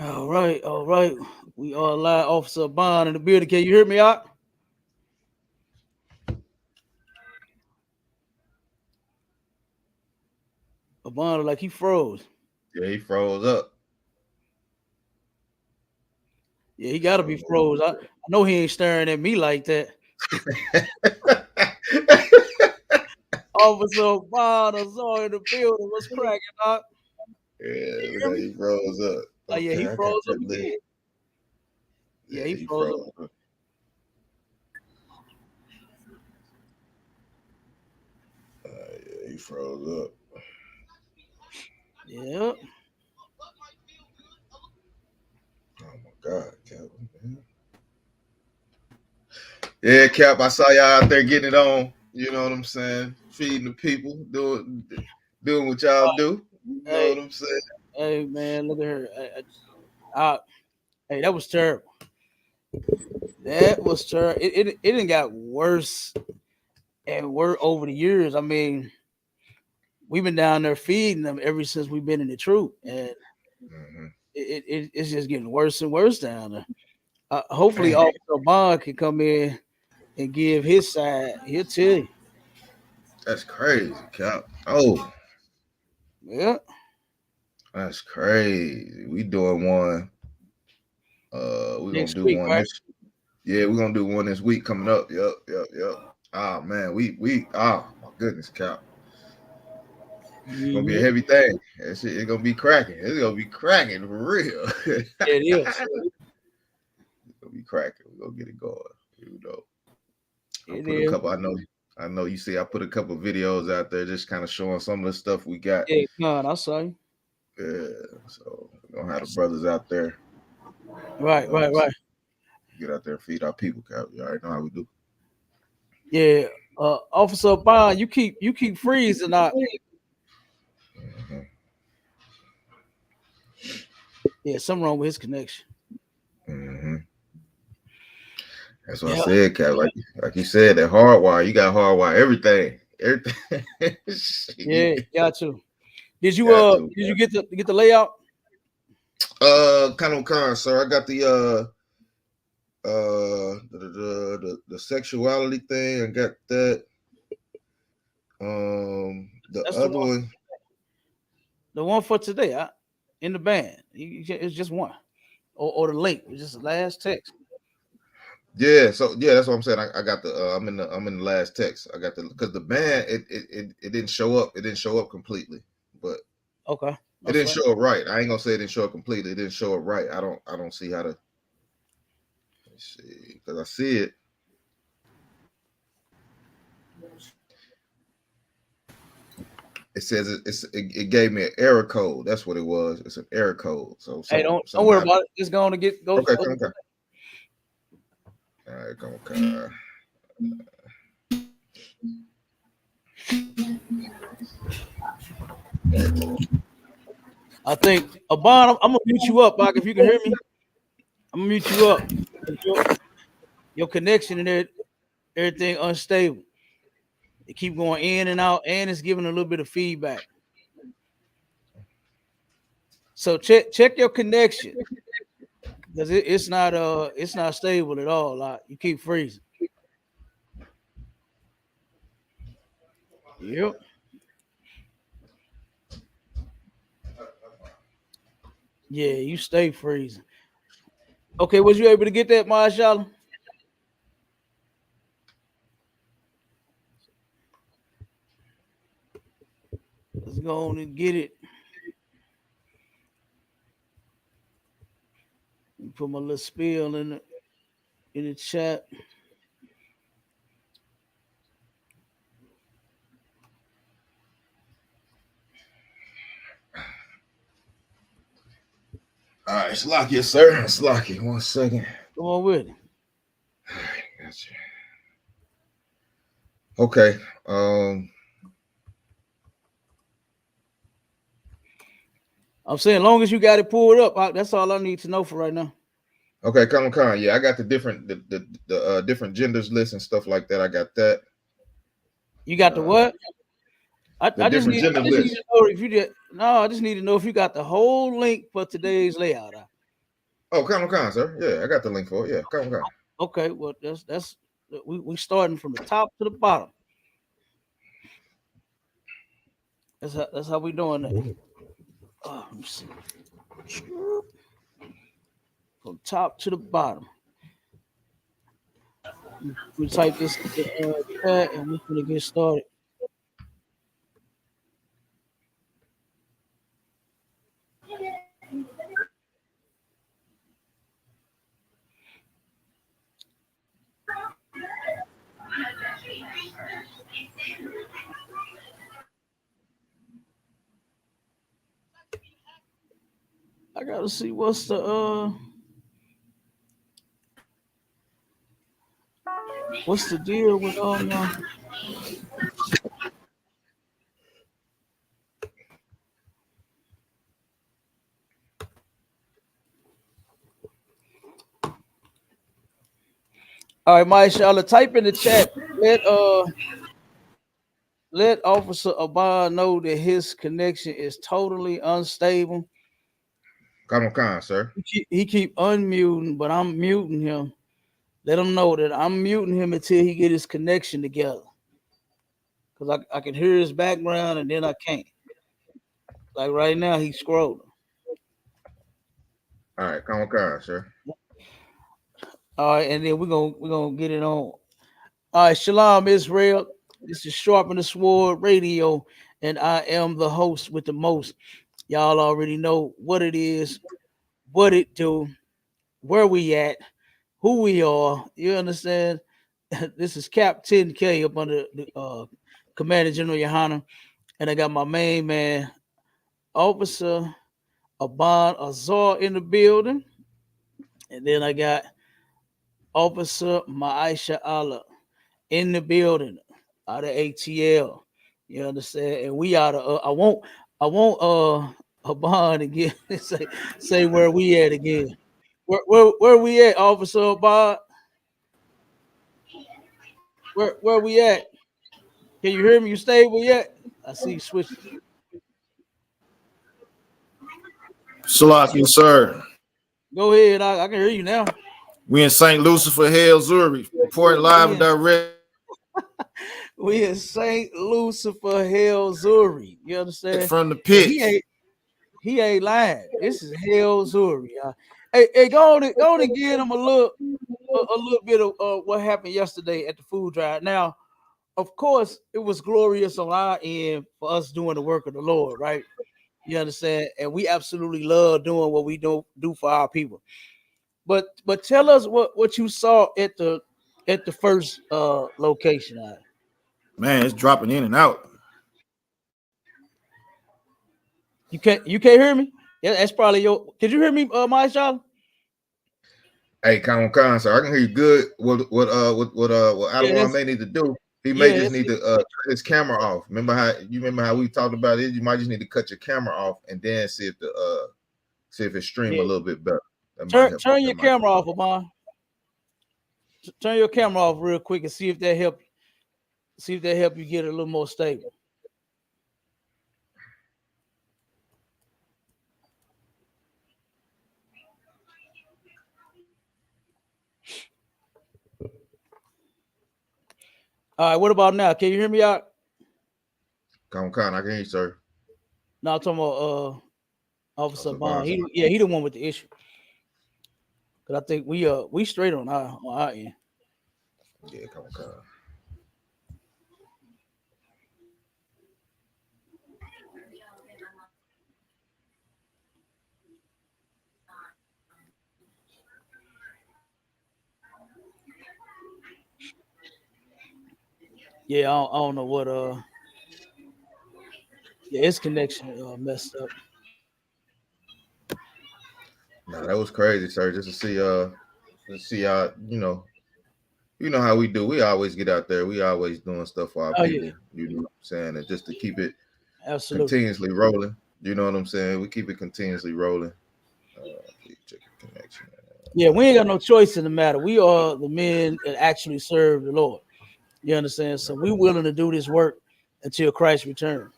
All right, all right. We are live, Officer Bond in the building. Can you hear me out? Bond like he froze. Yeah, he froze up. Yeah, he gotta be froze. I know he ain't staring at me like that. Officer Bond is all in the building. What's cracking, Doc? Yeah, Can you look hear how me? he froze up. Oh yeah, Okay, he I got froze up that link. again. Yeah, Yeah, he he froze up. froze up. Yeah, he froze up. Yeah. Oh my God, Calvin, man. Yeah, Cap, I saw y'all out there getting it on. You know what I'm saying? Feeding the people, doing what y'all do. You know Hey, what I'm saying? hey, man, look at her. Hey, that was terrible. That was terrible. It didn't got worse and worse over the years. I mean, we've been down there feeding them ever since we've been in the troop, and Mm-hmm. it's just getting worse and worse down there. Hopefully, Man, Officer Bond can come in and give his side. He'll tell you. that's crazy, Cap. Oh, Yeah, that's crazy. We doing one. We're gonna next do week, one right? this. Yeah, we're gonna do one this week coming up. Yep. Ah man, we my goodness, Cap. It's gonna be a Mm-hmm. heavy thing. That shit, it's gonna be cracking. It's gonna be cracking for real. It's It is. gonna be cracking. We're gonna get it going. You know. I It put a is. couple. I know you see I put a couple videos out there just kind of showing some of the stuff we got. Yeah, God, I saw you. Yeah. So we're gonna have the brothers out there. You Right, know what right, I'm right. saying? Get out there and feed our people, Cap. You already know how we do. Yeah. Officer Bond, you keep freezing out. Mhm. Yeah, something wrong with his connection. Mhm. That's what I Yeah, said, Cap. Like you said, that hardwire, you got hardwire everything. Everything. yeah, You got to. Did you got to. get the layout? Kind of kind, sir. I got the sexuality thing. I got that. The That's other one. the one for today. In the band. It's just one. Or the link. It's just the last text. Yeah, so yeah, that's what I'm saying. I got the I'm in the last text. I got the because the band it didn't show up. It didn't show up completely, but Okay. it No didn't sweat. show up right. I ain't gonna say it didn't show up completely. It didn't show up right. I don't see how to. Let's see, because I see it. It says it gave me an error code. That's what it was. It's an error code. So Hey, some don't something worry happened. about it. It's going to get go. Okay, come on. All right, come on. I think Abon, I'm gonna mute you up, Bach, if you can hear me. I'm gonna mute you up. Your connection and everything unstable. It keep going in and out, and it's giving a little bit of feedback. So check your connection because it's not stable at all. Like you keep freezing. Yep. Yeah, you stay freezing. Okay, was you able to get that, Marshall? Let's go on and get it. Put my little spill in the chat. All right, Slocky, sir. Slocky. 1 second. Come on with it. All right, gotcha. Okay. Um. I'm saying, long as you got it pulled up, that's all I need to know for right now. Okay, come on. Yeah, I got the different genders list and stuff like that. I got that. You got the Uh, what? I, the I just different need gender I just need list. to know if you did. No, I just need to know if you got the whole link for today's layout. Oh, Common Con, sir. Yeah, I got the link for it. Yeah, Common Con. Okay, well that's we starting from the top to the bottom. That's how we doing that. Let me see. From top to the bottom. We type this in the chat and we're gonna get started. I gotta see what's the deal with all right, Maisha, type in the chat. Let Officer Abad know that his connection is totally unstable. Common Con, sir. He keep unmuting, but I'm muting him. Let him know that I'm muting him until he get his connection together. Cause I can hear his background and then I can't. Like right now, he's scrolling. All right, Common Con, sir. All right, and then we're gonna get it on. All right, Shalom Israel. This is Sharpen the Sword Radio, and I am the host with the most. Y'all already know what it is, what it do, where we at, who we are. You understand? This is Cap 10K up under the Commander General YAHANNA, and I got my main man, Officer Aban Azar in the building, and then I got Officer Maisha Allah in the building out of ATL. You understand? And we out of I want Aban again. say where we at again. Where we at, Officer Aban? Where we at? Can you hear me? You stable yet? I see you switching. Salaki, sir. Go ahead. I can hear you now. We in St. Lucifer, Hale, Zurich, reporting live and direct. We in St. Lucifer, Hell, Zuri. You understand? From the And pit. he ain't lying. This is Hell, Zuri. Hey, go on and give him a little bit of what happened yesterday at the food drive. Now, of course, it was glorious on our end for us doing the work of the Lord, right? You understand? And we absolutely love doing what we do for our people. But tell us what you saw at the first location. Man, it's dropping in and out. You can't hear me? Yeah, that's probably your. Could you hear me, Maisha? Hey, Common Con, sir. I can hear you good. What Adawan may need to do. He may just need to turn his camera off. Remember how we talked about it? You might just need to cut your camera off and then see if it stream a little bit better. Turn your camera off, Amon. Turn your camera off real quick and see if that help. See if that help you get it a little more stable. All right, what about now? Can you hear me out? Common Con, I can hear you, sir. No, I'm talking about Officer Bond. He the one with the issue. Cause I think we straight on our end. Yeah, Common Con. Yeah, I don't know what yeah, his connection messed up. No, that was crazy, sir. Just to see how you know how we do. We always get out there. We always doing stuff for our people. Yeah. You know what I'm saying? And just to keep it Absolutely continuously rolling. You know what I'm saying? We keep it continuously rolling. Check your connection. Yeah, we ain't got no choice in the matter. We are the men that actually serve the Lord. You understand? So we willing to do this work until Christ returns.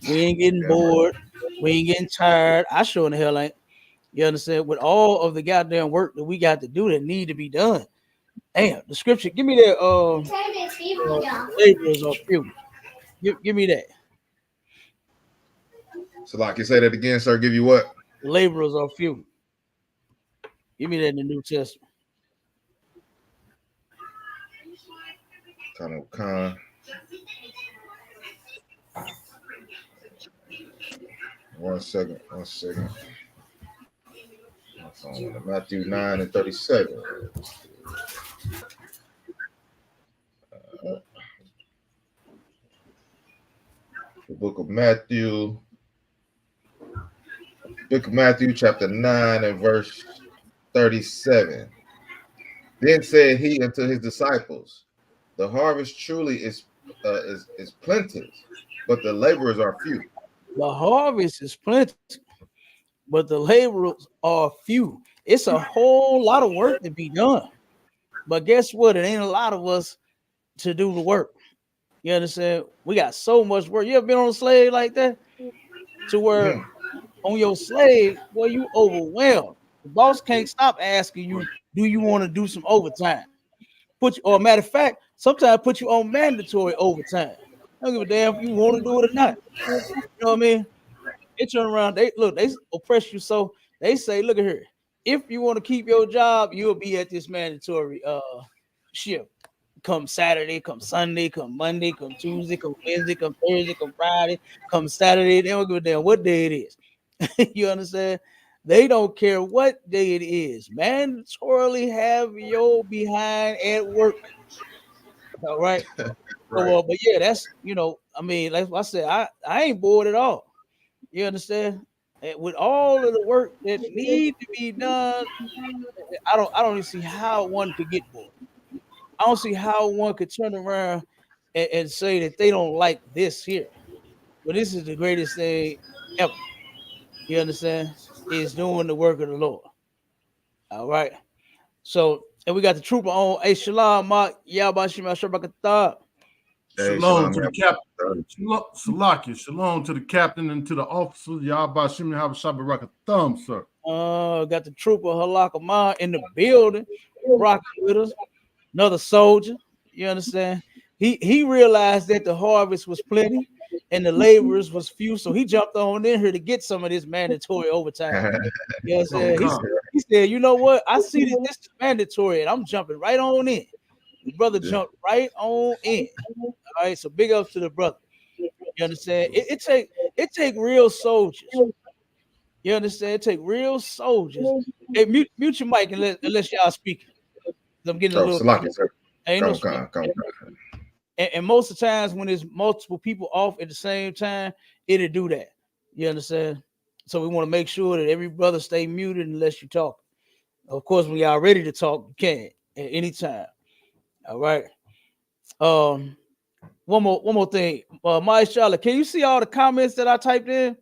We ain't getting bored. We ain't getting tired. I sure in the hell ain't. You understand? With all of the goddamn work that we got to do that need to be done. Damn, the scripture. Give me that. Laborers are few. Give me that. So, like you say that again, sir. Give you what? The laborers are few. Give me that in the New Testament. Con. One second. Matthew 9:37. The book of Matthew, chapter 9 and verse 37. Then said he unto his disciples, the harvest truly is plenteous, but the laborers are few. The harvest is plenty, but the laborers are few. It's a whole lot of work to be done. But guess what? It ain't a lot of us to do the work. You understand? We got so much work. You ever been on a slave like that? To where on your slave, boy, you overwhelmed. The boss can't stop asking you, do you want to do some overtime? Or matter of fact, sometimes put you on mandatory overtime. I don't give a damn if you want to do it or not. You know what I mean? They turn around, they oppress you. So they say, look at here. If you want to keep your job, you'll be at this mandatory shift. Come Saturday, come Sunday, come Monday, come Tuesday, come Wednesday, come Thursday, come Friday, come Saturday. They don't give a damn what day it is. You understand? They don't care what day it is. Mandatorily have your behind at work. All right. Right. So, but yeah, that's I mean, like I said, I ain't bored at all. You understand? And with all of the work that need to be done, I don't even see how one could get bored. I don't see how one could turn around and say that they don't like this here. But this is the greatest thing ever. You understand? Is doing the work of the Lord. All right. So, and we got the trooper on. Hey, Shalom, Mark. Yabashim Ashabakatah. Shalom to the captain. Shalom to the captain and to the officers. Yabashim Habashabarakat, sir. Got the trooper Halakama in the building, rocking with us. Another soldier. You understand? He realized that the harvest was plenty and the laborers was few, so he jumped on in here to get some of this mandatory overtime. You know what I'm saying? He said, you know what? I see that this is mandatory, and I'm jumping right on in. The brother jumped right on in. All right, so big ups to the brother. You understand? It take real soldiers. You understand? It take real soldiers. Hey, mute your mic unless y'all speaking. I'm getting a little. Ain't no speaking. And most of the times when there's multiple people off at the same time, it'll do that. You understand? So we want to make sure that every brother stay muted unless you talk. Of course, when y'all ready to talk, you can at any time. All right. One more thing. My Charlotte, can you see all the comments that I typed in?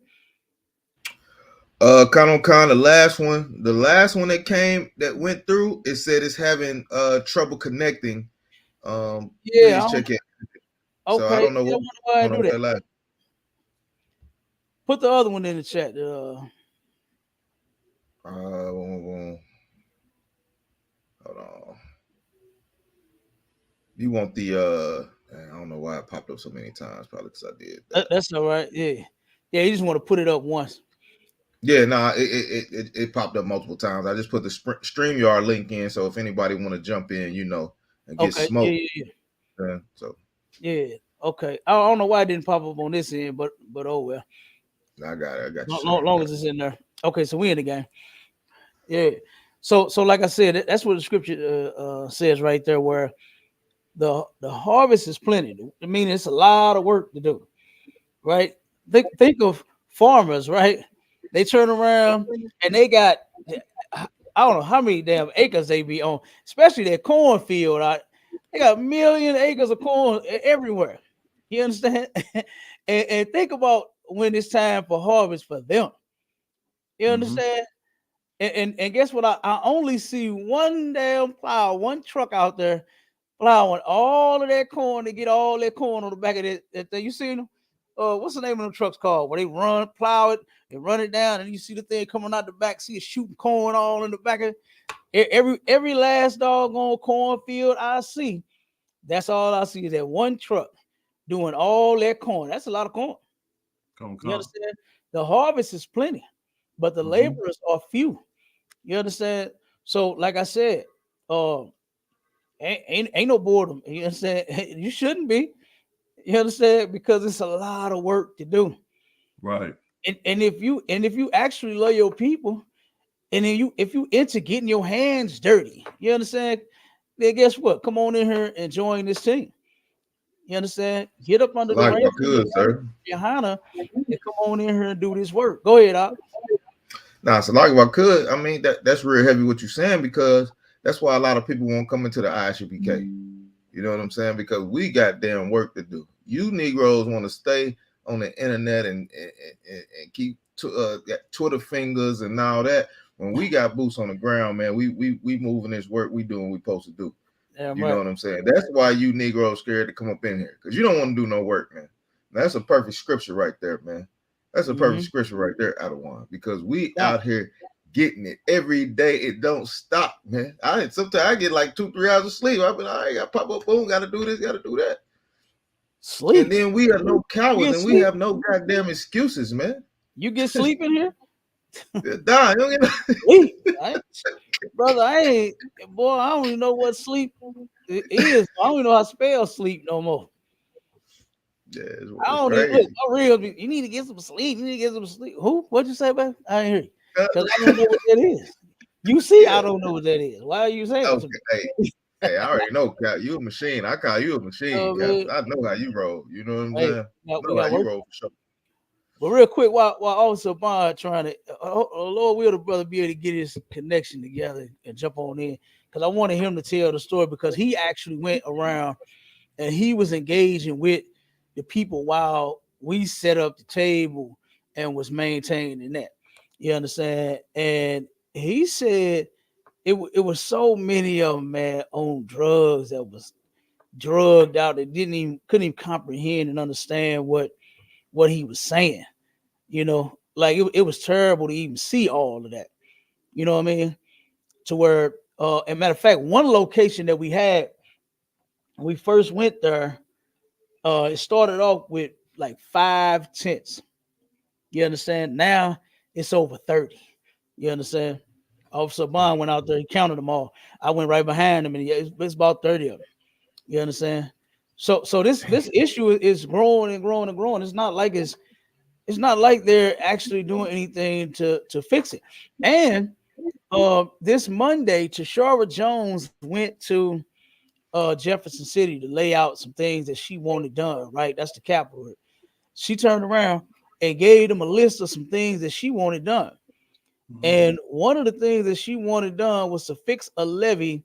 Con, the last one that went through, it said it's having trouble connecting. Yeah, please check it. Okay, so I don't know why I do that. Put the other one in the chat. Hold on. You want the I don't know why it popped up so many times, probably because I did that. That's all right. Yeah, you just want to put it up once. Yeah, no, it popped up multiple times. I just put the StreamYard link in, so if anybody want to jump in, and get smoked. Yeah. Okay. I don't know why it didn't pop up on this end, but oh well. I got it. I got you. Long as it's in there. Okay, so we in the game. Yeah. So like I said, that's what the scripture says right there, where the harvest is plenty. I mean, it's a lot of work to do, right? Think of farmers, right? They turn around and they got, I don't know how many damn acres they be on, especially their cornfield. They got 1 million acres of corn everywhere. You understand? and think about when it's time for harvest for them. You understand? And guess what? I only see one damn plow, one truck out there plowing all of that corn to get all that corn on the back of that thing. You seen them? what's the name of them trucks called? Where they plow it, and run it down, and you see the thing coming out the back, see it shooting corn all in the back of every last doggone cornfield I see. That's all I see is that one truck doing all that corn. That's a lot of corn. You understand? The harvest is plenty, but the laborers are few. You understand? So, like I said, ain't no boredom. You understand? You shouldn't be. You understand? Because it's a lot of work to do. Right. And if you actually love your people, and then if you into getting your hands dirty, you understand? Then guess what? Come on in here and join this team. You understand? Get up under the Like reins sir. YAHANNA and come on in here and do this work. Go ahead, Doc. Nah, so like if I could, I mean that's real heavy what you're saying, because that's why a lot of people won't come into the ISUPK. You know what I'm saying? Because we got damn work to do. You Negroes want to stay on the internet and keep Twitter fingers and all that. When we got boots on the ground, man, we moving this work. We doing what we supposed to do. Damn you right. know what I'm saying? That's why you Negroes scared to come up in here, because you don't want to do no work, man. That's a perfect scripture right there, man. That's a perfect scripture right there, out of one, because we out here getting it every day. It don't stop, man. Sometimes I get like 2-3 hours of sleep. I be like, I got pop up, boom, got to do this, got to do that. Sleep. And then we are no cowards, and we have no goddamn excuses, man. You get sleep in here? Nah, you don't get sleep. Brother, I don't even know what sleep is. I don't even know how to spell sleep no more. Yeah, I don't even look. Real, you need to get some sleep. You need to get some sleep. Who? What'd you say, man? I didn't hear you. Because I don't know what that is. You see, I don't know what that is. Why are you saying okay, hey, I already know, Cap. You a machine. I call you a machine, Cap. I know how you roll. You know what I'm saying? We got work. Roll for sure. But real quick, while Officer Bond trying to, Lord will the brother be able to get his connection together and jump on in, because I wanted him to tell the story, because he actually went around and he was engaging with the people while we set up the table and was maintaining that. You understand? And he said it was so many of them, man, on drugs, that was drugged out, that couldn't even comprehend and understand what he was saying. You know, like it was terrible to even see all of that. You know what I mean? To where, as a matter of fact, one location that we had when we first went there, it started off with like 5 tents. You understand? Now it's over 30. You understand? Officer Bond went out there, he counted them all. I went right behind him, and it's about 30 of them. You understand? So this issue is growing and growing and growing. It's not like they're actually doing anything to fix it. And this Monday, Tashara Jones went to Jefferson City to lay out some things that she wanted done, right? That's the capital. She turned around and gave them a list of some things that she wanted done. And one of the things that she wanted done was to fix a levee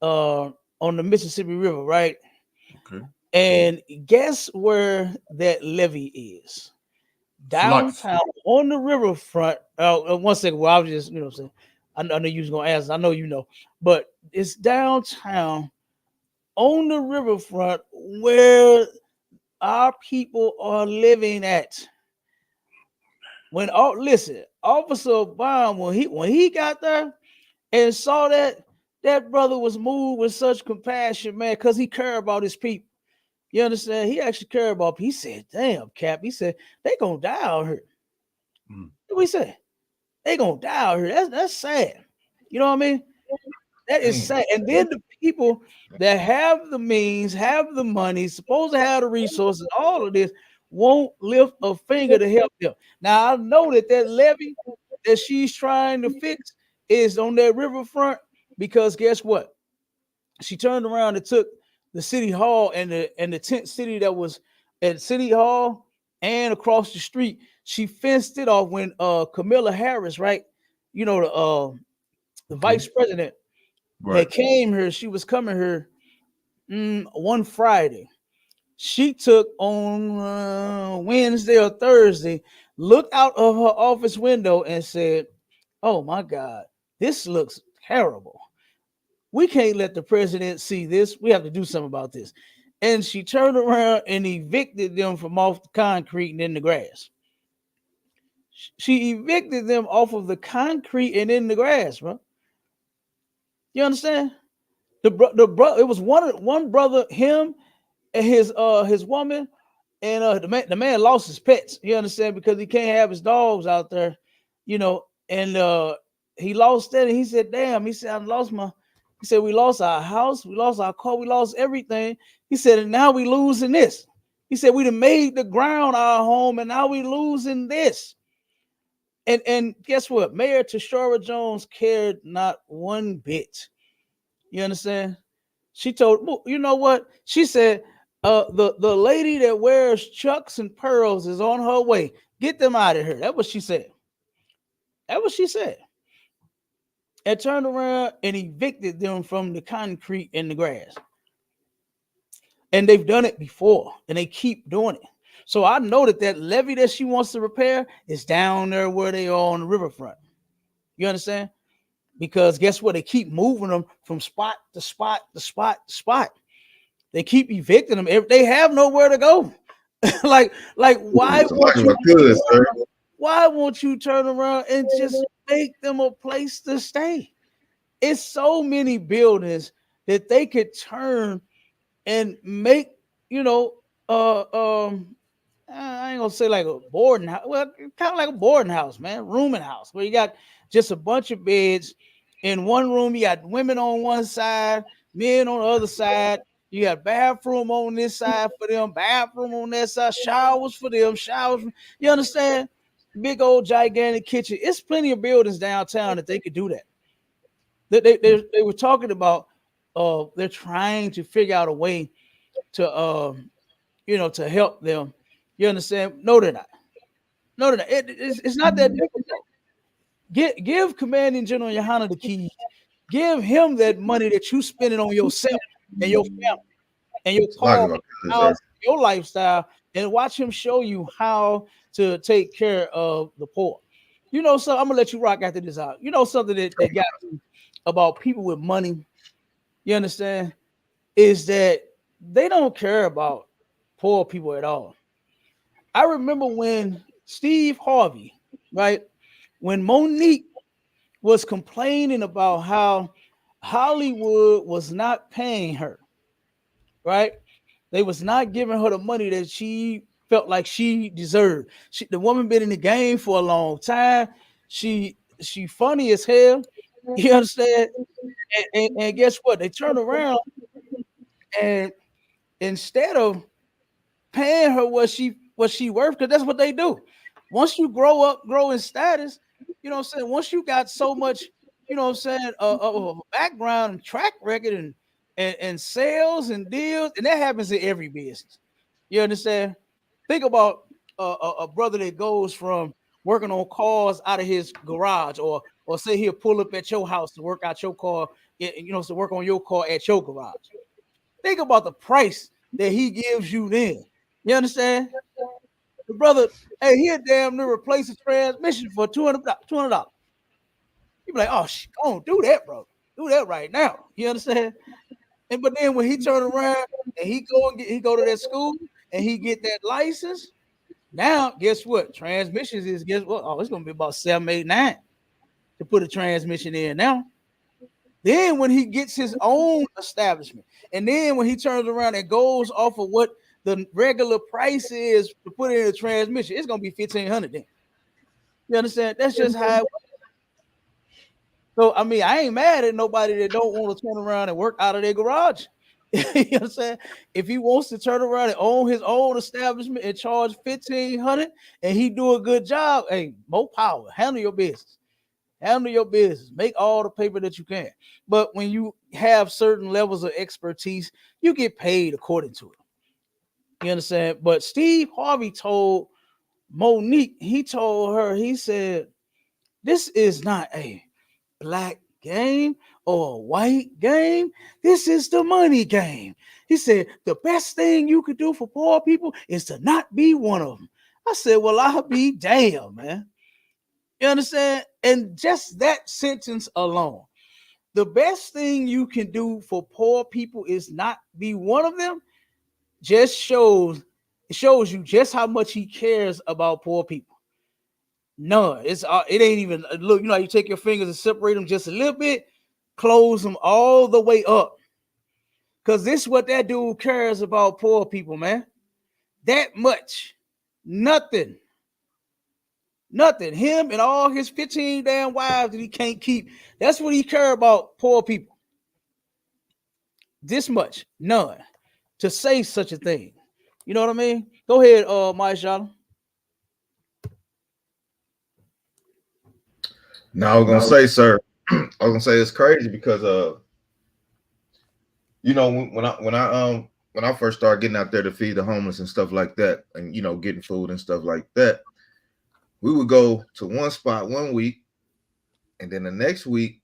on the Mississippi River, right? Okay. And guess where that levee is? Downtown on the riverfront. 1 second. Well, I was just, what I'm saying. I know you was gonna ask. I know you know, but it's downtown on the riverfront where our people are living at. Listen, Officer Bond, when he got there and saw that brother was moved with such compassion, man, because he cared about his people. You understand? He actually cared about people. He said, "Damn, Cap." He said, "They gonna die out here." What we say? They gonna die out here. That's sad. You know what I mean? That is sad. And then the people that have the means, have the money, supposed to have the resources, all of this, won't lift a finger to help them. Now I know that levee that she's trying to fix is on that riverfront, because guess what? She turned around and took the city hall and the tent city that was at City Hall and across the street. She fenced it off when Kamala Harris, right? You know, the vice president, had came here. She was coming here one Friday. She took on Wednesday or Thursday, looked out of her office window and said, "Oh my God, this looks terrible. We can't let the president see this. We have to do something about this." and she turned around and evicted them from off the concrete and in the grass. She evicted them off of the concrete and in the grass, bro. You understand? The brother, it was one brother, him and his woman, and the man lost his pets. You understand? Because he can't have his dogs out there, you know, and he lost that, and he said, "Damn," he said, "I lost my." He said, "We lost our house, we lost our car, we lost everything." He said, "And now we losing this." He said, "We done made the ground our home, and now we losing this." And guess what? Mayor Tashara Jones cared not one bit. You understand? She told, you know what? She said, the lady that wears chucks and pearls is on her way. Get them out of here. That's what she said. That's what she said. And turned around and evicted them from the concrete and the grass. And they've done it before, and they keep doing it. So I know that levee that she wants to repair is down there where they are on the riverfront. You understand? Because guess what? They keep moving them from spot to spot to spot to spot. They keep evicting them. If they have nowhere to go, like why won't you turn around and just make them a place to stay? It's so many buildings that they could turn and make, you know, I ain't gonna say like a boarding house. Well, kind of like a boarding house, man, rooming house, where you got just a bunch of beds. In one room, you got women on one side, men on the other side. You got bathroom on this side for them, bathroom on that side, showers for them, showers. You understand? Big old gigantic kitchen. It's plenty of buildings downtown that they could do that. They were talking about they're trying to figure out a way to to help them. You understand? No, they're not. No, they're not. It's not that difficult. Give Commanding General YAHANNA the keys. Give him that money that you spending on yourself and your family and your car, your lifestyle, and watch him show you how to take care of the poor. You know, so I'm gonna let you rock after this out. You know something that got me about people with money, you understand, is that they don't care about poor people at all. I remember when Steve Harvey, right, when Monique was complaining about how Hollywood was not paying her, right? They was not giving her the money that she felt like she deserved. The woman been in the game for a long time. She funny as hell. You understand? And guess what? They turn around and instead of paying her what she worth, because that's what they do. Once you grow in status, you know what I'm saying? Once you got so much, you know what I'm saying, a background and track record and sales and deals, and that happens in every business. You understand? Think about a brother that goes from working on cars out of his garage, or say he'll pull up at your house to work out your car, you know, to work on your car at your garage. Think about the price that he gives you then. You understand? The brother, hey, he'll damn near replace the transmission for $200. You be like, oh, don't do that, bro. Do that right now. You understand? And but then when he turn around and he go to that school and he get that license, now guess what? Transmissions is guess what? Oh, it's gonna be about 7, 8, 9 to put a transmission in now. Then when he gets his own establishment, and then when he turns around and goes off of what the regular price is to put in a transmission, it's gonna be $1,500 then. You understand? That's just how it works. So I mean, I ain't mad at nobody that don't want to turn around and work out of their garage. You know what I'm saying? If he wants to turn around and own his own establishment and charge $1,500 and he do a good job, hey, more power. Handle your business. Handle your business. Make all the paper that you can. But when you have certain levels of expertise, you get paid according to it. You understand? But Steve Harvey told Monique, he told her, he said, this is not a black game or a white game. This is the money game. He said, the best thing you could do for poor people is to not be one of them. I said, well, I'll be damn, man. You understand? And just that sentence alone, the best thing you can do for poor people is not be one of them. just shows you just how much he cares about poor people. None. It ain't even look. You know, you take your fingers and separate them just a little bit, close them all the way up, because this is what that dude cares about poor people, man. That much, nothing. Him and all his 15 damn wives that he can't keep. That's what he care about, poor people. This much, none. To say such a thing. You know what I mean? Go ahead, Maisha. No, I was gonna say, sir. I was gonna say it's crazy because you know, when I first started getting out there to feed the homeless and stuff like that, and you know, getting food and stuff like that, we would go to one spot one week, and then the next week,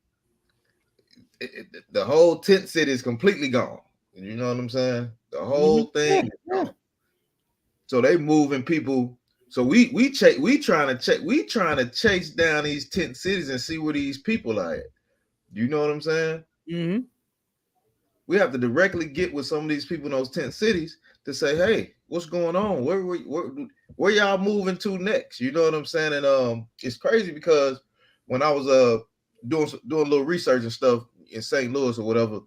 the whole tent city is completely gone. You know what I'm saying? The whole thing is gone. So they moving people. So we trying to chase down these tent cities and see where these people are at. You know what I'm saying? Mm-hmm. We have to directly get with some of these people in those tent cities to say, hey, what's going on? Where y'all moving to next? You know what I'm saying? And it's crazy because when I was doing a little research and stuff in St. Louis or whatever,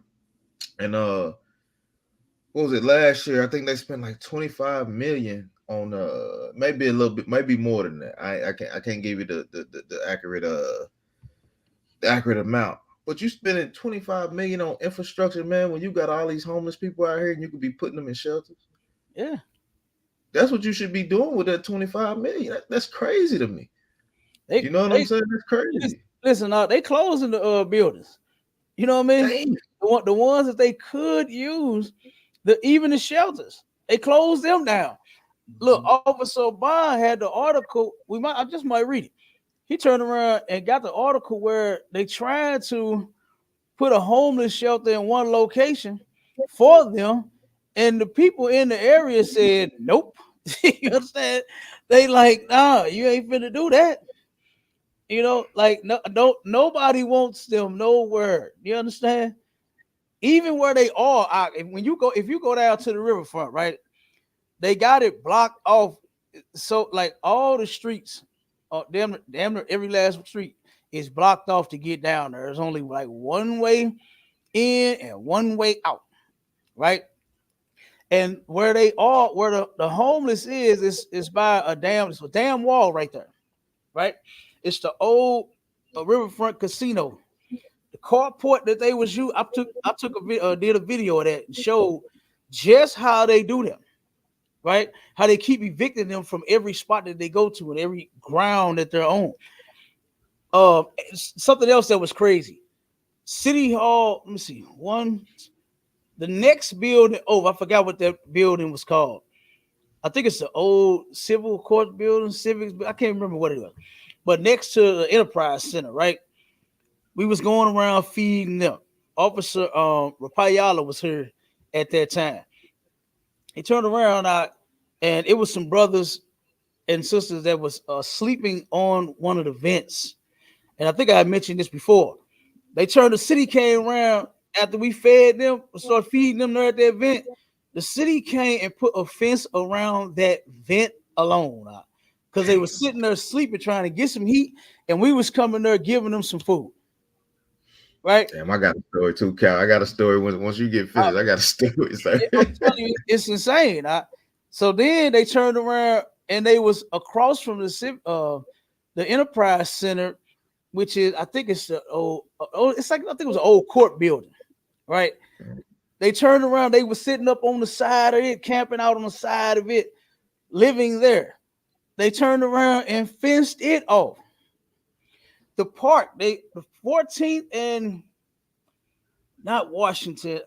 and what was it last year? I think they spent like 25 million on maybe a little bit, maybe more than that. I can't give you the accurate amount. But you spending 25 million on infrastructure, man, when you got all these homeless people out here and you could be putting them in shelters. Yeah. That's what you should be doing with that 25 million. That's crazy to me. You know what I'm saying? That's crazy. Listen, they closing the buildings. You know what I mean? The ones that they could use, even the shelters, they closed them down. Look, Officer Bond had the article. I just might read it. He turned around and got the article where they tried to put a homeless shelter in one location for them, and the people in the area said, nope. You understand? They like, nah, you ain't finna do that. You know, like nobody wants them nowhere. You understand? Even where they are, if you go down to the riverfront, right? They got it blocked off. So like all the streets, damn near every last street is blocked off to get down there. There's only like one way in and one way out, right? And where they are, where the homeless is by a damn wall right there, right? It's the old riverfront casino. The carport that they was using. Did a video of that and showed just how they do them, right? How they keep evicting them from every spot that they go to and every ground that they're on. Something else that was crazy. City Hall, let me see. The next building, I forgot what that building was called. I think it's the old civil court building, civics, I can't remember what it was. But next to the Enterprise Center, right? We was going around feeding them. Officer Rapayala was here at that time. He turned around and it was some brothers and sisters that was sleeping on one of the vents. And I think I mentioned this before. The city came around after we fed them, started feeding them there at that vent. The city came and put a fence around that vent alone because they were sitting there sleeping, trying to get some heat, and we was coming there giving them some food. Right? Damn, I got a story too, Cal. I got a story once you get finished. I got a story. I'm telling you, it's insane. So then they turned around and they was across from the Enterprise Center, which is I think it's the old. It's like I think it was an old court building, right? Mm-hmm. They turned around. They were sitting up on the side of it, camping out on the side of it, living there. They turned around and fenced it off. The park, the 14th and not Washington.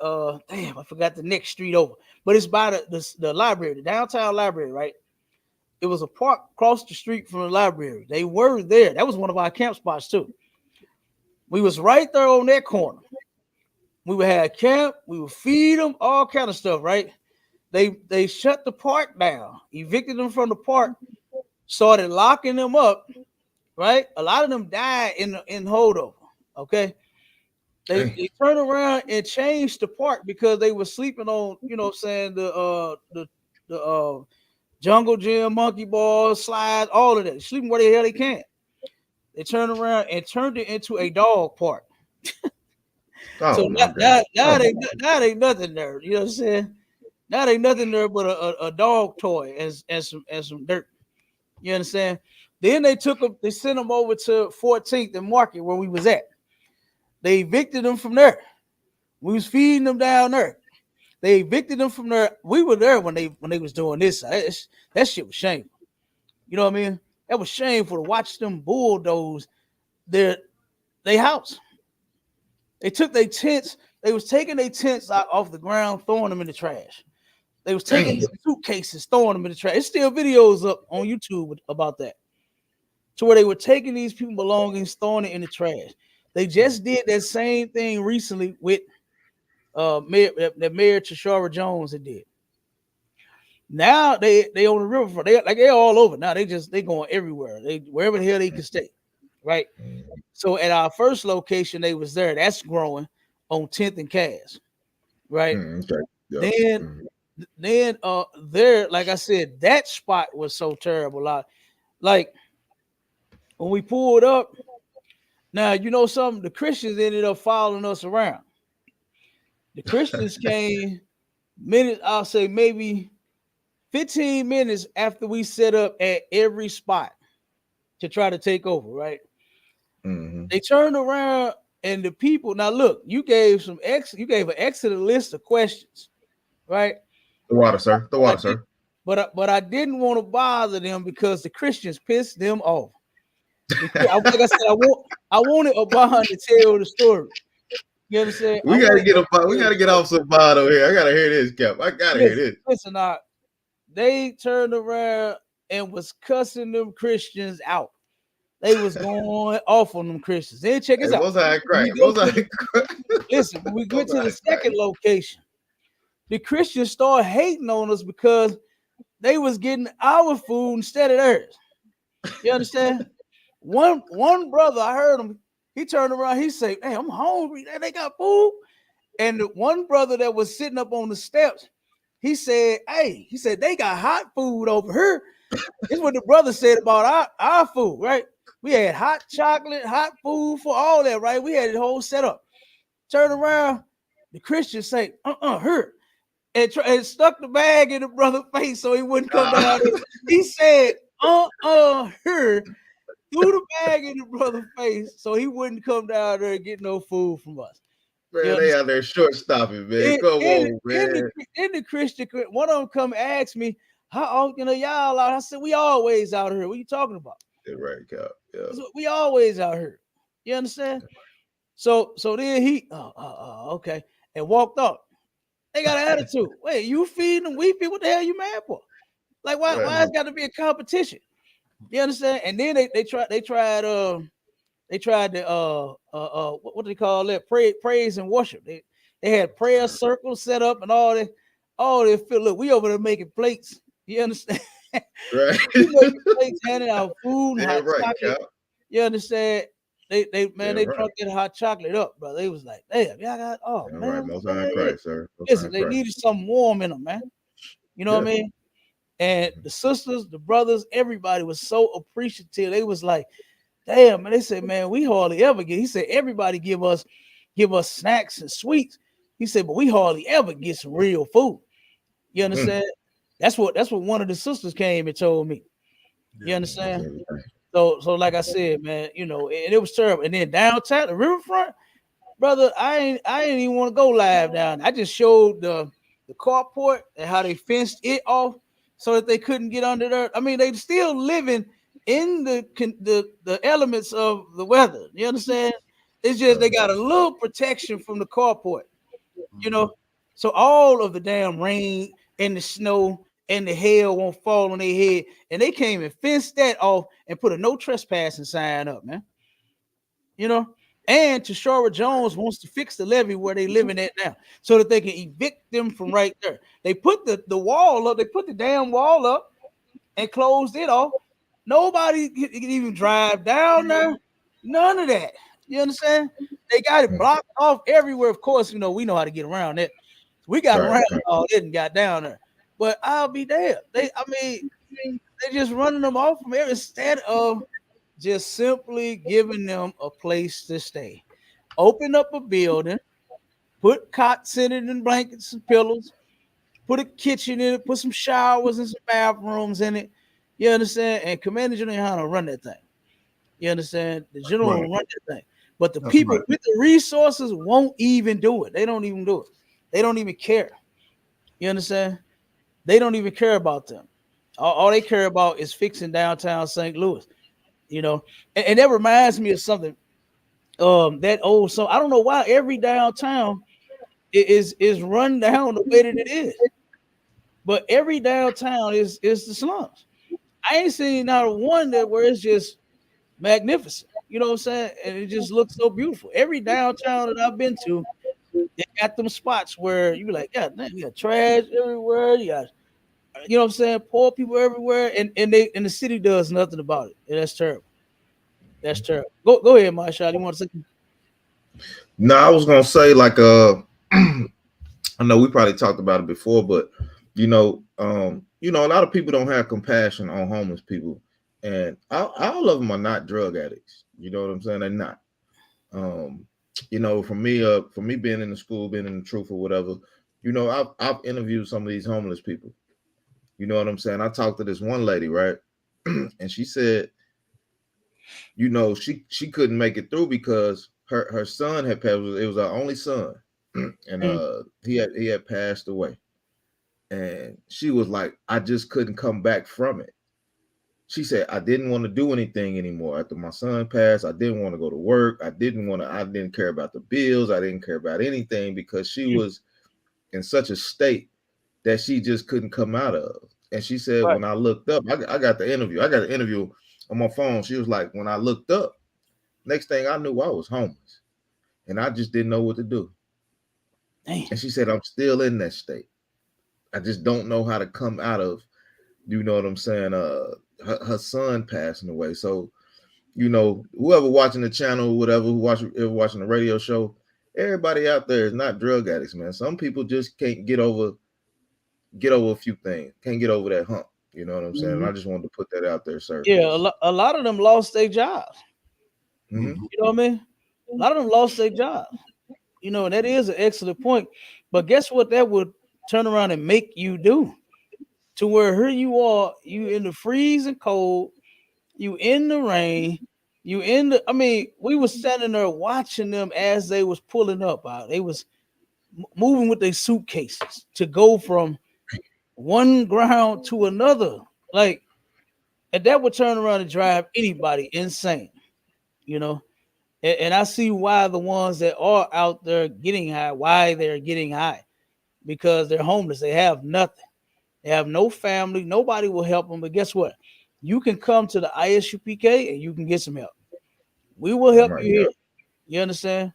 Damn, I forgot the next street over, but it's by the library, the downtown library, right? It was a park across the street from the library. They were there. That was one of our camp spots too. We was right there on that corner. We would have camp. We would feed them, all kind of stuff, right? They shut the park down, evicted them from the park, started locking them up, right? A lot of them died in holdover, okay? They turned around and changed the park because they were sleeping on, you know what I'm saying, the jungle gym, monkey ball, slides, all of that. Sleeping where the hell they can. They turned around and turned it into a dog park. So now they nothing there. You know what I'm saying? Now they nothing there but a dog toy and some dirt. You understand? Then they sent them over to 14th and Market where we was at. They evicted them from there. We was feeding them down there. They evicted them from there. We were there when they was doing this. That shit was shameful. You know what I mean? That was shameful to watch them bulldoze their house. They took their tents. They was taking their tents out off the ground, throwing them in the trash. They was taking suitcases, throwing them in the trash. There's still videos up on YouTube about that. To where they were taking these people's belongings, throwing it in the trash. They just did that same thing recently with Mayor Tashara Jones had did. Now they on the riverfront. They're all over. Now they going everywhere. They wherever the hell they can stay. Right. So at our first location, they was there. That's growing on 10th and Cass. Right. Okay. Yep. Then there, like I said, that spot was so terrible. Like when we pulled up, now you know something, the Christians ended up following us around. The Christians came I'll say maybe 15 minutes after we set up at every spot to try to take over, right? Mm-hmm. They turned around and the people, now look, you gave an excellent list of questions, right? The water, sir. But I didn't want to bother them because the Christians pissed them off. Like I said, I wanted Obama to tell the story. You understand? We gotta get off some bottle here. I gotta hear this, Cap. I gotta hear this. Listen, they turned around and was cussing them Christians out. They was going off on them Christians. Then check this out. Listen, when we went to the second location, the Christians started hating on us because they was getting our food instead of theirs. You understand? One brother, I heard him, he turned around, he said, "Hey, I'm hungry. They got food." And the one brother that was sitting up on the steps, he said, they got hot food over here. This is what the brother said about our food, right? We had hot chocolate, hot food for all that, right? We had the whole setup. Turn around, the Christians say, her. And stuck the bag in the brother's face so he wouldn't come down there. He said, her. Threw the bag in the brother's face so he wouldn't come down there and get no food from us. Man, they out there short stopping, man. Come on, man. In the Christian, one of them come ask me, "How often are y'all out?" I said, "We always out here." What are you talking about? Yeah, right, Cap. Yeah. We always out here. You understand? So then he, okay, and walked off. They got an attitude. Wait, you feeding them weak people? What the hell you mad for? Like, why it's got to be a competition? You understand? And then they tried the what do they call that? Praise and worship. They had prayer circles set up and all that. Look, we over there making plates. You understand? Right. We making plates, handing out food, hot chocolate. Cap. You understand? They drunk that hot chocolate up, bro. They was like, "Damn, y'all got man." Right. Most high Christ, sir. Listen, they needed something warm in them, man. You know what I mean? And the sisters, the brothers, everybody was so appreciative. They was like, "Damn," man. They said, "Man, we hardly ever get." He said, "Everybody give us snacks and sweets." He said, "But we hardly ever get some real food." You understand? That's what one of the sisters came and told me. You understand? So like I said, man, you know, and it was terrible. And then downtown, the riverfront, brother, I ain't even want to go live down. I just showed the carport and how they fenced it off so that they couldn't get under there. I mean, they still living in the elements of the weather. You understand? It's just they got a little protection from the carport, you know. So all of the damn rain and the snow and the hail won't fall on their head. And they came and fenced that off and put a no trespassing sign up, man. You know, and Tashara Jones wants to fix the levee where they living at now so that they can evict them from right there. They put the wall up, they put the damn wall up and closed it off. Nobody can even drive down there. None of that. You understand? They got it blocked off everywhere. Of course, you know, we know how to get around it. We got around all it and got down there. But I'll be there. They just running them off from there instead of just simply giving them a place to stay. Open up a building, put cots in it and blankets and pillows, put a kitchen in it, put some showers and some bathrooms in it. You understand? And Commander General YAHANNA run that thing. You understand? The general will run that thing. But the people with the resources won't even do it. They don't even do it. They don't even care. You understand? They don't even care about them. All they care about is fixing downtown St. Louis. You know, and that reminds me of something. That old song. I don't know why every downtown is run down the way that it is. But every downtown is the slums. I ain't seen not one that where it's just magnificent. You know what I'm saying? And it just looks so beautiful. Every downtown that I've been to, they got them spots where you be like, God damn, you got trash everywhere. You got, you know what I'm saying, poor people everywhere, and the city does nothing about it. And that's terrible. That's terrible. Go ahead, Marshawn. You want to say? No, I was gonna say like I know we probably talked about it before, but you know, a lot of people don't have compassion on homeless people, and all of them are not drug addicts. You know what I'm saying? They're not. You know, for me being in the school, being in the truth or whatever, you know, I've interviewed some of these homeless people. You know what I'm saying? I talked to this one lady, right? And she said, you know, she couldn't make it through because her son had passed. It was her only son, and he had passed away. And she was like, I just couldn't come back from it. She said, I didn't want to do anything anymore. After my son passed, I didn't want to go to work. I didn't care about the bills. I didn't care about anything because she was in such a state that she just couldn't come out of. And she said, when I looked up, I got the interview. I got an interview on my phone. She was like, when I looked up, next thing I knew, I was homeless. And I just didn't know what to do. Damn. And she said, I'm still in that state. I just don't know how to come out of, you know what I'm saying, her son passing away. So, you know, whoever watching the channel, whatever, whoever watching the radio show, everybody out there is not drug addicts, man. Some people just can't get over a few things, can't get over that hump. You know what I'm saying? I just wanted to put that out there, sir. Yeah, a lot of them lost their jobs. You know what I mean? A lot of them lost their jobs. You know, and that is an excellent point. But guess what that would turn around and make you do? To where here you are, you in the freezing cold, you in the rain, we was standing there watching them as they was pulling up out. They was moving with their suitcases to go from one ground to another. Like, and that would turn around and drive anybody insane, you know. And I see why the ones that are out there getting high, why they're getting high, because they're homeless. They have nothing. They have no family. Nobody will help them. But guess what? You can come to the ISUPK and you can get some help. We will help you here. You understand?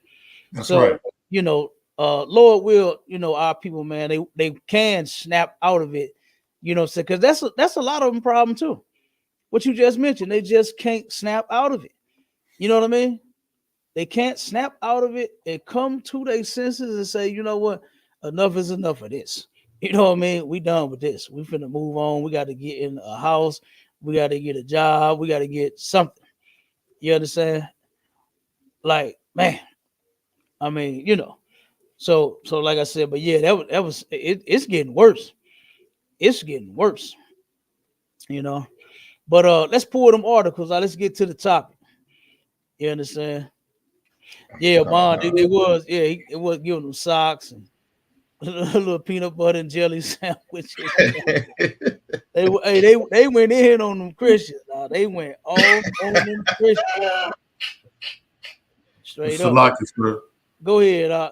That's right. You know, Lord will, you know, our people, man, they can snap out of it. You know, because that's a lot of them problem too. What you just mentioned, they just can't snap out of it. You know what I mean? They can't snap out of it and come to their senses and say, you know what, enough is enough of this. You know what I mean? We done with this. We finna move on. We got to get in a house. We got to get a job. We got to get something. You understand? Like, man, I mean, you know. So like I said, but yeah, that was it's getting worse. It's getting worse. You know. But let's pull them articles out. Let's get to the topic. You understand? Yeah, Bond, it was giving them socks and a little peanut butter and jelly sandwiches. They went in on them Christians. They went all on them Christians. Straight up. Go ahead.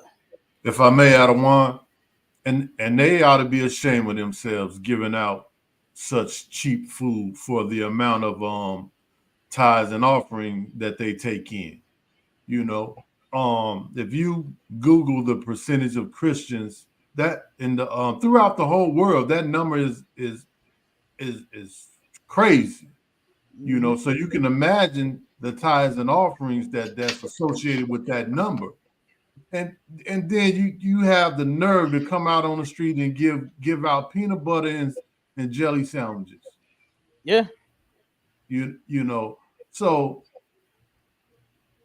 If I may, Adawan, and they ought to be ashamed of themselves giving out such cheap food for the amount of tithes and offering that they take in. You know, if you Google the percentage of Christians that in the throughout the whole world, that number is crazy. You know, so you can imagine the tithes and offerings that's associated with that number. And then you have the nerve to come out on the street and give out peanut butter and jelly sandwiches. Yeah. You know, so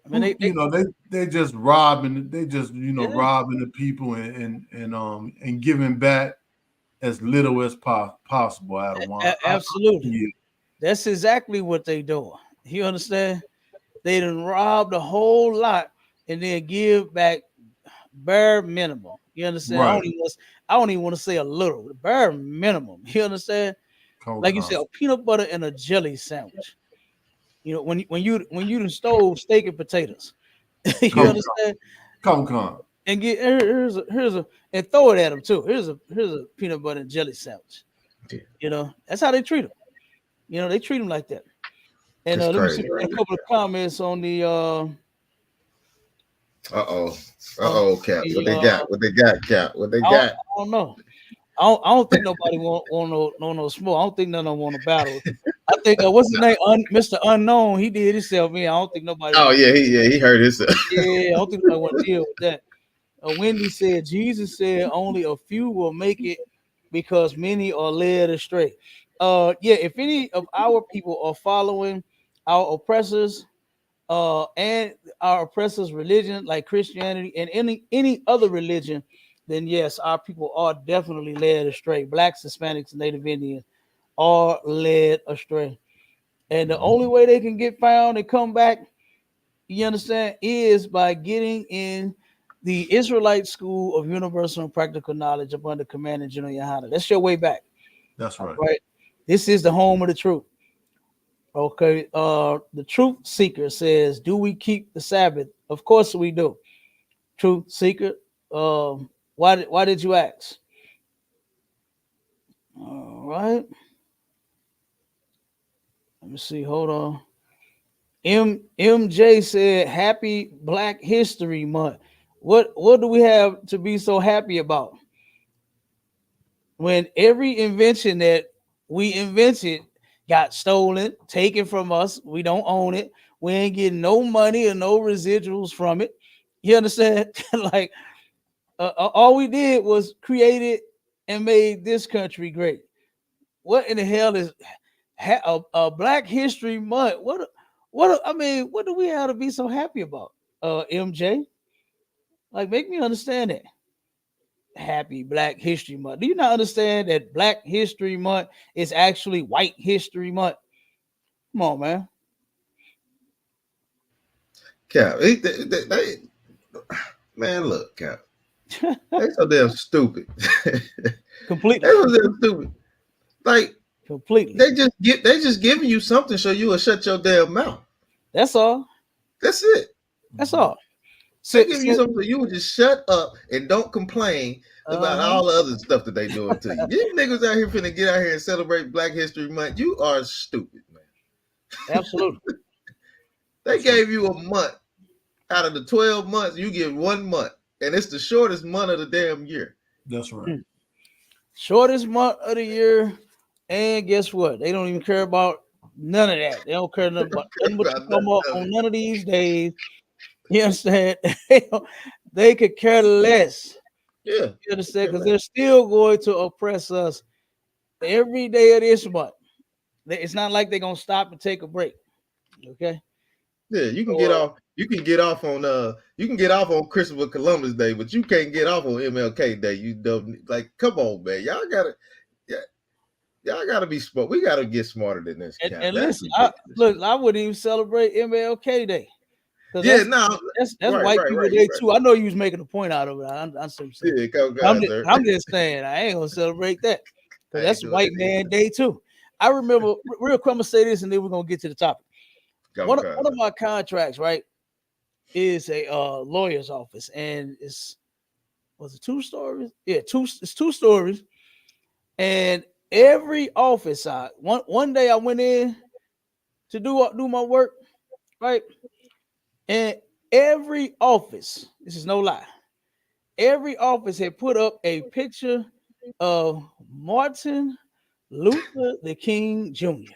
I mean, they just robbing, yeah. robbing the people and giving back as little as possible out of one. Absolutely. That's exactly what they do. You understand? They done robbed a whole lot and then give back bare minimum. You understand? Right. I don't even want to say a little, bare minimum. You understand? Like you said, a peanut butter and a jelly sandwich. You know, when you done stole steak and potatoes. You understand? Come. And get here's a and throw it at them too. Here's a peanut butter and jelly sandwich. Yeah. You know, that's how they treat them. You know, they treat them like that. And let me see a couple of comments on the Cap. What they got, Cap? What they I got? don't know. I don't think nobody want no smoke. I don't think none of them want to battle. I think what's his name? Mr. Unknown. He did himself in. I don't think nobody. Oh yeah, he heard himself. Yeah, I don't think nobody want to deal with that. Wendy said Jesus said only a few will make it because many are led astray. Yeah, if any of our people are following our oppressors, and our oppressors' religion, like Christianity and any other religion, then yes, our people are definitely led astray. Blacks, Hispanics, Native Indians are led astray. And the only way they can get found and come back, you understand, is by getting in the Israelite School of Universal and Practical Knowledge up under Command and General YAHANNA. That's your way back. That's right. Right. This is the home of the truth. Okay. The truth seeker says, do we keep the Sabbath? Of course we do. Truth seeker. Why did you ask? All right. Let me see. Hold on. MJ said, Happy Black History Month. What do we have to be so happy about? When every invention that we invented got stolen, taken from us, we don't own it. We ain't getting no money or no residuals from it. You understand? Like all we did was create it and made this country great. What in the hell is a Black History Month? I mean, what do we have to be so happy about? MJ, like, make me understand that. Happy Black History Month. Do you not understand that Black History Month is actually White History Month? Come on, man. Cap, man, look, Cap. They so damn stupid. Completely. They so damn stupid. Like, completely. They just giving you something so you will shut your damn mouth. That's all. That's it. That's all. They give you something so you will just shut up and don't complain about all the other stuff that they doing to you. These niggas out here finna get out here and celebrate Black History Month. You are stupid, man. Absolutely. They gave you a month. Out of the 12 months, you get 1 month. And it's the shortest month of the damn year. That's right. Shortest month of the year. And guess what? They don't even care about none of that. They don't care nothing about nothing but to come up on none of these days. You understand? They could care less. Yeah. You understand? Because they're still going to oppress us every day of this month. It's not like they're gonna stop and take a break. Okay. Yeah, you can get off. You can get off on Christopher Columbus Day, but you can't get off on MLK Day. You don't come on, man. Y'all gotta be smart. We gotta get smarter than this. And listen, I wouldn't even celebrate MLK Day. Yeah, that's white people day too. I know you was making a point out of it. I'm just saying I ain't gonna celebrate that because that's white man day too. I remember real quick. I'm gonna say this, and then we're gonna get to the topic. One of my contracts, right, is a lawyer's office, and was it 2 stories? Yeah, it's 2 stories, and every office one day I went in to do my work, right, and every office, this is no lie, every office had put up a picture of Martin Luther the King Jr.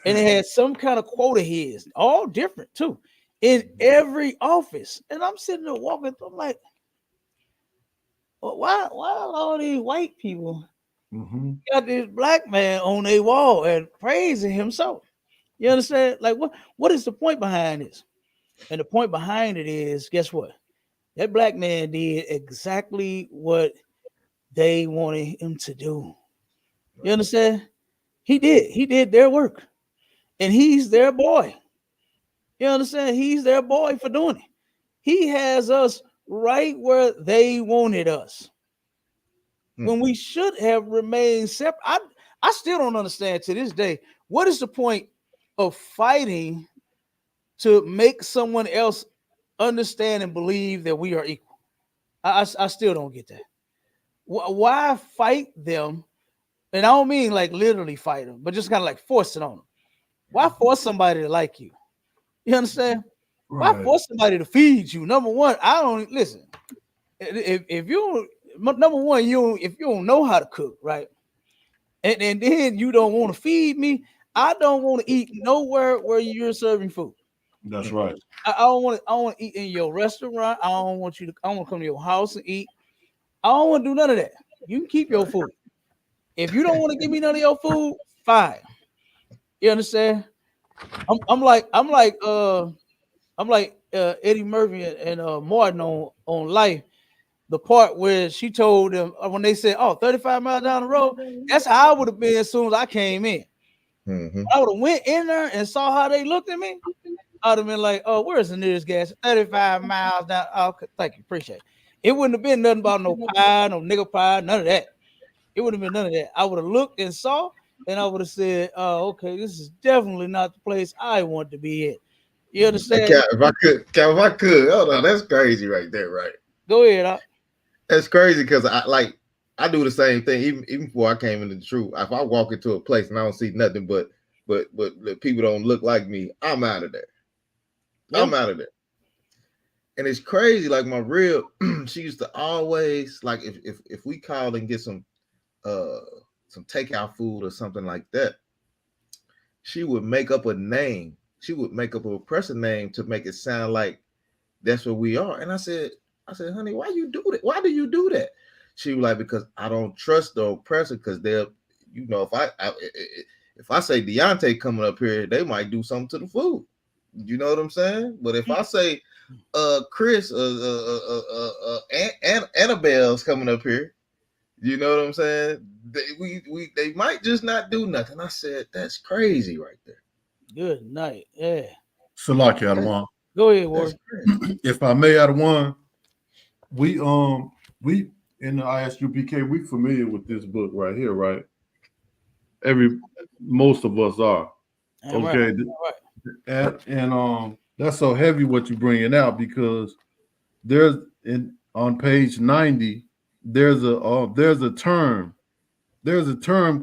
and it had some kind of quota heads, all different too, in every office. And I'm sitting there walking through, I'm like, well, why are all these white people got this black man on their wall and praising him so? You understand? Like, what is the point behind this? And the point behind it is, guess what? That black man did exactly what they wanted him to do. You understand? He did their work. And he's their boy. You understand? He's their boy for doing it. He has us right where they wanted us. When we should have remained separate. I still don't understand to this day. What is the point of fighting to make someone else understand and believe that we are equal? I still don't get that. Why fight them? And I don't mean like literally fight them, but just kind of like force it on them. Why force somebody to like you? You understand? Right. Why force somebody to feed you? Number one, I don't listen. If you number one, if you don't know how to cook, right? And then you don't want to feed me, I don't want to eat nowhere where you're serving food. That's right. I don't want to eat in your restaurant. I don't want to come to your house and eat. I don't want to do none of that. You can keep your food. If you don't want to give me none of your food, fine. You understand? I'm like Eddie Murphy and Martin on Life. The part where she told them when they said, 35 miles down the road, that's how I would have been as soon as I came in. I would have went in there and saw how they looked at me. I'd have been like, where's the nearest gas? 35 miles down. Oh, thank you, appreciate it. It wouldn't have been nothing about no pie, no nigga pie, none of that. It would have been none of that. I would have looked and saw, and I would have said, okay, this is definitely not the place I want to be in. You understand? Hey, if I could, hold on, that's crazy right there, right? Go ahead. That's crazy because I do the same thing even before I came into the truth. If I walk into a place and I don't see nothing but the people don't look like me, I'm out of there. Yep. I'm out of there. And it's crazy. Like my real, she used to always like if we called and get some takeout food or something like that, she would make up a name. She would make up a oppressor name to make it sound like that's what we are. And I said, honey, why you do that? Why do you do that? She was like, because I don't trust the oppressor because they'll, if I say Deontay coming up here, they might do something to the food. You know what I'm saying? But if I say Chris, Annabelle's coming up here, you know what I'm saying? They might just not do nothing. I said, that's crazy right there. Good night. Yeah. Salaki Adawan. Go ahead, Warren. If I may, Adawan, we in the ISUPK, we familiar with this book right here, right? Most of us are. Okay. Right. And that's so heavy what you're bringing out because on page 90 there's a term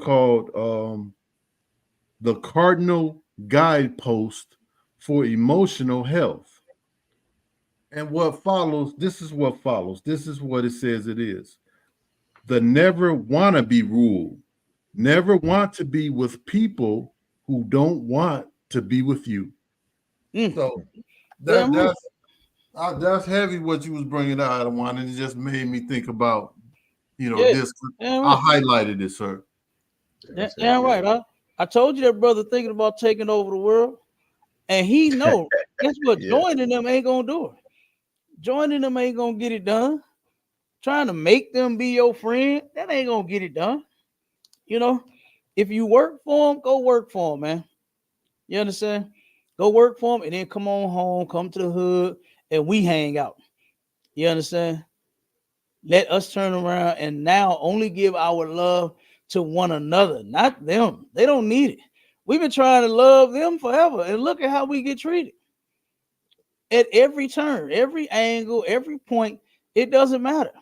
called the cardinal guidepost for emotional health. And this is what it says it is. The never wanna be rule. Never want to be with people who don't want to be with you. So that's heavy what you was bringing out, Adawan, and it just made me think about, this. I highlighted it, sir. Yeah, right. I told you that brother thinking about taking over the world, and he knows. Guess what? Joining them ain't gonna do it. Joining them ain't gonna get it done. Trying to make them be your friend, that ain't gonna get it done. If you work for them, go work for them, man. You understand? Go work for them and then come on home, come to the hood, and we hang out. You understand? Let us turn around and now only give our love to one another, not them. They don't need it. We've been trying to love them forever, and look at how we get treated. At every turn, every angle, every point, it doesn't matter.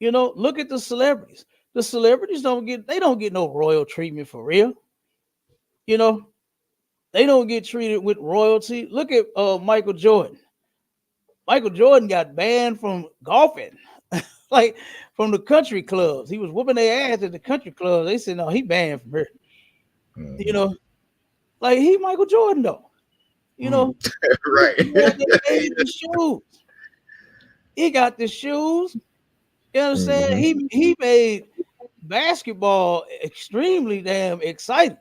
Look at the celebrities. The celebrities don't get no royal treatment for real. They don't get treated with royalty. Look at Michael Jordan. Michael Jordan got banned from golfing, like from the country clubs. He was whooping their ass at the country clubs. They said, no, he banned from here. Like he Michael Jordan though. You know, Right. he made the shoes. He got the shoes. You understand? He made basketball extremely damn exciting.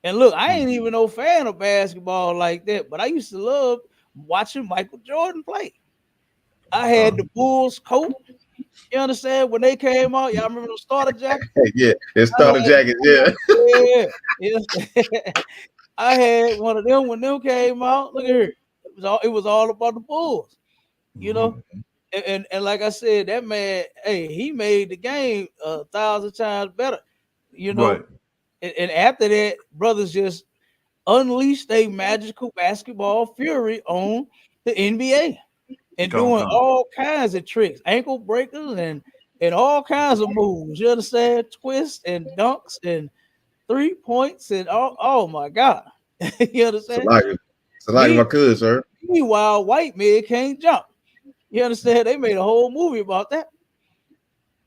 And look, I ain't even no fan of basketball like that, but I used to love watching Michael Jordan play. I had the Bulls coat. You understand? When they came out, y'all remember the starter jacket? Yeah, it starter jacket. Yeah. Yeah. I had one of them when them came out. Look at here. It was all about the Bulls, you know. And like I said, that man, hey, he made the game 1,000 times better, you know. Right. And after that, brothers just unleashed a magical basketball fury on the NBA and doing all kinds of tricks, ankle breakers and all kinds of moves. You understand? Twists and dunks and 3 points and oh my God. You understand? It's like my cousin, sir. Meanwhile, white men can't jump. You understand? They made a whole movie about that.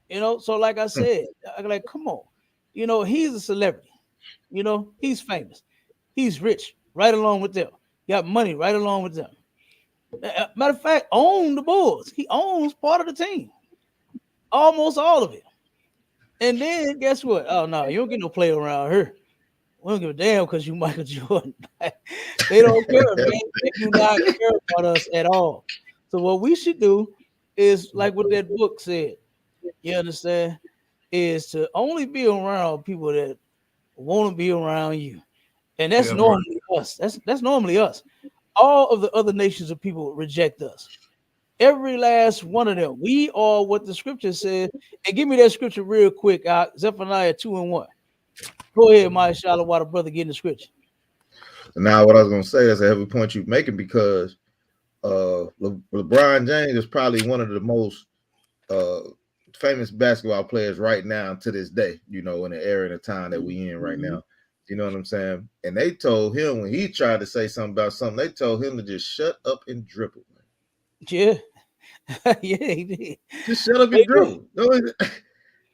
You know, so like I said, like, come on. You know, he's a celebrity. You know, he's famous. He's rich, right along with them. Got money right along with them. Matter of fact, own the Bulls. He owns part of the team. Almost all of it. And then guess what? Oh no, you don't get no play around here. We don't give a damn because you Michael Jordan. They don't care, man. They do not care about us at all. So what we should do is like what that book said. You understand? Is to only be around people that want to be around you. And that's normally us. That's normally us. All of the other nations of people reject us. Every last one of them. We are what the scripture says. And give me that scripture real quick. Zephaniah 2:1. Go ahead, my Shalom, while the brother getting the scripture. Now, what I was going to say is a heavy point you're making because LeBron James is probably one of the most famous basketball players right now to this day, you know, in the era and the time that we in right now. You know what I'm saying? And they told him when he tried to say something about something, they told him to just shut up and dribble. Yeah. Yeah, he did. Just shut up and dribble.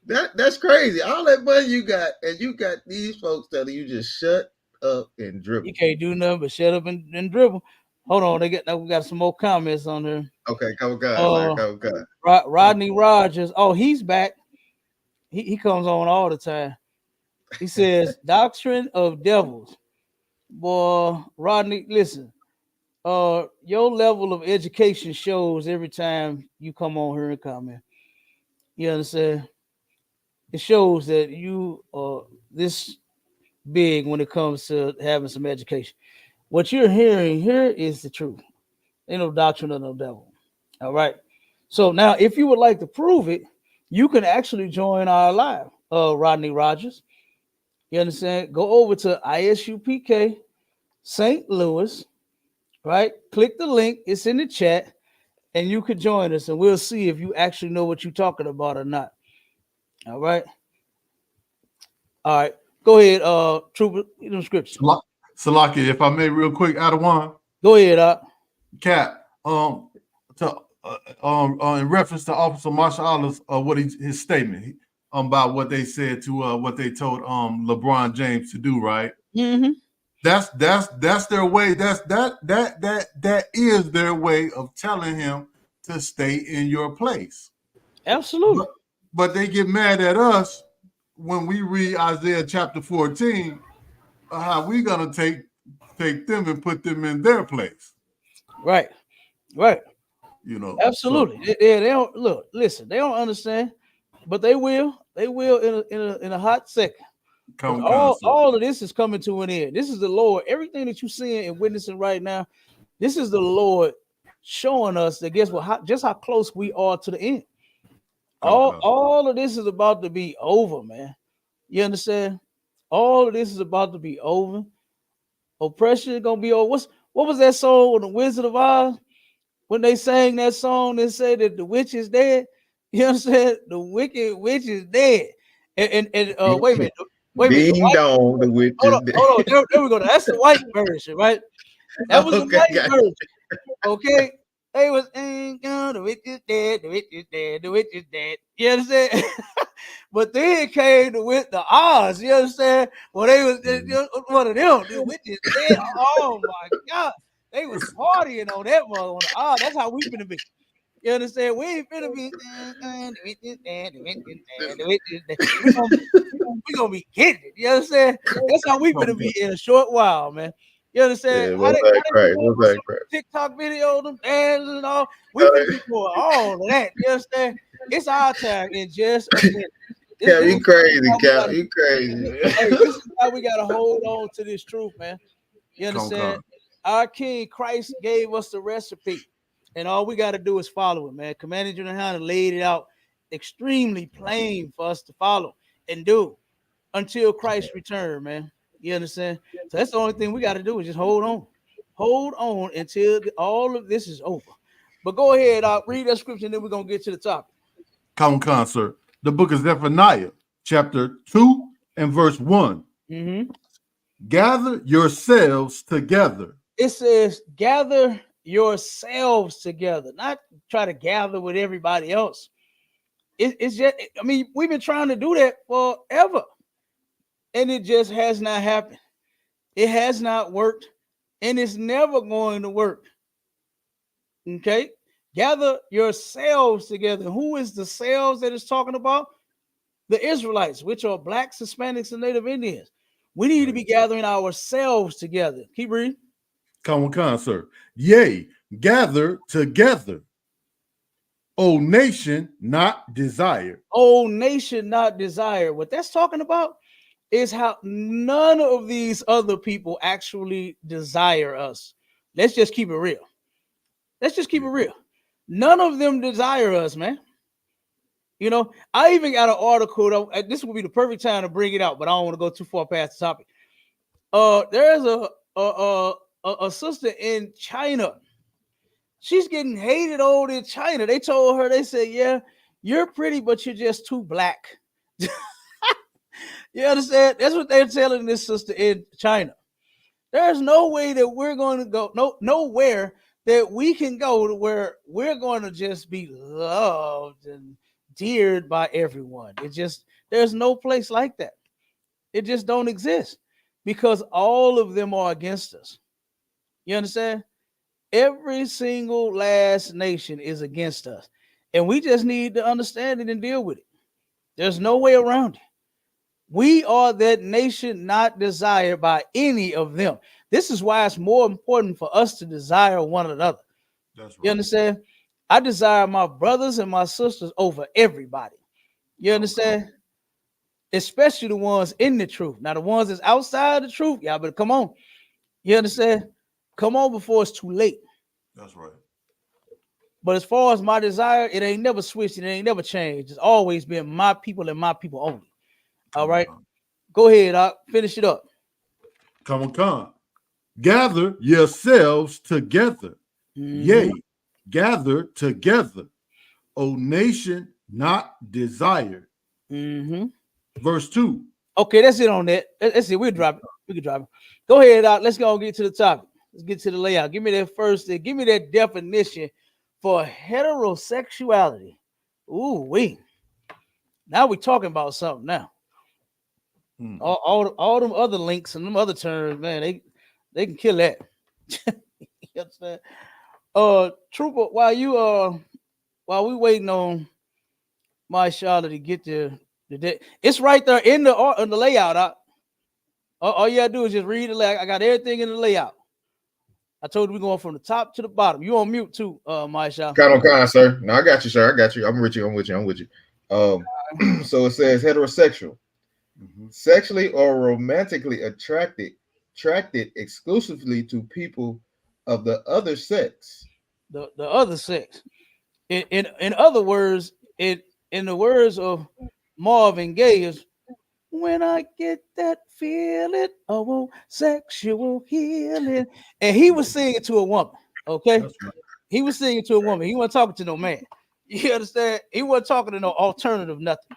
That's crazy. All that money you got, and you got these folks telling you just shut up and dribble. You can't do nothing but shut up and dribble. Hold on, we got some more comments on there. Okay, come on. Rodney Rogers. Oh, he's back. He comes on all the time. He says, doctrine of devils. Boy, Rodney, listen. Your level of education shows every time you come on here and comment. You understand? It shows that you are this big when it comes to having some education. What you're hearing here is the truth. Ain't no doctrine of no devil. All right. So now, if you would like to prove it, you can actually join our live, Rodney Rogers. You understand? Go over to ISUPK St. Louis, right? Click the link. It's in the chat, and you can join us, and we'll see if you actually know what you're talking about or not. All right. All right. Go ahead, Trooper. Read them scriptures. Salaki, if I may, real quick, Adawan. Go ahead, Cap. In reference to Officer Marshall Allah's his statement about what they said to what they told LeBron James to do, right? Mm-hmm. That's their way. That is their way of telling him to stay in your place. Absolutely. But they get mad at us when we read Isaiah chapter 14. How we gonna take them and put them in their place? Right. You know, absolutely. So. They don't look. Listen, they don't understand, but they will. They will in a hot second. All of this is coming to an end. This is the Lord. Everything that you're seeing and witnessing right now, this is the Lord showing us that guess what? Just how close we are to the end. All of this is about to be over, man. You understand? All of this is about to be over. Oppression is gonna be over. What was that song on the Wizard of Oz? When they sang that song, they said that the witch is dead. You understand? The wicked witch is dead. And wait a minute. Ding dong, the witch is dead. Hold on. There we go. That's the white version, right? That was the white version. Okay. They was the witch is dead, the witch is dead, the witch is dead. You understand? But then came with the Oz, you understand? Well, they was one of them, the witches. Oh my God, they was partying on that mother on the Oz. That's how we finna be. You understand? We ain't finna be. We gonna be getting it. You understand? That's how we finna be in a short while, man. You understand? Yeah, what's that crack? What's that crack? TikTok video, them dances and all. We finna be doing all of that. You understand? It's our time in just a minute. Cap, you crazy, Cap. You crazy. Hey, this is why we gotta hold on to this truth, man. You understand? Our King Christ gave us the recipe, and all we gotta do is follow it, man. Commander YAHANNA laid it out extremely plain for us to follow and do until Christ return, man. You understand? So that's the only thing we got to do is just hold on until all of this is over. But go ahead, read that scripture, and then we're gonna get to the topic. Sir. The book of Zephaniah, chapter 2 and verse 1. Mm-hmm. Gather yourselves together. It says, gather yourselves together, not try to gather with everybody else. It's just, I mean, we've been trying to do that forever, and it just has not happened. It has not worked, and it's never going to work. Okay? Gather yourselves together. Who is the selves that it's talking about? The Israelites, which are blacks, Hispanics, and Native Indians. We need to be gathering ourselves together. Keep reading. Come on, sir. Yea, gather together. O nation not desire. O nation not desire. What that's talking about is how none of these other people actually desire us. Let's just keep it real. Let's just keep it real. None of them desire us, man. You know, I even got an article. This would be the perfect time to bring it out, but I don't want to go too far past the topic. There's a sister in China. She's getting hated on in China. They told her, they said, yeah, you're pretty, but you're just too black. You understand? That's what they're telling this sister in China. There's no way that we're going to go, nowhere that we can go to where we're going to just be loved and deared by everyone. It just, there's no place like that. It just don't exist because all of them are against us. You understand? Every single last nation is against us, and we just need to understand it and deal with it. There's no way around it. We are that nation not desired by any of them. This is why it's more important for us to desire one another. That's right. You understand? I desire my brothers and my sisters over everybody. You understand? Especially the ones in the truth. Now, the ones that's outside the truth, y'all better come on. You understand? Come on before it's too late. That's right. But as far as my desire, it ain't never switched. It ain't never changed. It's always been my people and my people only. All right. Go ahead. Finish it up. Come on. Gather yourselves together. Mm-hmm. Yea, gather together. O nation not desired. Mm-hmm. Verse 2. Okay, that's it on that. Let's see. We'll drop it. We can drop it. Go ahead. Let's go get to the topic. Let's get to the layout. Give me that first. Give me that definition for heterosexuality. Ooh, now we're talking about something now. Mm. All them other links and them other terms, man, they can kill that. You understand? Trooper, while we waiting on my Charlotte to get the it's right there in the layout. All you gotta do is just read the layout. I got everything in the layout. I told you we're going from the top to the bottom. You on mute too, my Charlotte. Kind, sir. No, I got you, sir. I got you. I'm with you. So it says heterosexual. Mm-hmm. Sexually or romantically attracted exclusively to people of the other sex. The other sex. In other words, in the words of Marvin Gaye, is when I get that feeling of sexual healing. And he was singing to a woman. Okay. Right. He was singing to a woman. He wasn't talking to no man. You understand? He wasn't talking to no alternative, nothing.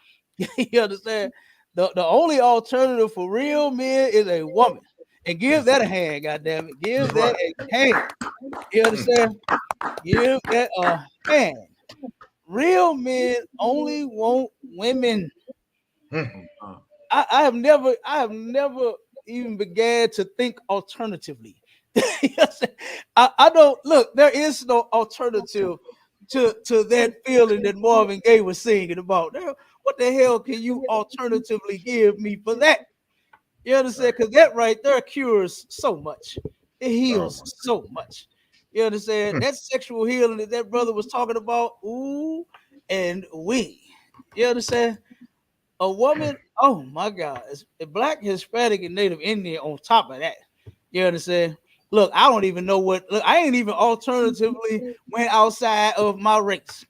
You understand? The only alternative for real men is a woman. And give that a hand, goddammit. Give that a hand. You understand? Give that a hand. Real men only want women. I have never even began to think alternatively. I don't look. There is no alternative to that feeling that Marvin Gaye was singing about. What the hell can you alternatively give me for that? You understand? Because that right there cures so much. It heals so much. You understand? That sexual healing that that brother was talking about, ooh, and we. You understand? A woman, oh my God, it's Black, Hispanic, and Native Indian on top of that. You understand? Look, I don't even know what. Look, I ain't even alternatively went outside of my race.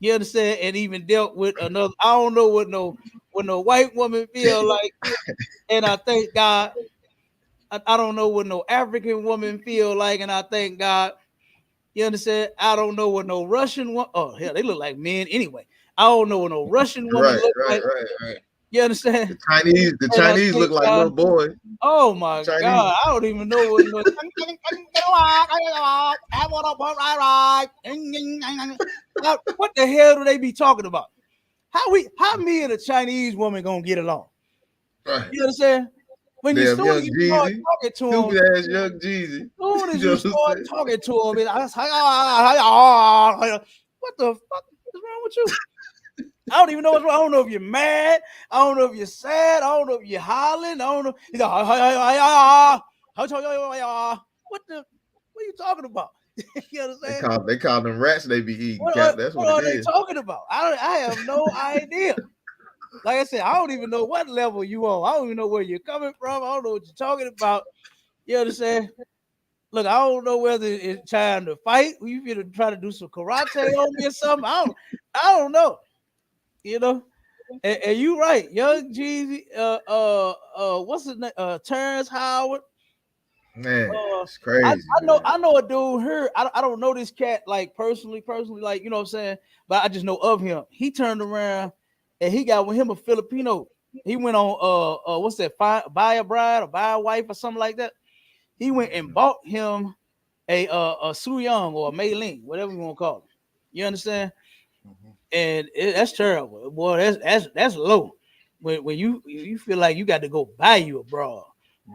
You understand? And even dealt with another. I don't know what no white woman feel like. And I thank God. I don't know what no African woman feel like, and I thank God. You understand? I don't know what no Russian one. Oh hell, they look like men anyway. I don't know what no Russian woman look like. You understand? The Chinese look like little boys. Oh my God, I don't even know what. What the hell do they be talking about? How me and a Chinese woman gonna get along? Right. You understand? When you Damn, young start Jeezy, talking to him, stupid ass young Jeezy. soon as you start talking to him, what the fuck is wrong with you? I don't even know what's wrong. I don't know if you're mad. I don't know if you're sad. I don't know if you're hollering. I don't know. He's like, what are you talking about? You understand? They call them rats they be eating. That's what are they talking about? I have no idea. Like I said, I don't even know what level you on. I don't even know where you're coming from. I don't know what you're talking about. You understand? Look, I don't know whether it's trying to fight. You gonna try to do some karate on me or something. I don't know. You know, and you right, young Jeezy. What's his name? Terrence Howard. Man, it's crazy. I know a dude here. I don't know this cat like personally, like you know what I'm saying, but I just know of him. He turned around and he got with him a Filipino. He went on what's that? Buy a bride or buy a wife or something like that. He went and bought him a Su Young or a Mei Ling, whatever you want to call it. You understand? And that's terrible, boy. That's low. When you feel like you got to go buy you a bra.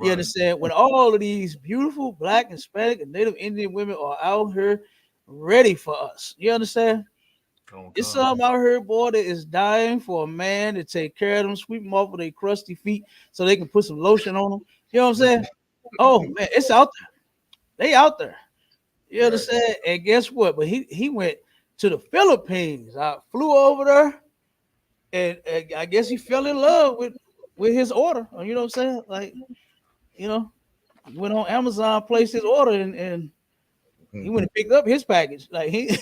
You understand? When all of these beautiful Black, Hispanic, and Native Indian women are out here ready for us. You understand? It's some out here, boy, that is dying for a man to take care of them, sweep them off with their crusty feet so they can put some lotion on them. You know what I'm saying? Oh man, it's out there. They out there. You understand? And guess what? But he went to the Philippines. I flew over there, and I guess he fell in love with his order. You know what I'm saying? Like, you know, he went on Amazon, placed his order, and he went and picked up his package. Like he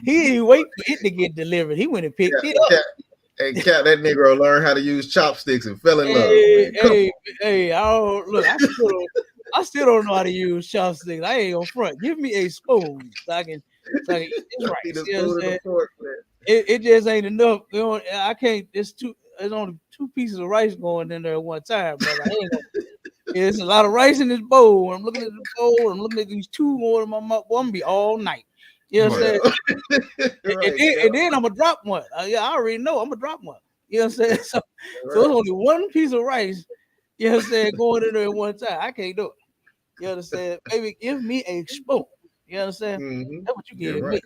didn't wait for it to get delivered. He went and picked it up. Hey, Cat, that nigga learned how to use chopsticks and fell in love. Hey, I don't look. I still don't know how to use chopsticks. I ain't gonna front. Give me a spoon so I can eat this rice. You know what I'm saying? It just ain't enough. You know, I can't. There's only 2 pieces of rice going in there at one time, brother. There's a lot of rice in this bowl. I'm looking at the bowl. I'm looking at these 2 more in my mouth. I'm gonna be all night. You know what I'm saying? And then I'm gonna drop one. I already know I'm gonna drop one. You know what I'm saying? So it's only 1 piece of rice. You know what I'm saying? Going in there at one time. I can't do it. You understand? Baby, give me a spoon. You understand? That's what you give me.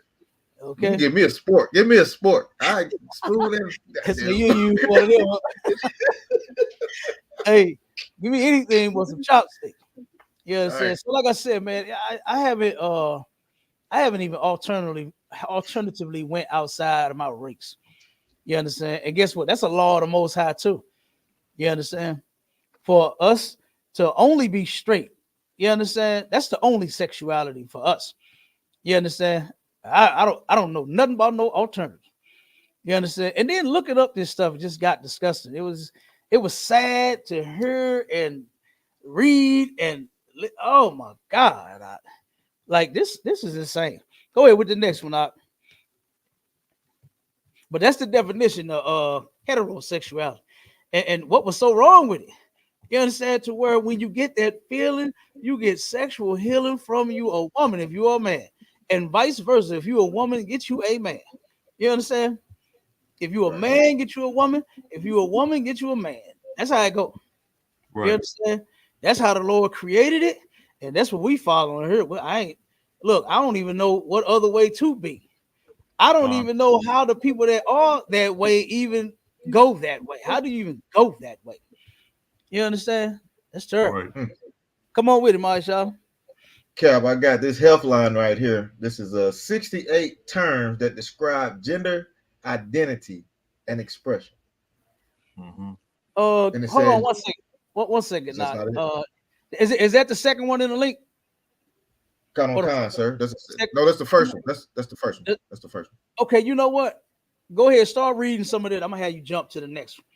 Okay. Give me a sport. Give me a sport. I spoon in. So you use one of them. Hey, give me anything but some chopsticks. You know what I'm saying? So like I said, man, I haven't even alternatively went outside of my race. You understand? And guess what? That's a law of the Most High too. You understand? For us to only be straight. You understand? That's the only sexuality for us. You understand? I don't know nothing about no alternative. You understand? And then looking up this stuff just got disgusting. It was sad to hear and read and oh my God. Like this is insane. Go ahead with the next one out. But that's the definition of heterosexuality. And what was so wrong with it? You understand? To where when you get that feeling, you get sexual healing from you a woman if you're a man. And vice versa. If you're a woman, get you a man. You understand? If you a man, get you a woman. If you a woman, get you a man. That's how it go. Right. You understand? That's how the Lord created it, and that's what we following here. Well, I don't even know what other way to be. I don't even know how the people that are that way even go that way. How do you even go that way? You understand? That's terrible. Right. Come on with it, Marshall. Cap, I got this health line right here. This is 68 terms that describe gender identity and expression. Mm-hmm. And it Hold says, on 1 second. One second that's now. not it. Is that the second one in the link? Con, sir. That's the first one. That's the first one. That's the first one. Okay, you know what? Go ahead, start reading some of that. I'm gonna have you jump to the next one.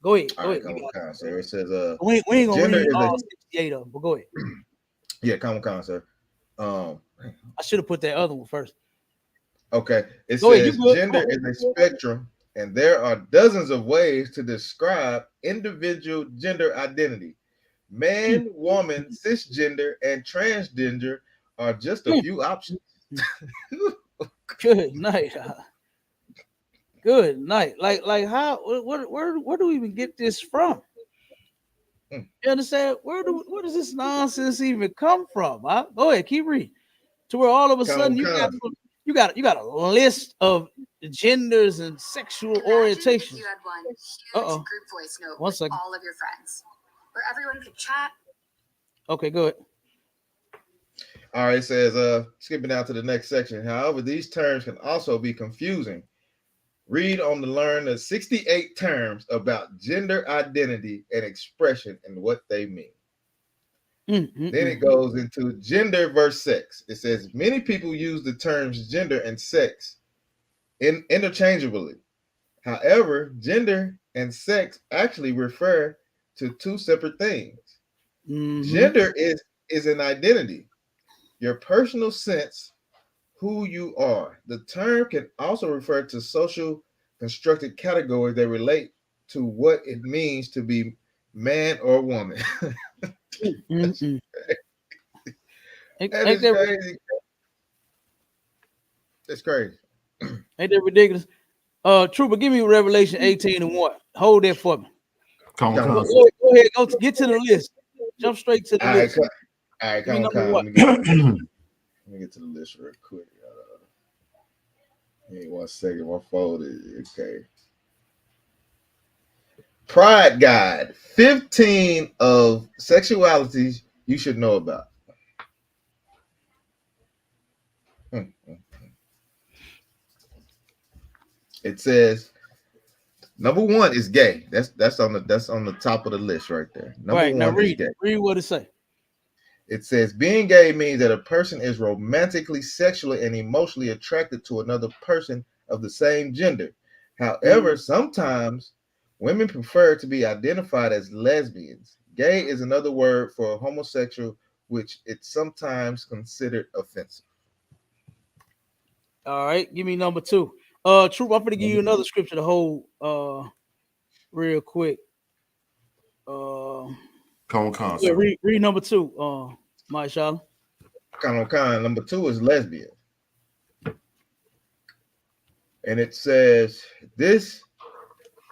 Go ahead. All right, con, sir. It says, we ain't gonna gender read is all 68 of them, but go ahead. Yeah, con, sir. I should have put that other one first. Okay. It Go ahead, says gender is a spectrum, and there are dozens of ways to describe individual gender identity. Man, woman, cisgender, and transgender are just a few options. Good night. Good night. Like how? Where do we even get this from? You understand? Where does this nonsense even come from? Huh? Go ahead, keep reading. To where all of a sudden you got a list of genders and sexual orientations. You had one huge group voice note with all of your friends, where everyone could chat. Okay, good. All right, it says, skipping down to the next section. However, these terms can also be confusing. Read on to learn the 68 terms about gender identity and expression and what they mean. Then it goes into gender versus sex. It says many people use the terms gender and sex interchangeably. However, gender and sex actually refer to two separate things. Gender is an identity, your personal sense who you are. The term can also refer to social constructed categories that relate to what it means to be man or woman. That is crazy. That's crazy. Ain't that ridiculous? Trooper, give me Revelation 18:1. Hold that for me. Go ahead, get to the list. Jump straight to the list. All right, let me get to the list real quick. Give me 1 second. My phone is okay. Pride Guide: 15 of sexualities you should know about. It says number 1 is gay. That's on the top of the list right there. Number 1 is gay. Read what it say. It says being gay means that a person is romantically, sexually, and emotionally attracted to another person of the same gender. However, sometimes women prefer to be identified as lesbians. Gay is another word for homosexual, which it's sometimes considered offensive. All right, give me number 2. Troop, I'm gonna give you another scripture to hold real quick. Read number 2, Marshall. Number 2 is lesbian. And it says this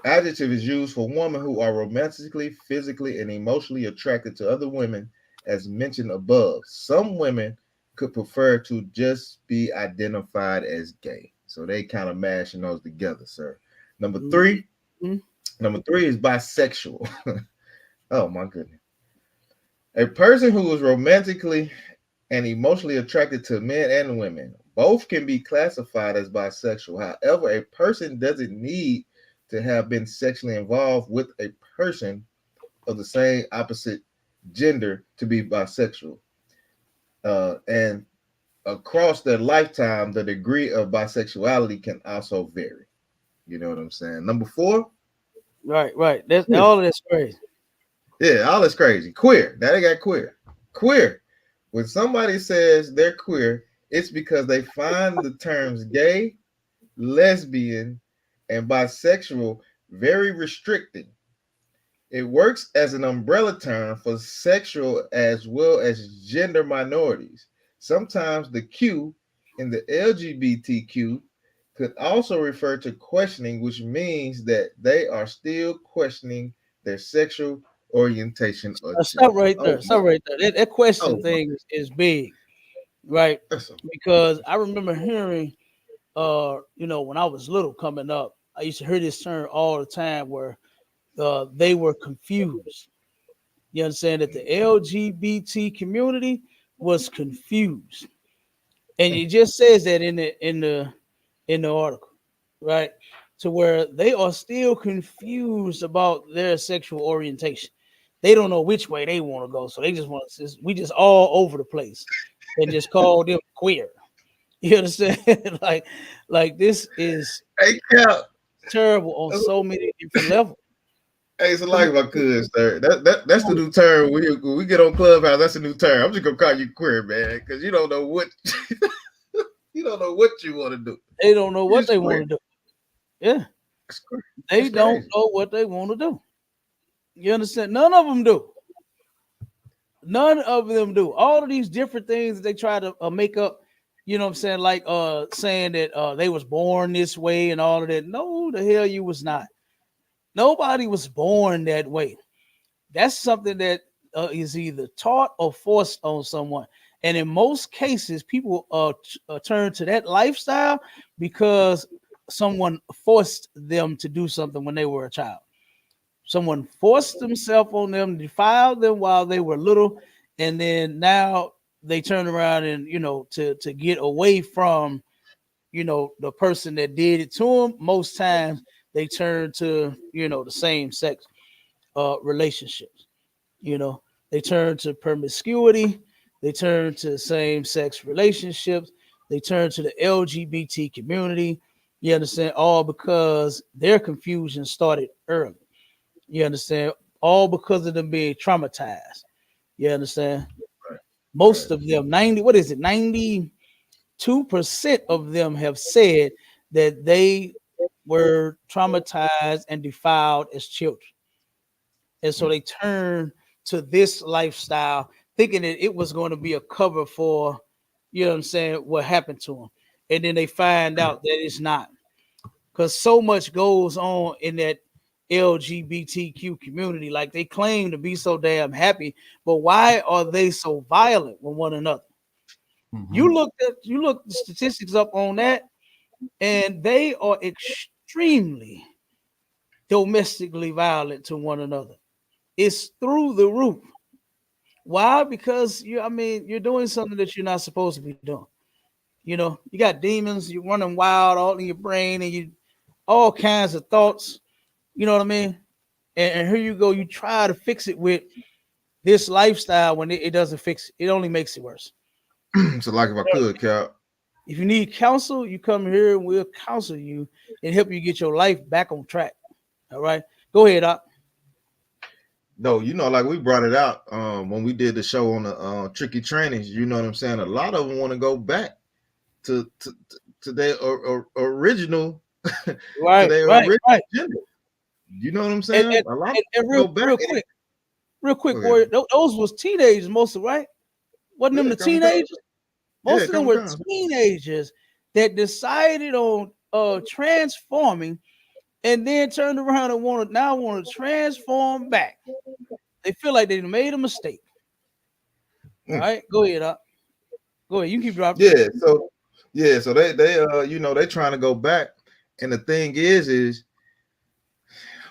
adjective is used for women who are romantically, physically, and emotionally attracted to other women, as mentioned above. Some women could prefer to just be identified as gay. So they kind of mashing those together, sir. Number 3 is bisexual. Oh my goodness. A person who is romantically and emotionally attracted to men and women. Both can be classified as bisexual. However, a person doesn't need to have been sexually involved with a person of the same opposite gender to be bisexual. And across their lifetime, the degree of bisexuality can also vary. You know what I'm saying? Number 4. Right. That's all of that's crazy. Yeah, all that's crazy. Queer. Now they got queer. Queer. When somebody says they're queer, it's because they find the terms gay, lesbian, and bisexual very restricting. It works as an umbrella term for sexual as well as gender minorities. Sometimes the Q in the LGBTQ could also refer to questioning, which means that they are still questioning their sexual orientation or gender. Stop right there. Stop right there. That question thing is big, right? Because I remember hearing, when I was little coming up, I used to hear this term all the time where they were confused. You understand that the LGBT community was confused, and it just says that in the article, right? To where they are still confused about their sexual orientation. They don't know which way they want to go, so they just want to. We just all over the place, and just call them queer. You understand? like this is terrible on so many different levels. Hey, it's like my cousin, sir. That's the new term. When we get on Clubhouse, that's a new term. I'm just gonna call you queer, man, because you don't know what you don't know what you want to do. They don't know what they want to do. Yeah, they don't know what they want to do. You understand? None of them do. None of them do. All of these different things that they try to make up. You know what I'm saying? Like saying that they was born this way and all of that. No, the hell you was not. Nobody was born that way. That's something that is either taught or forced on someone. And in most cases, people turn to that lifestyle because someone forced them to do something when they were a child. Someone forced themselves on them, defiled them while they were little, and then now they turn around and to get away from the person that did it to them. Most times they turn to the same sex relationships. They turn to promiscuity, they turn to same sex relationships, they turn to the LGBT community. You understand? All because their confusion started early. You understand? All because of them being traumatized. You understand? Most of them, 92% of them have said that they were traumatized and defiled as children. And so they turn to this lifestyle thinking that it was going to be a cover for, what happened to them. And then they find out that it's not. Because so much goes on in that LGBTQ community. Like they claim to be so damn happy, but why are they so violent with one another? Mm-hmm. You look the statistics up on that, and they are extremely domestically violent to one another. It's through the roof. Why? Because you're doing something that you're not supposed to be doing. You got demons, you're running wild all in your brain, and you all kinds of thoughts. You know what I mean? And here you go, you try to fix it with this lifestyle when it doesn't fix it. It only makes it worse. So like if I could, Cal. If you need counsel, you come here and we'll counsel you and help you get your life back on track. All right. Go ahead, Doc. No, like we brought it out when we did the show on the tricky trainings. You know what I'm saying? A lot of them want to go back to their original, right? Original gender. You know what I'm saying? And, a lot and real quick, boy, those was teenagers mostly, right? Wasn't them the teenagers? Most of them were teenagers that decided on transforming and then turned around and want to transform back. They feel like they made a mistake. All right, go ahead, Up. Go ahead. You keep dropping. So they they trying to go back, and the thing is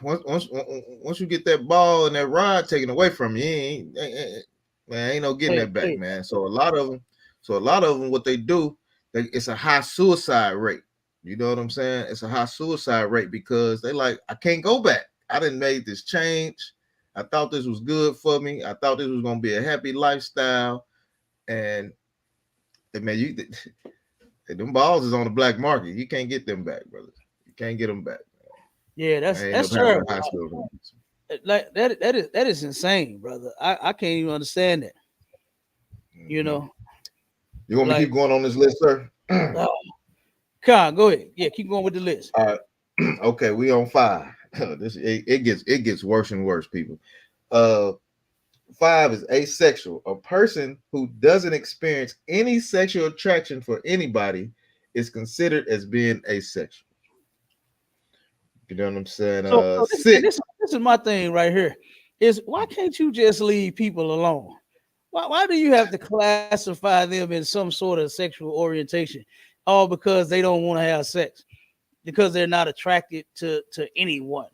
once you get that ball and that rod taken away from you, ain't no getting that back, man. So a lot of them, what they do, it's a high suicide rate. You know what I'm saying? It's a high suicide rate because they like, I can't go back. I didn't make this change. I thought this was good for me. I thought this was gonna be a happy lifestyle, and man, them balls is on the black market. You can't get them back, brother. You can't get them back. Yeah, that's terrible. Like that is insane, brother. I can't even understand that. You know. You want me to keep going on this list, sir? Come on, go ahead. Yeah, keep going with the list. All right. Okay, we on 5. It gets worse and worse, people. 5 is asexual, a person who doesn't experience any sexual attraction for anybody is considered as being asexual. You know what I'm saying? This is my thing right here. Is why can't you just leave people alone? Why do you have to classify them in some sort of sexual orientation, all because they don't want to have sex, because they're not attracted to anyone?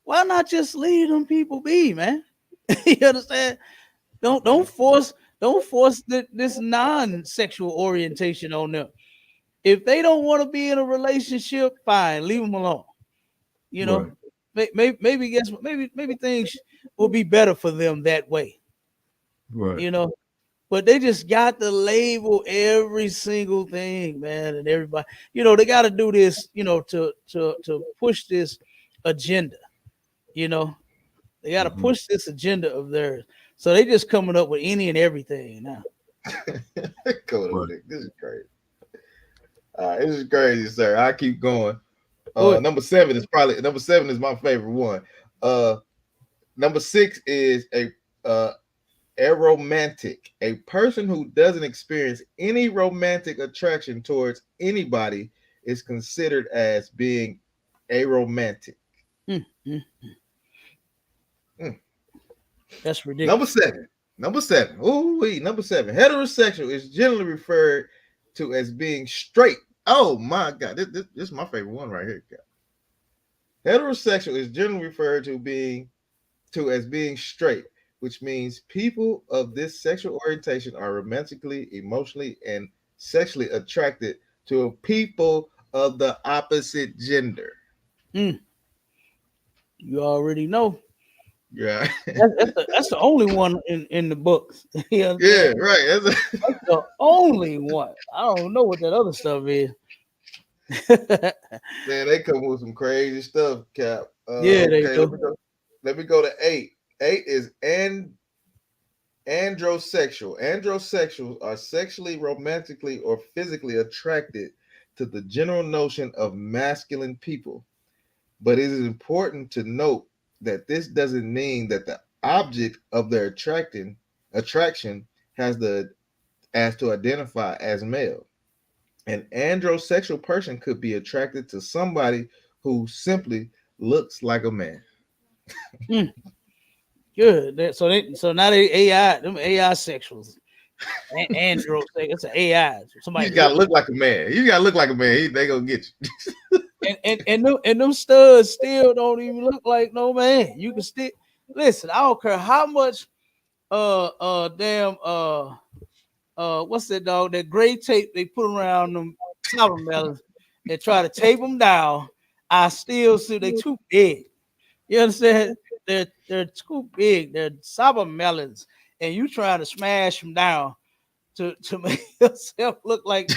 Why not just leave them people be, man? You understand? Don't force this non-sexual orientation on them. If they don't want to be in a relationship, fine, leave them alone. You know, maybe things will be better for them that way. Right. You know, but they just got to label every single thing, man, and everybody. You know, they got to do this. You know, to push this agenda. You know, they got to push this agenda of theirs. So they just coming up with any and everything now. This is crazy. This is crazy, sir. I keep going. Number 7 is my favorite one. Number 6 is a aromantic, a person who doesn't experience any romantic attraction towards anybody is considered as being aromantic. That's ridiculous. Number seven. Number 7. Heterosexual is generally referred to as being straight. Oh my God, this is my favorite one right here. Heterosexual is generally referred to as being straight, which means people of this sexual orientation are romantically, emotionally, and sexually attracted to people of the opposite gender. You already know. Yeah, that's the only one in the books. Yeah, right. That's the only one. I don't know what that other stuff is. Man, they come with some crazy stuff, Cap. Yeah, they do. Let me go to 8. 8 is androsexual. Androsexuals are sexually, romantically, or physically attracted to the general notion of masculine people. But it is important to note that this doesn't mean that the object of their attraction has to identify as male. An androsexual person could be attracted to somebody who simply looks like a man. Good. So now they AI, them AI sexuals. Andro, it's an AI. You gotta look like a man. You gotta look like a man. They gonna get you. and them studs still don't even look like no man. You can still listen. I don't care how much what's that dog? That gray tape they put around them watermelons and try to tape them down. I still see they too big. You understand? They're too big. They're sour melons, and you trying to smash them down to make yourself look like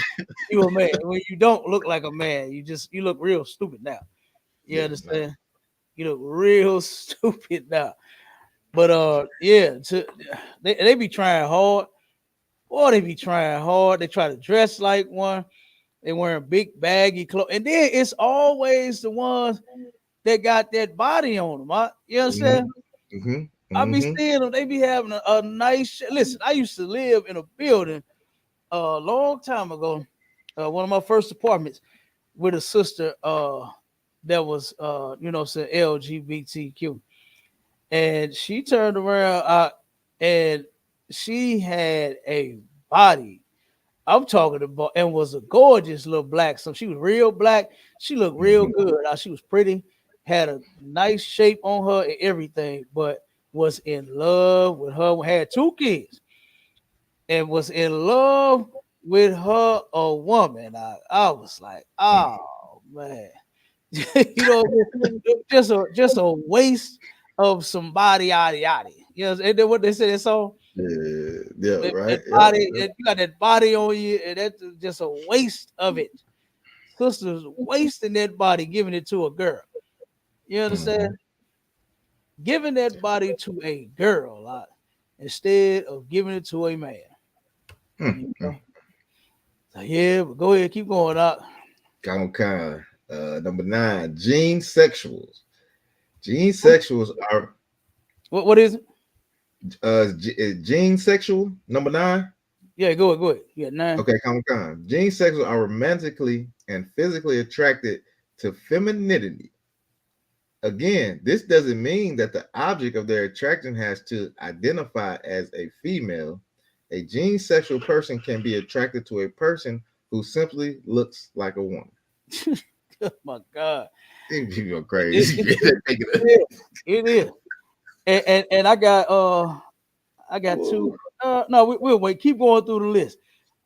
you a man. When you don't look like a man, you look real stupid now. You understand? Man. You look real stupid now. But they be trying hard. Boy, they be trying hard. They try to dress like one. They wearing big baggy clothes, and then it's always the ones that got that body on them. You understand? I be seeing them. They be having a nice. Listen, I used to live in a building a long time ago. One of my first apartments with a sister that was LGBTQ, and she turned around and she had a body. I'm talking about, and was a gorgeous little black. So she was real black. She looked real good. She was pretty, had a nice shape on her and everything, but was in love with her, had 2 kids, and was in love with her a woman. I was like, oh man. Just a waste of some body, yada. You know, and then what they said, it's all right. Body, you got that body on you, and that's just a waste of it. Sisters wasting that body, giving it to a girl. You understand? Giving that body to a girl instead of giving it to a man. You know? So yeah, but go ahead, keep going out. Number 9, gene sexuals. Gene sexuals are what is it? Gene sexual, number 9. Yeah, go ahead. Yeah, 9. Okay, come. Gene sexual are romantically and physically attracted to femininity. Again, this doesn't mean that the object of their attraction has to identify as a female. A gene sexual person can be attracted to a person who simply looks like a woman. Oh my God. You're crazy. It is. And I got two. No, we'll wait. Keep going through the list.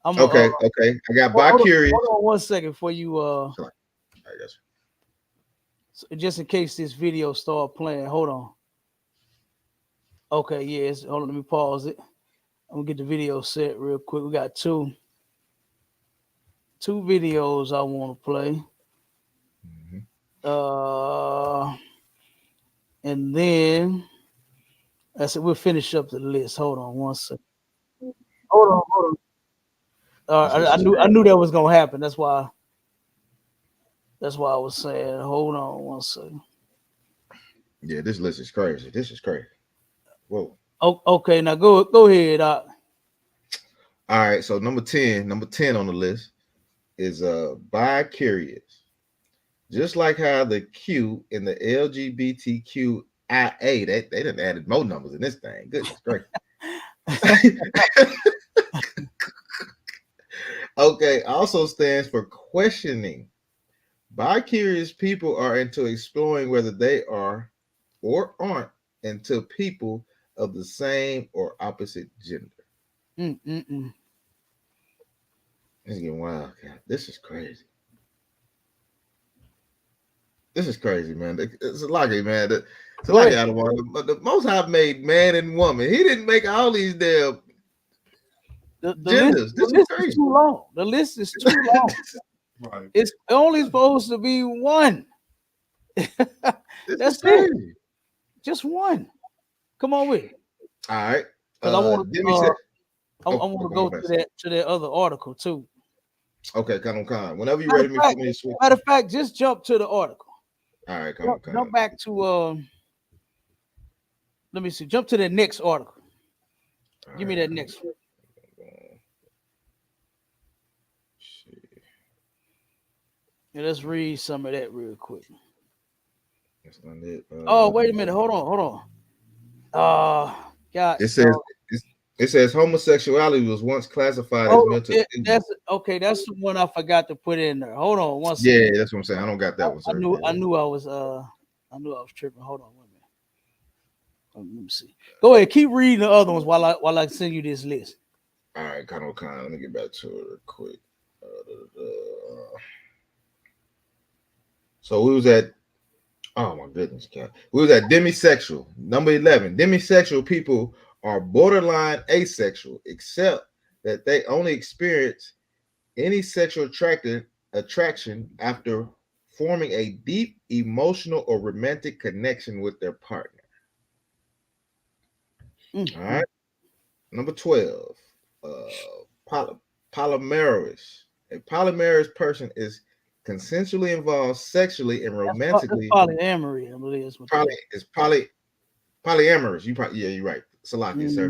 Okay. I got bi-curious. Hold on 1 second for you. I guess. So just in case this video start playing. Hold on. Okay, yes. Hold on. Let me pause it. I'm gonna get the video set real quick. We got two videos I want to play. And then that's it. We'll finish up the list. Hold on 1 second. Hold on. I knew that was gonna happen. That's why I was saying, hold on 1 second. Yeah, this list is crazy. Whoa. Oh, okay, now go ahead. All right, so number 10 on the list is bi-curious. Just like how the Q in the LGBTQIA, they done added more numbers in this thing. Goodness gracious. Okay, also stands for questioning. Bi-curious people are into exploring whether they are or aren't into people of the same or opposite gender. It's getting wild. God. This is crazy. Man. It's a lucky, man. It's a lucky out of one. But the Most High made man and woman. He didn't make all these damn genders. This is crazy. Too long. The list is too long. Right. It's only supposed to be one. That's crazy. it. Just one. Come on with it. All right. Because I want to go to that other article too. Okay, come on. Whenever you're ready, matter of fact, just jump to the article. All right, jump back to let me see. Jump to the next article. Give me that next one. Yeah, let's read some of that real quick. That's not it. Oh, wait a minute. Hold on. God. It says homosexuality was once classified as mental. That's the one I forgot to put in there. Hold on 1 second. Yeah, that's what I'm saying. I don't got that one. Sir. I knew I was tripping. Hold on 1 minute. Let me see. Go ahead, keep reading the other ones while I send you this list. All right, kind of. Let me get back to it real quick. So we was at, oh my goodness, God. We was at demisexual, number 11. Demisexual people are borderline asexual, except that they only experience any sexual attraction after forming a deep emotional or romantic connection with their partner. Mm-hmm. All right. Number 12, polyamorous. A polyamorous person is consensually involved sexually and romantically. Polyamory, I believe is what polyamorous. You're right. Salaki, sir.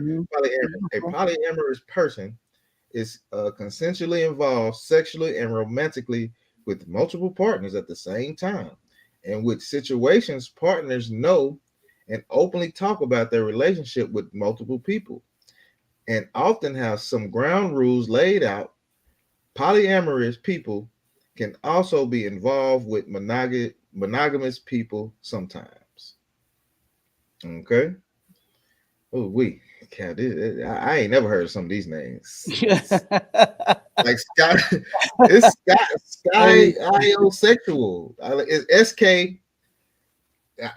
A polyamorous person is consensually involved sexually and romantically with multiple partners at the same time, in which situations partners know and openly talk about their relationship with multiple people, and often have some ground rules laid out. Polyamorous people can also be involved with monogamous people sometimes. Okay. Oh, I ain't never heard of some of these names. Like Scott, it's Skyosexual. It's SK.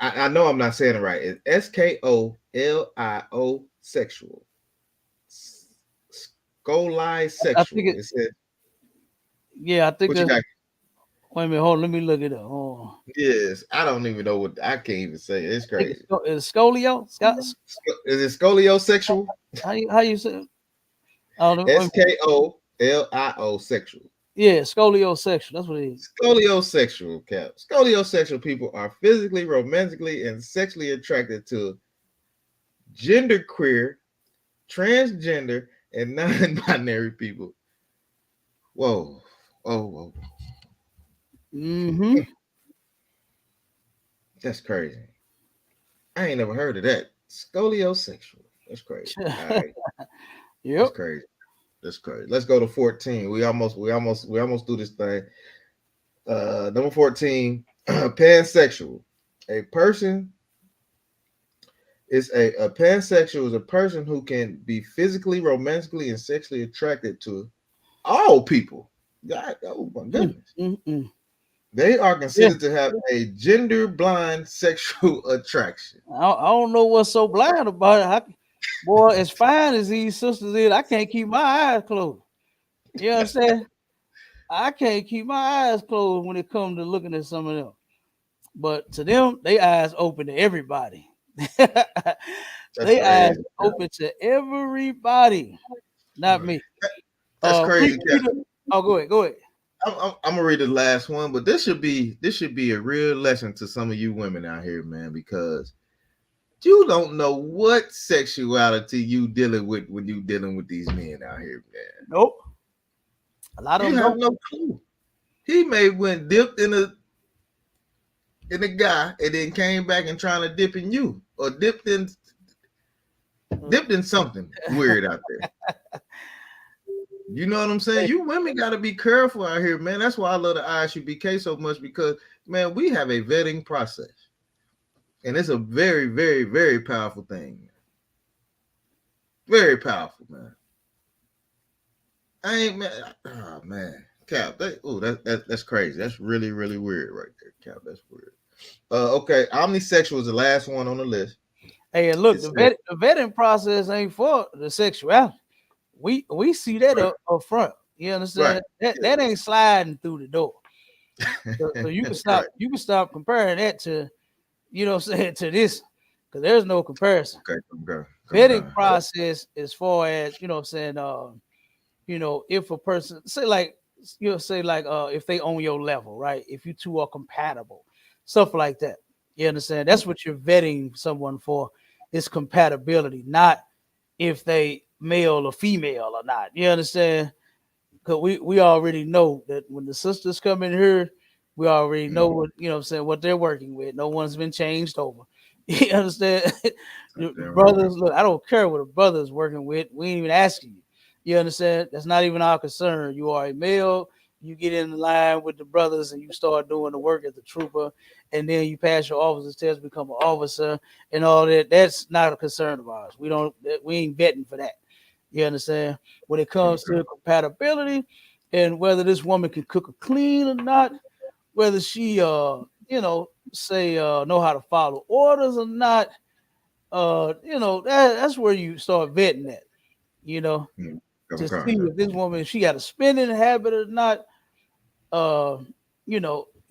I know I'm not saying it right. It's SKOLIO sexual. Scolisexual. I think that's. Wait a minute, hold on, let me look it up. Oh. Yes, I don't even know what I can't even say. It's crazy. Is scolio? Is it scoliosexual? How you say it? SKOLIO sexual. Yeah, scoliosexual. That's what it is. Scoliosexual, Cap. Scoliosexual people are physically, romantically, and sexually attracted to genderqueer, transgender, and non-binary people. Whoa. Oh. Mm-hmm. That's crazy. I ain't never heard of that. Scoliosexual. That's crazy. All right. Yep. That's crazy. That's crazy. Let's go to 14. We almost do this thing. Number 14, pansexual. A person is a pansexual is a person who can be physically, romantically, and sexually attracted to all people. God, oh my goodness. Mm-mm. They are considered to have a gender blind sexual attraction. I don't know what's so blind about it. Boy, as fine as these sisters is, I can't keep my eyes closed. You understand? I can't keep my eyes closed when it comes to looking at some of them. But to them, they eyes open to everybody. They eyes open to everybody, not me. That's crazy. Go ahead. I'm gonna read the last one, but this should be a real lesson to some of you women out here, man, because you don't know what sexuality you dealing with when you dealing with these men out here, man. Nope. A lot of them have no clue. He may went dipped in a guy and then came back and trying to dip in you, or dipped in something weird out there. You know what I'm saying? You women got to be careful out here, man. That's why I love the ISUPK so much, because, man, we have a vetting process. And it's a very, very, very powerful thing. Very powerful, man. Oh, man. Cap, that's crazy. That's really, really weird right there, Cap. That's weird. Okay, omnisexual is the last one on the list. Hey, and look, the vetting process ain't for the sexuality. We see that up front. You understand? Right. That ain't sliding through the door. So you can stop. Right. You can stop comparing that to, you know, saying to this, because there's no comparison. Okay. Vetting process as far as, you know, saying, you know, if a person if they own your level, right? If you two are compatible, stuff like that. You understand? That's what you're vetting someone for, is compatibility, not if they male or female or not. You understand? Because we already know that when the sisters come in here, we already know what, you know what I'm saying, what they're working with. No one's been changed over. You understand? The brothers, look, I don't care what a brother is working with. We ain't even asking you. You understand? That's not even our concern. You are a male. You get in line with the brothers and you start doing the work as the trooper, and then you pass your officer's test, become an officer, and all that. That's not a concern of ours. We ain't betting for that. You understand? When it comes to compatibility and whether this woman can cook or clean or not, whether she know how to follow orders or not, that's where you start vetting that, to see if this woman, she got a spending habit or not.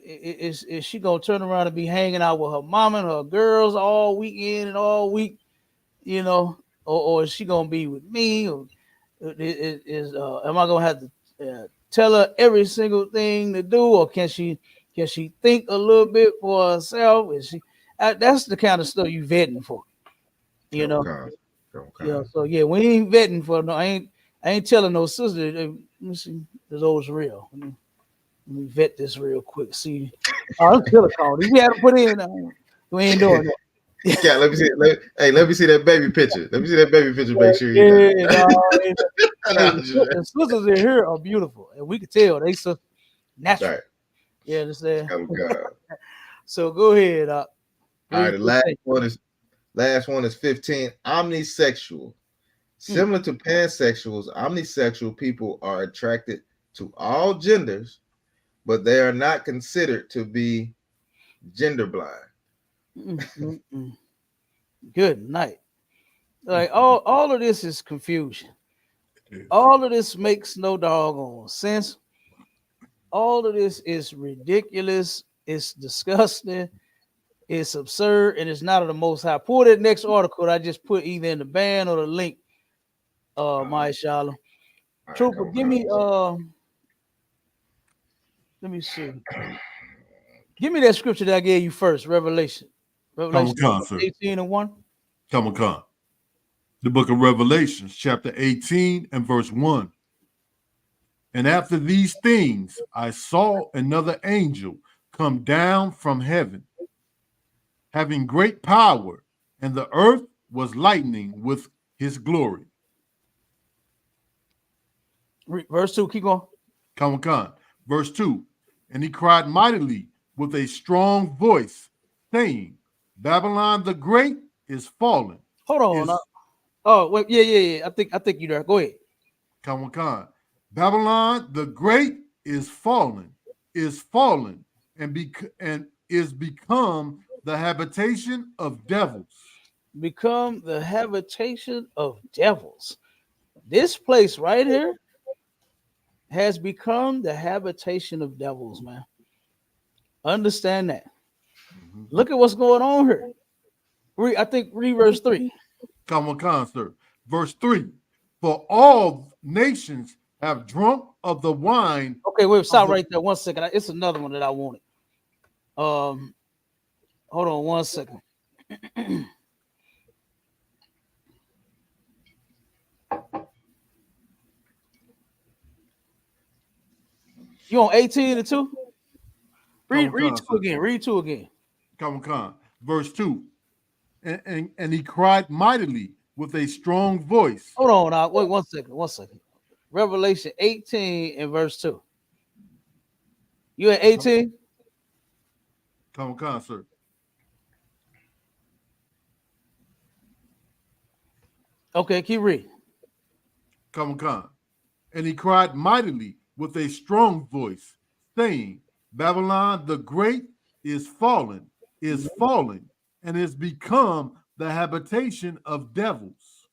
Is she gonna turn around and be hanging out with her mama and her girls all weekend and all week, or is she gonna be with me? Or am I gonna have to tell her every single thing to do, or can she think a little bit for herself? Is she? That's the kind of stuff you vetting for, Yeah. So yeah, we ain't vetting for no. I ain't telling no sister. Let me see, those real. Let me vet this real quick. See, it's silicone. If you had to put in, we ain't doing that. Yeah, let me see. Let me see that baby picture. Let me see that baby picture. Make sure you. The sisters in here are beautiful, and we can tell they so natural. Right. You understand? Oh God. So go ahead. All right, the last one is 15. Omnisexual. Similar to pansexuals, omnisexual people are attracted to all genders, but they are not considered to be gender blind. Good night. Like all of this is confusion. All of this makes no doggone sense. All of this is ridiculous. It's disgusting. It's absurd, and it's not of the Most High. Pull that next article I just put either in the band or the link. My Shalom. Trooper, give me let me see. Give me that scripture that I gave you first, Revelation 18:1. Come on. The book of Revelations, chapter 18 and verse 1. And after these things, I saw another angel come down from heaven, having great power, and the earth was lightning with his glory. Verse 2, keep going. Come on. Verse 2. And he cried mightily with a strong voice, saying, Babylon the Great is fallen. Hold on. Oh, wait, yeah. I think you're there. Go ahead. Come on. Babylon the Great is fallen, and is become the habitation of devils. Become the habitation of devils. This place right here has become the habitation of devils, man. Understand that. Mm-hmm. Look at what's going on here. Read verse 3. Come on, sir. Verse 3. For all nations have drunk of the wine. Okay, wait, stop right there 1 second. It's another one that I wanted. Hold on 1 second. You on 18 and 2? Read 2 again. Read 2 again. Come on. Verse 2. And he cried mightily with a strong voice. Hold on now. Wait 1 second. Revelation 18 and verse 2. You at 18? Come on, sir. Okay, keep reading. Come on. And he cried mightily with a strong voice, saying, Babylon the Great is fallen, and is become the habitation of devils,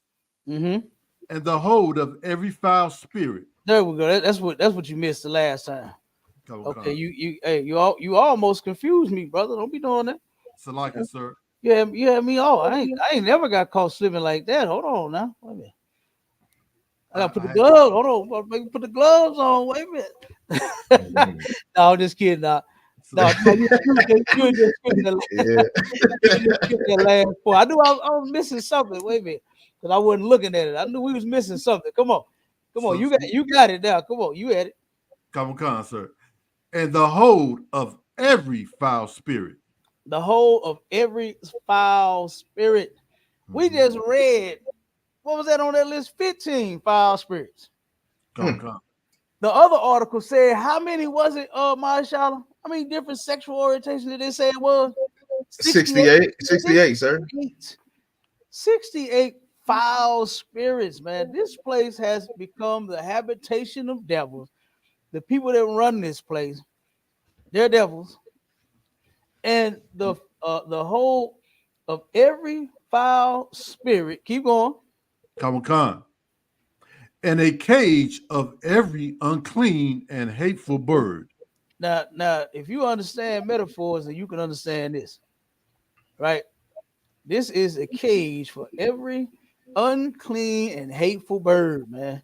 and the hold of every foul spirit. There we go. That's what you missed the last time. Okay, you almost confused me, brother. Don't be doing that. Salaka, sir. Yeah, me all. I ain't never got caught slipping like that. Hold on now. Wait a minute. I gotta put the gloves. Hold on, put the gloves on. Wait a minute. No, I'm just kidding. No, you just the last part. I knew I was missing something. Wait a minute, because I wasn't looking at it. I knew we was missing something. Come on. You got it now. Come on, you had it. Come on, sir. And the hold of every foul spirit. The whole of every foul spirit. We just read, what was that on that list? 15 foul spirits. Come. The other article said, how many was it, Marshala? How many different sexual orientations did they say it was? 68, sir. 68 foul spirits, man. This place has become the habitation of devils. The people that run this place, they're devils. And the whole of every foul spirit, keep going. Come on. And a cage of every unclean and hateful bird. Now, if you understand metaphors, then you can understand this, right? This is a cage for every unclean and hateful bird, man.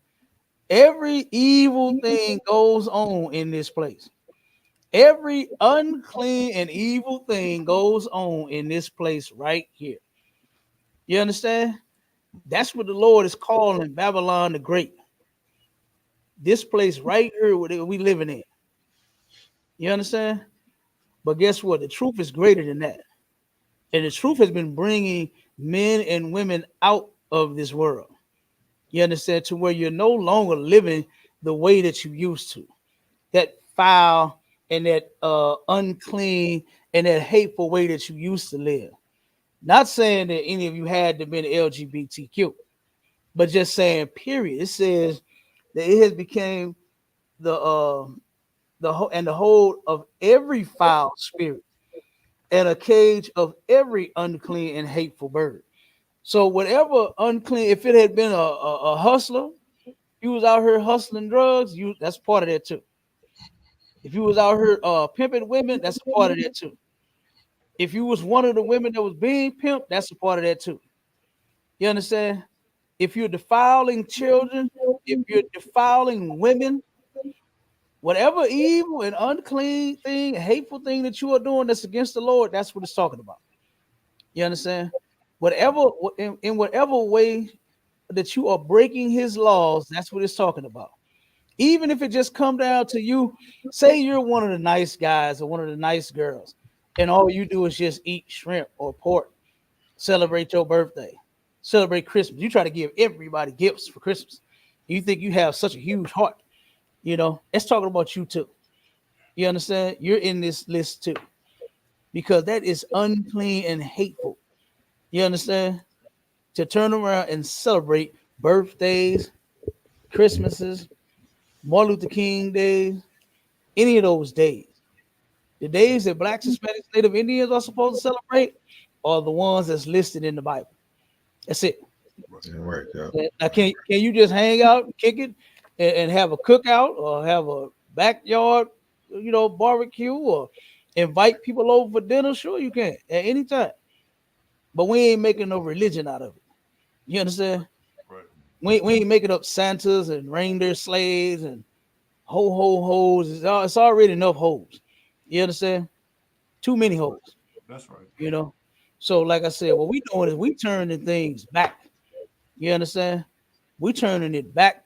Every evil thing goes on in this place. Every unclean and evil thing goes on in this place right here. You understand? That's what the Lord is calling Babylon the Great. This place right here where we living in. You understand? But guess what? The truth is greater than that. And the truth has been bringing men and women out of this world. You understand? To where you're no longer living the way that you used to. That foul and that unclean and that hateful way that you used to live. Not saying that any of you had to be LGBTQ, but just saying, period. It says that it has become the hold of every foul spirit and a cage of every unclean and hateful bird. So whatever unclean, if it had been a hustler, you was out here hustling drugs, that's part of that too. If you was out here pimping women, that's a part of that too. If you was one of the women that was being pimped, that's a part of that too. You understand? If you're defiling children, if you're defiling women, whatever evil and unclean thing, hateful thing that you are doing that's against the Lord, that's what it's talking about. You understand? Whatever, in whatever way that you are breaking his laws, that's what it's talking about. Even if it just come down to you, say you're one of the nice guys or one of the nice girls, and all you do is just eat shrimp or pork, celebrate your birthday, celebrate Christmas. You try to give everybody gifts for Christmas. You think you have such a huge heart. It's talking about you too. You understand? You're in this list too, because that is unclean and hateful. You understand? To turn around and celebrate birthdays, Christmases, Martin Luther King days, any of those days. The days that Blacks, Hispanics, Native Indians are supposed to celebrate are the ones that's listed in the Bible. That's it. Right. Yeah. Now, can you just hang out, kick it, and have a cookout or have a backyard, barbecue, or invite people over for dinner? Sure, you can at any time. But we ain't making no religion out of it. You understand? Right. We ain't making up Santas and reindeer sleighs and hoes. It's already enough hoes. You understand? Too many hoes. That's right. So like I said, what we doing is we turning things back. You understand? We turning it back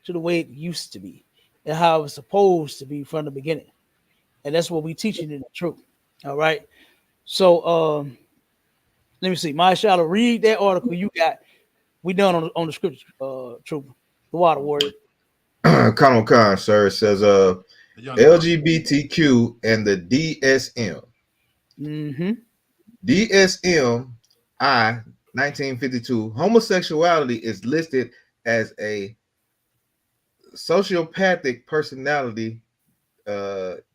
to the way it used to be and how it was supposed to be from the beginning. And that's what we teaching in the truth. All right. So let me see. Marshall, read that article you got. We done on the scripture, truth. The water warrior. Khan, sir. It says LGBTQ and the DSM. Mm-hmm. DSM I 1952. Homosexuality is listed as a sociopathic personality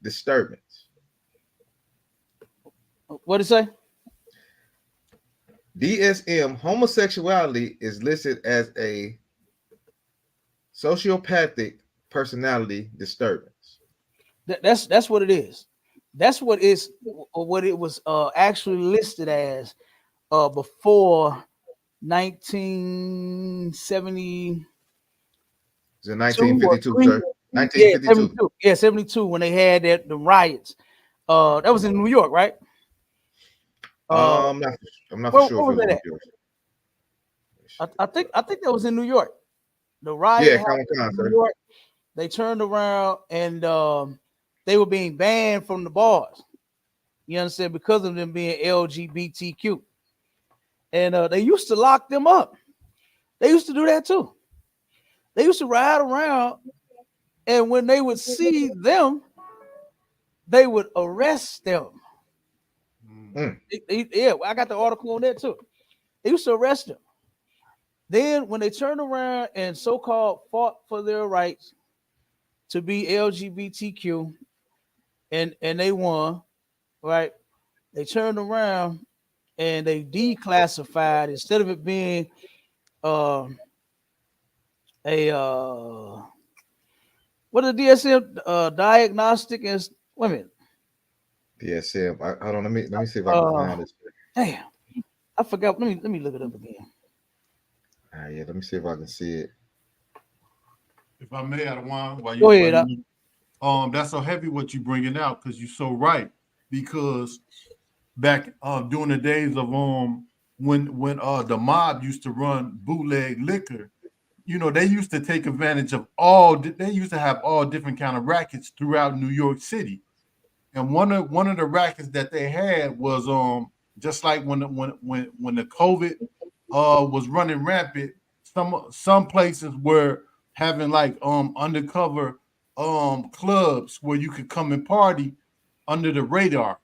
disturbance. What did it say? DSM homosexuality is listed as a sociopathic personality disturbance. That's what it is. That's what it was actually listed as before 1970. Is it 1952, sir? 1952. Yeah, 72 when they had the riots. That was in New York, right? I'm not where, sure where if it was was that at? I think that was in New York. The riot happened in New York. They turned around and they were being banned from the bars. You understand? Because of them being LGBTQ. And they used to lock them up. They used to do that too. They used to ride around, and when they would see them, they would arrest them. Yeah, I got the article on that too. They used to arrest them. Then when they turned around and so-called fought for their rights to be LGBTQ, and they won, right? They turned around and they declassified, instead of it being a what is the DSM diagnostic and wait a minute. DSM. Hold on, let me see if I can find this. Damn, I forgot. Let me look it up again. Yeah, let me see if I can see it. If I may, Adawan, while you go ahead. That's so heavy what you bringing out, because you're so right. Because back during the days of when the mob used to run bootleg liquor, they used to take advantage of they used to have all different kind of rackets throughout New York City. And one of the rackets that they had was just like when the COVID was running rampant, some places were having like undercover clubs where you could come and party under the radar.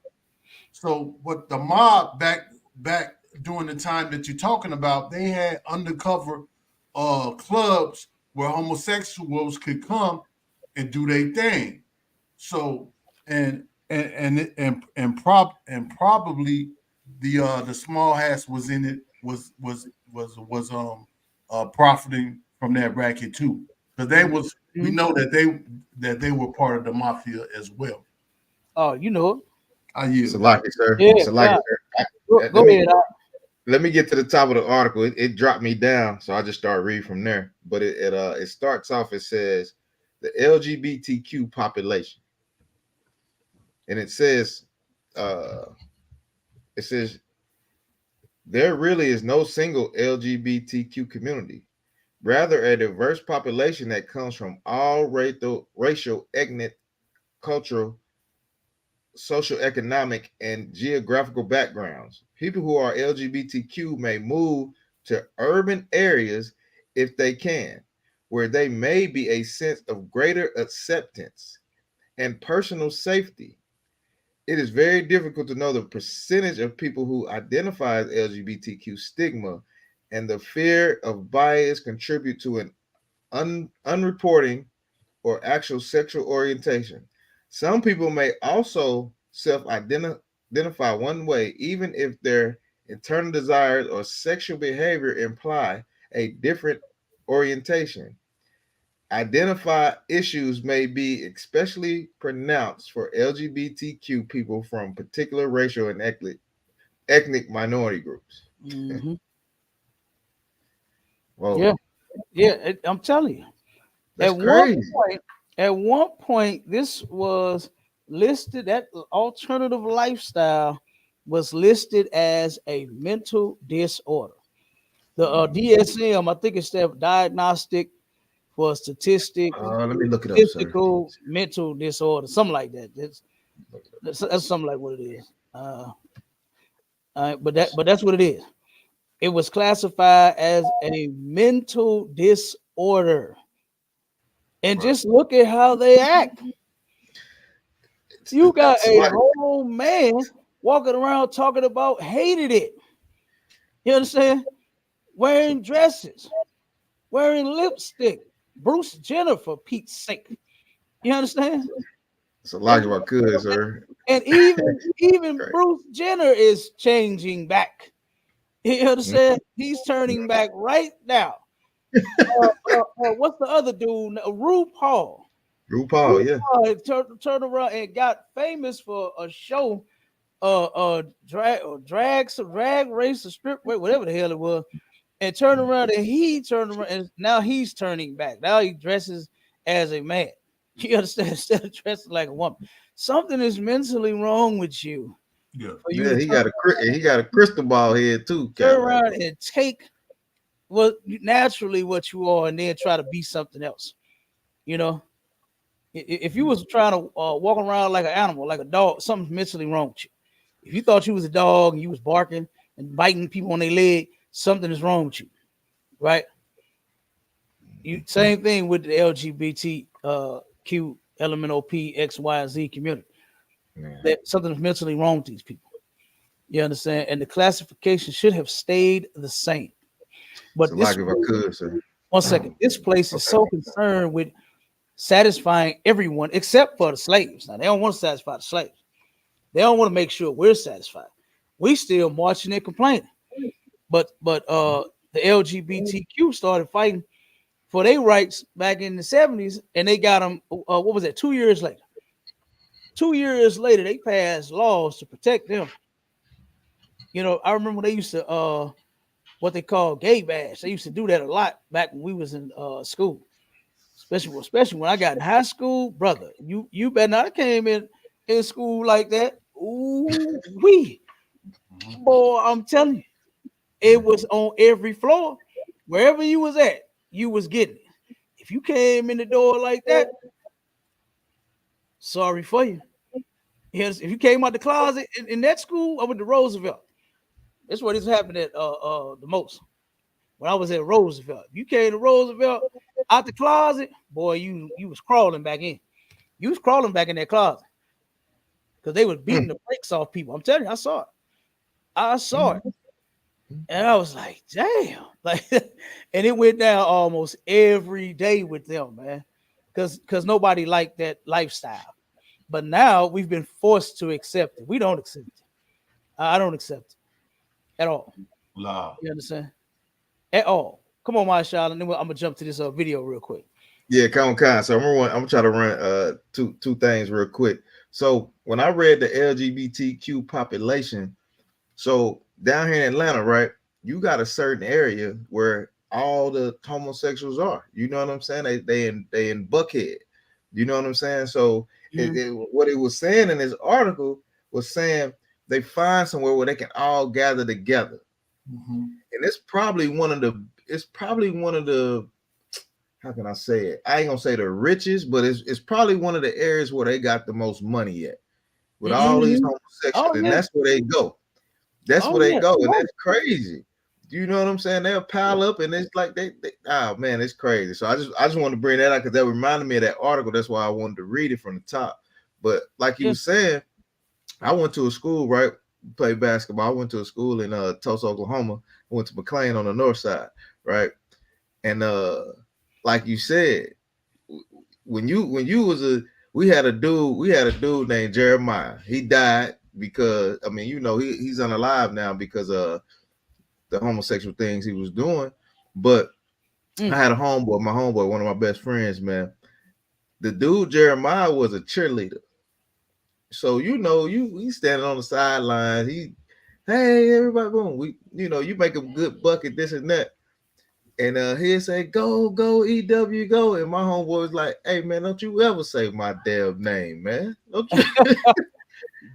So what the mob back during the time that you're talking about, they had undercover clubs where homosexuals could come and do their thing. So and probably the small hats was in it was profiting from that racket too, because they was we know that they were part of the mafia as well. Oh, you know it. It's a lucky, sir. Yeah, it's a lucky, sir. Go ahead. Let me get to the top of the article. It dropped me down, so I just start reading from there. But it starts off. It says the LGBTQ population, and it says there really is no single LGBTQ community. rather a diverse population that comes from all racial, ethnic, cultural, socioeconomic, and geographical backgrounds. People who are LGBTQ may move to urban areas if they can, where they may be a sense of greater acceptance and personal safety. It is very difficult to know the percentage of people who identify as LGBTQ stigma, and the fear of bias contribute to an unreporting or actual sexual orientation. Some people may also self-identify one way, even if their internal desires or sexual behavior imply a different orientation. Identify issues may be especially pronounced for LGBTQ people from particular racial and ethnic minority groups. Mm-hmm. Whoa. Yeah, I'm telling you. That's crazy. At one point, this was listed, that alternative lifestyle was listed as a mental disorder. The DSM, I think it's that diagnostic for Let me look it up, sir. statistical mental disorder, something like that. That's something like what it is. But that's what it is. It was classified as a mental disorder. And just look at how they act. You got a whole man walking around talking about hated it. You understand? Wearing dresses, wearing lipstick. Bruce Jenner, for Pete's sake. You understand? It's a lot of what could, sir. And even Bruce Jenner is changing back. You understand? He's turning back right now. What's the other dude? RuPaul. RuPaul, yeah. Turned around and got famous for a show, drag race, or strip, whatever the hell it was, and turned around and now he's turning back. Now he dresses as a man. You understand? Instead of dressing like a woman, something is mentally wrong with you. Yeah, he got a crystal ball head too. Turn around and take what you are, and then try to be something else. You know, if you was trying to walk around like an animal, like a dog, something's mentally wrong with you. If you thought you was a dog and you was barking and biting people on their leg, something is wrong with you, right? Same thing with the LGBTQ, LMNOP, X, Y, and Z community. That something's mentally wrong with these people. You understand? And the classification should have stayed the same. But this, one second, this place is so concerned with satisfying everyone except for the slaves. Now they don't want to satisfy the slaves. They don't want to make sure we're satisfied. We still marching and complaining. But the LGBTQ started fighting for their rights back in the 70s, and they got them. What was that? 2 years later. 2 years later, they passed laws to protect them. You know, I remember they used to what they call gay bash. They used to do that a lot back when we was in school. Especially when I got in high school, brother. You better not have came in school like that. Ooh wee. Boy, I'm telling you, it was on every floor. Wherever you was at, you was getting it. If you came in the door like that, sorry for you. Yes, if you came out the closet in that school, I went to Roosevelt. That's what is happening at the most. When I was at Roosevelt, if you came to Roosevelt out the closet, boy, you was crawling back in. You was crawling back in that closet because they was beating the brakes off people. I'm telling you, I saw it. And I was like, damn. Like, and it went down almost every day with them, man. Because nobody liked that lifestyle. But now we've been forced to accept it. We don't accept it. I don't accept it at all. Wow. You understand? At all. Come on, my child, and then I'm gonna jump to this video real quick. Yeah, come on. So I'm gonna try to run two things real quick. So when I read the LGBTQ population, so down here in Atlanta, right, you got a certain area where all the homosexuals are. You know what I'm saying? They in Buckhead. You know what I'm saying? So what it was saying in this article was saying they find somewhere where they can all gather together. And it's probably one of the it's probably one of the, how can I say it? I ain't gonna say the richest, but it's probably one of the areas where they got the most money at with all these homosexuals, and that's where they go. That's where they go, and that's crazy. You know what I'm saying? They'll pile up, and it's like they oh man, it's crazy. So I just wanted to bring that out because that reminded me of that article. That's why I wanted to read it from the top. But like you were saying, I went to a school, right? Played basketball. I went to a school in Tulsa, Oklahoma. I went to McLean on the north side, right? And like you said, when you was we had a dude named Jeremiah. He died because I mean, you know, he's unalive now because of the homosexual things he was doing. But I had a homeboy, my homeboy, one of my best friends, man. The dude Jeremiah was a cheerleader. So you know, he's standing on the sidelines. Hey everybody, boom. You make a good bucket, this and that. And he'd say, go, EW, go. And my homeboy was like, hey, man, don't you ever say my damn name, man. Don't you,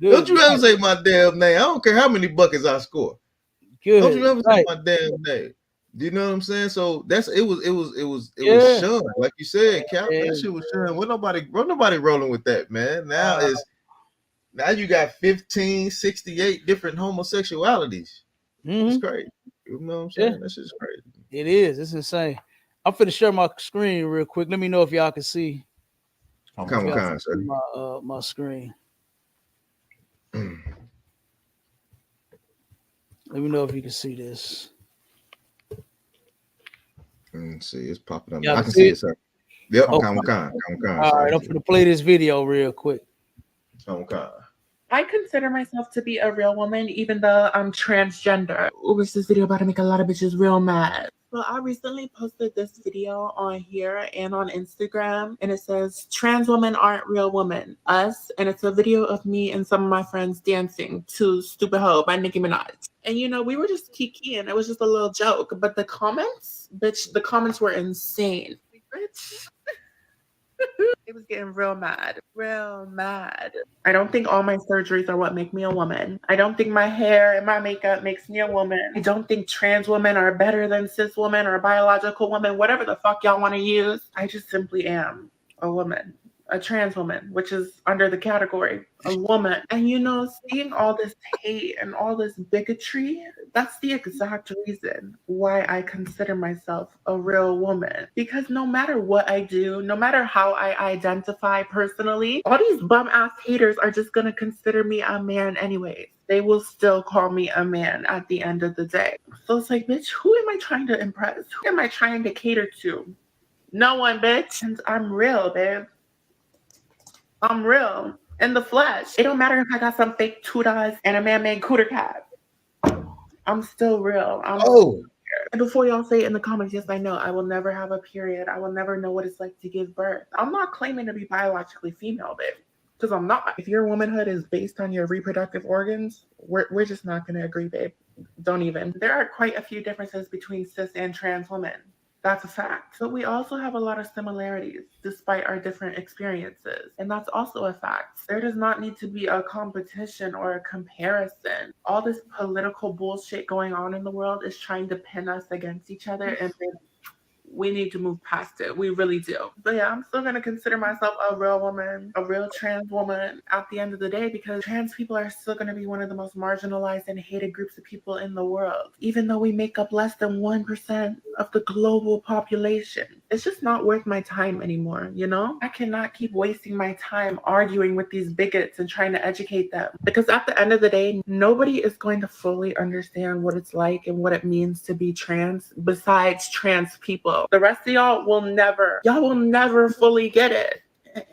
don't you ever say my damn name. I don't care how many buckets I score. Don't you ever say my damn name. Do you know what I'm saying? So it was shunned. Like you said, Cap, that shit was shunned. Wasn't nobody rolling with that, man. Now you got 1568 different homosexualities. It's crazy. You know what I'm saying? That shit's crazy. It is. It's insane. I'm finna share my screen real quick. Let me know if y'all can see. My screen. Let me know if you can see this. Let's see, it's popping up. I can see it, sir. Yep, All right, I'm gonna play this video real quick. I consider myself to be a real woman, even though I'm transgender. Which this video about to make a lot of bitches real mad. So I recently posted this video on here and on Instagram, and it says, trans women aren't real women, us. And it's a video of me and some of my friends dancing to Stupid Hoe by Nicki Minaj. And you know, we were just kikiing. It was just a little joke. But the comments were insane. Bitch. It was getting real mad. I don't think all my surgeries are what make me a woman. I don't think my hair and my makeup makes me a woman. I don't think trans women are better than cis women or biological women, whatever the fuck y'all want to use. I just simply am a woman. A trans woman, which is under the category a woman. And you know, seeing all this hate and all this bigotry, that's the exact reason why I consider myself a real woman. Because no matter what I do, no matter how I identify personally, all these bum ass haters are just gonna consider me a man anyways. They will still call me a man at the end of the day. So it's like, bitch, who am I trying to impress? Who am I trying to cater to? No one, bitch. And I'm real, babe. I'm real in the flesh. It don't matter if I got some fake tudas and a man-made cooter cat. I'm still real. And before y'all say it in the comments, yes, I know I will never have a period. I will never know what it's like to give birth. I'm not claiming to be biologically female, babe, because I'm not. If your womanhood is based on your reproductive organs, we're just not going to agree, babe. Don't even. There are quite a few differences between cis and trans women. That's a fact. But we also have a lot of similarities despite our different experiences. And that's also a fact. There does not need to be a competition or a comparison. All this political bullshit going on in the world is trying to pin us against each other, and we need to move past it. We really do. But yeah, I'm still going to consider myself a real woman, a real trans woman at the end of the day, because trans people are still going to be one of the most marginalized and hated groups of people in the world. Even though we make up less than 1% of the global population. It's just not worth my time anymore, you know? I cannot keep wasting my time arguing with these bigots and trying to educate them. Because at the end of the day, nobody is going to fully understand what it's like and what it means to be trans besides trans people. The rest of y'all will never fully get it.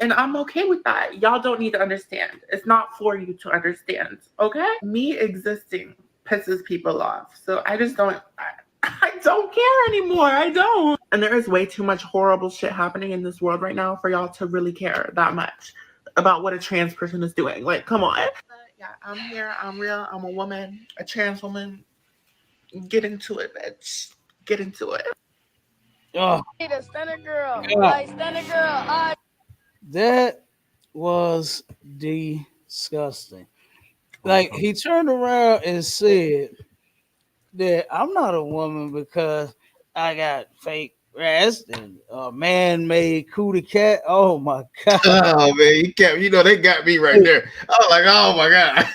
And I'm okay with that. Y'all don't need to understand. It's not for you to understand, okay? Me existing pisses people off. So I just don't... I don't care anymore. I don't. And there is way too much horrible shit happening in this world right now for y'all to really care that much about what a trans person is doing. Like, come on. Yeah, I'm here. I'm real. I'm a woman, a trans woman. Get into it, bitch. Get into it. Oh, that was disgusting. Like, he turned around and said that I'm not a woman because I got fake breast and man-made cootie cat. Oh my god! Oh man, they got me right there. I was like, oh my god.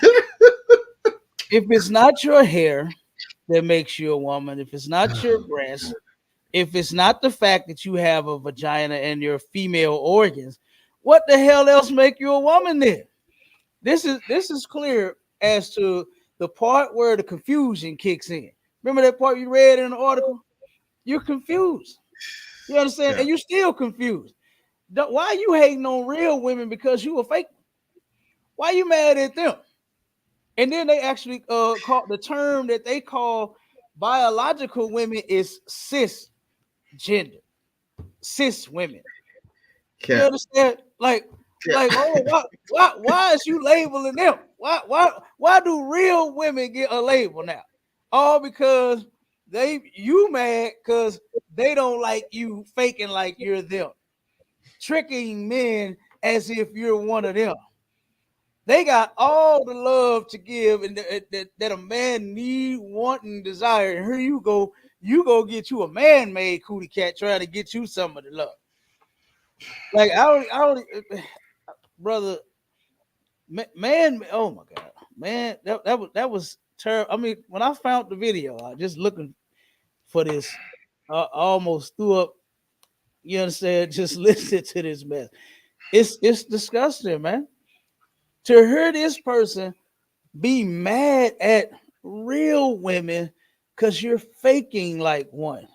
If it's not your hair that makes you a woman, if it's not your breast, if it's not the fact that you have a vagina and your female organs, what the hell else make you a woman then? This is clear as to the part where the confusion kicks in. Remember that part you read in the article? You're confused. You understand? Yeah. And you're still confused. Why are you hating on real women because you a fake? Why are you mad at them? And then they actually call the term that they call biological women is cisgender, cis women. You understand? Like, oh, why is you labeling them? Why do real women get a label now? All because you mad because they don't like you faking like you're them, tricking men as if you're one of them. They got all the love to give and that a man need, want, and desire. And here you go get you a man-made cootie cat trying to get you some of the love. Like I don't, brother, man. Oh my god, man, that was terrible. I mean, when I found the video, I just looking for this, I almost threw up. You understand? Just listen to this mess. It's disgusting, man. To hear this person be mad at real women because you're faking like one,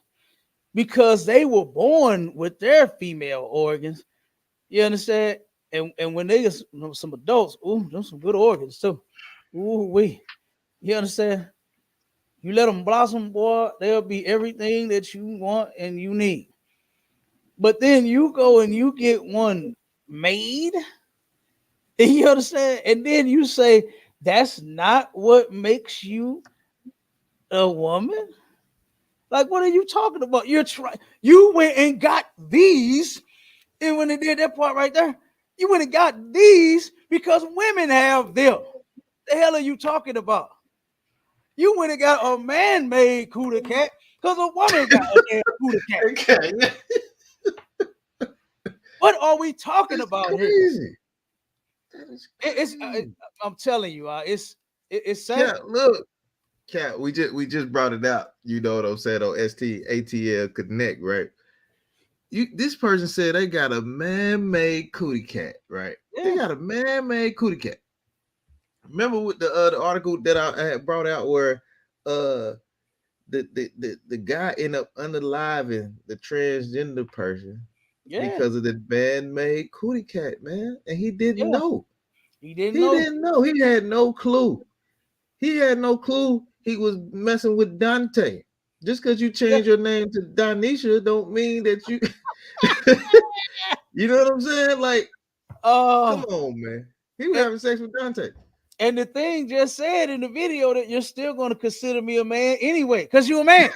because they were born with their female organs. You understand? And when they get some adults, those some good organs too. You understand? You let them blossom, boy, they'll be everything that you want and you need. But then you go and you get one made. You understand? And then you say that's not what makes you a woman. Like, what are you talking about? You went and got these, and when they did that part right there, you went and got these because women have them. The hell are you talking about? You went and got a man-made cootie cat because a woman got a damn cootie cat. Okay. What are we talking about here? I'm telling you, it's sad. Yeah, look, Cat, we just brought it out. You know what I'm saying on STATL Connect, right? This person said they got a man-made cootie cat, right? Yeah. They got a man-made cootie cat. Remember with the article that I had brought out where the guy ended up unaliving the transgender person because of the man-made cootie cat, man, and he didn't know. He didn't know. He had no clue. He had no clue he was messing with Dante. Just because you change your name to Donisha don't mean that you you know what I'm saying? Like, come on, man. He was having sex with Dante. And the thing just said in the video that you're still going to consider me a man anyway, because you're a man.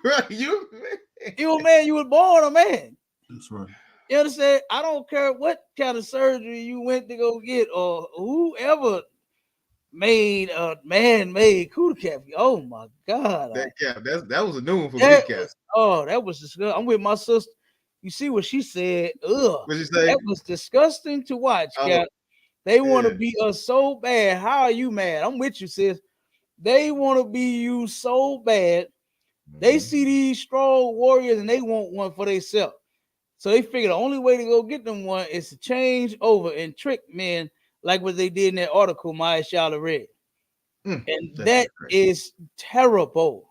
Right, you're a man. You're a man. You were born a man. That's right. You understand? I don't care what kind of surgery you went to go get or whoever made a man-made cootie cat. Oh my God. That was a new one for me, Cap. That was disgusting. I'm with my sister. You see what she said? Ugh. What you say? That was disgusting to watch, Cap. They want to be us so bad. How are you mad? I'm with you, sis. They want to be you so bad. They see these strong warriors and they want one for themselves. So they figure the only way to go get them one is to change over and trick men like what they did in that article Maya Shala read. And that is terrible.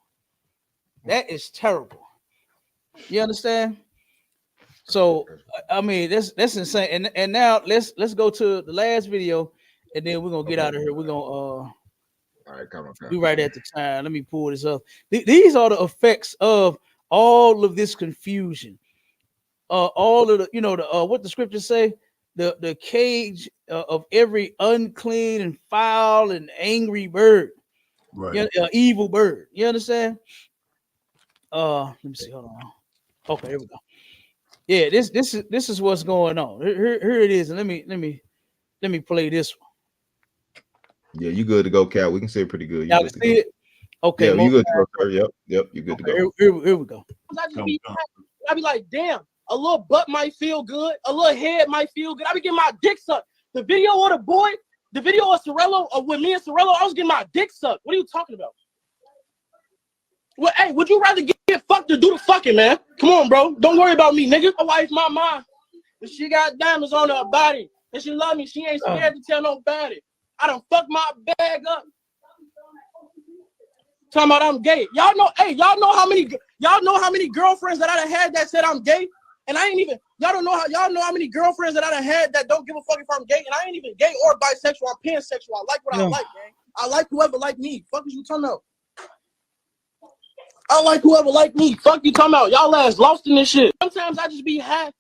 That is terrible. You understand? So I mean that's insane. And now let's go to the last video and then we're gonna get out of here. We're gonna all right, come on. Be right at the time. Let me pull this up. These are the effects of all of this confusion. All of the what the scriptures say, the cage of every unclean and foul and angry bird, right? Evil bird. You understand? Let me see. Hold on. Okay, here we go. Yeah, this is what's going on. Here it is, and let me play this one. Yeah, you good to go, Cal. We can see it pretty good. Y'all can see it. Okay, yeah, you good to go, sir. Yep, you good to go. Here we go. I be like, damn, a little butt might feel good, a little head might feel good. I be getting my dick sucked. The video of the video of Sorello, with me and Sorello, I was getting my dick sucked. What are you talking about? Well, hey, would you rather get fucked or do the fucking, man? Come on, bro. Don't worry about me, nigga. My wife, my mom. If she got diamonds on her body and she love me, she ain't scared to tell nobody. I done fucked my bag up. Talking about I'm gay. Y'all know how many girlfriends that I done had that said I'm gay? And I ain't even, y'all know how many girlfriends that I done had that don't give a fuck if I'm gay, and I ain't even gay or bisexual. I'm pansexual. I like what I like, gang. I like whoever like me. Fuck is you talking about? I like whoever like me. Fuck you talking about? Y'all ass lost in this shit. Sometimes I just be happy,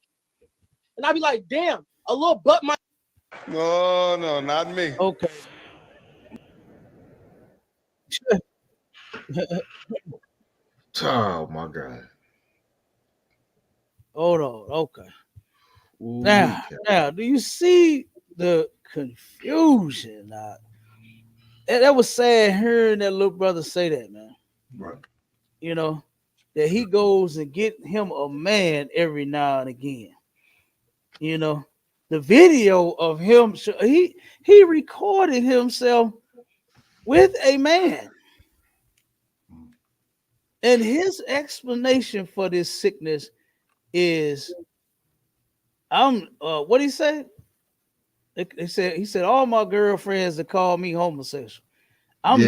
and I be like, damn, a little butt might. No, not me. Okay. Oh my God. Hold on. Okay. Ooh, Now, do you see the confusion? That was sad hearing that little brother say that, man. Right. You know, that he goes and get him a man every now and again. You know, the video of him, he recorded himself with a man. And his explanation for this sickness is, what he say? He said all my girlfriends that call me homosexual. I'm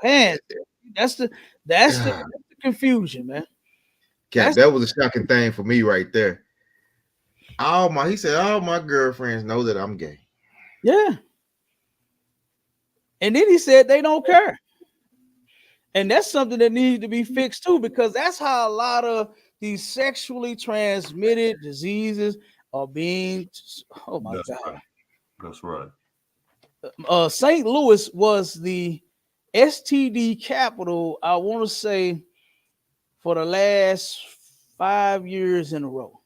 pants. That's the confusion, man. Cat, that was a shocking thing for me right there. He said all my girlfriends know that I'm gay. Yeah. And then he said they don't care. And that's something that needs to be fixed too, because that's how a lot of these sexually transmitted diseases are being. Oh my God. Right. That's right. St. Louis was the STD capital, I want to say, for the last 5 years in a row.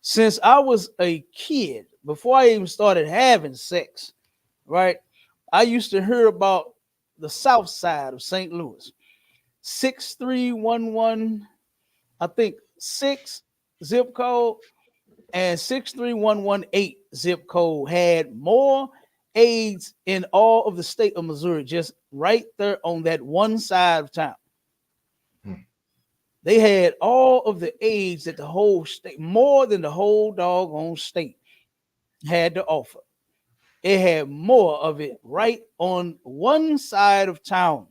Since I was a kid, before I even started having sex, right? I used to hear about the south side of St. Louis. 6311, I think 6 zip code and 63118 zip code had more AIDS in all of the state of Missouri, just right there on that one side of town. They had all of the AIDS that the whole state, more than the whole doggone state, had to offer. It had more of it right on one side of town.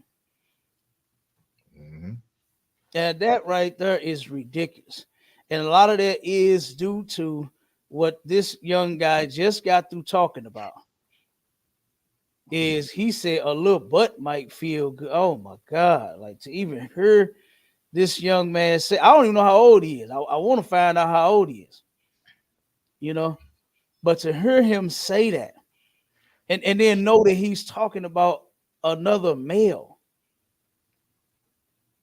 And that right there is ridiculous. And a lot of that is due to what this young guy just got through talking about. Is he said a little butt might feel good. Oh my God. Like, to even hear this young man say, I don't even know how old he is. I want to find out how old he is. You know, but to hear him say that and then know that he's talking about another male,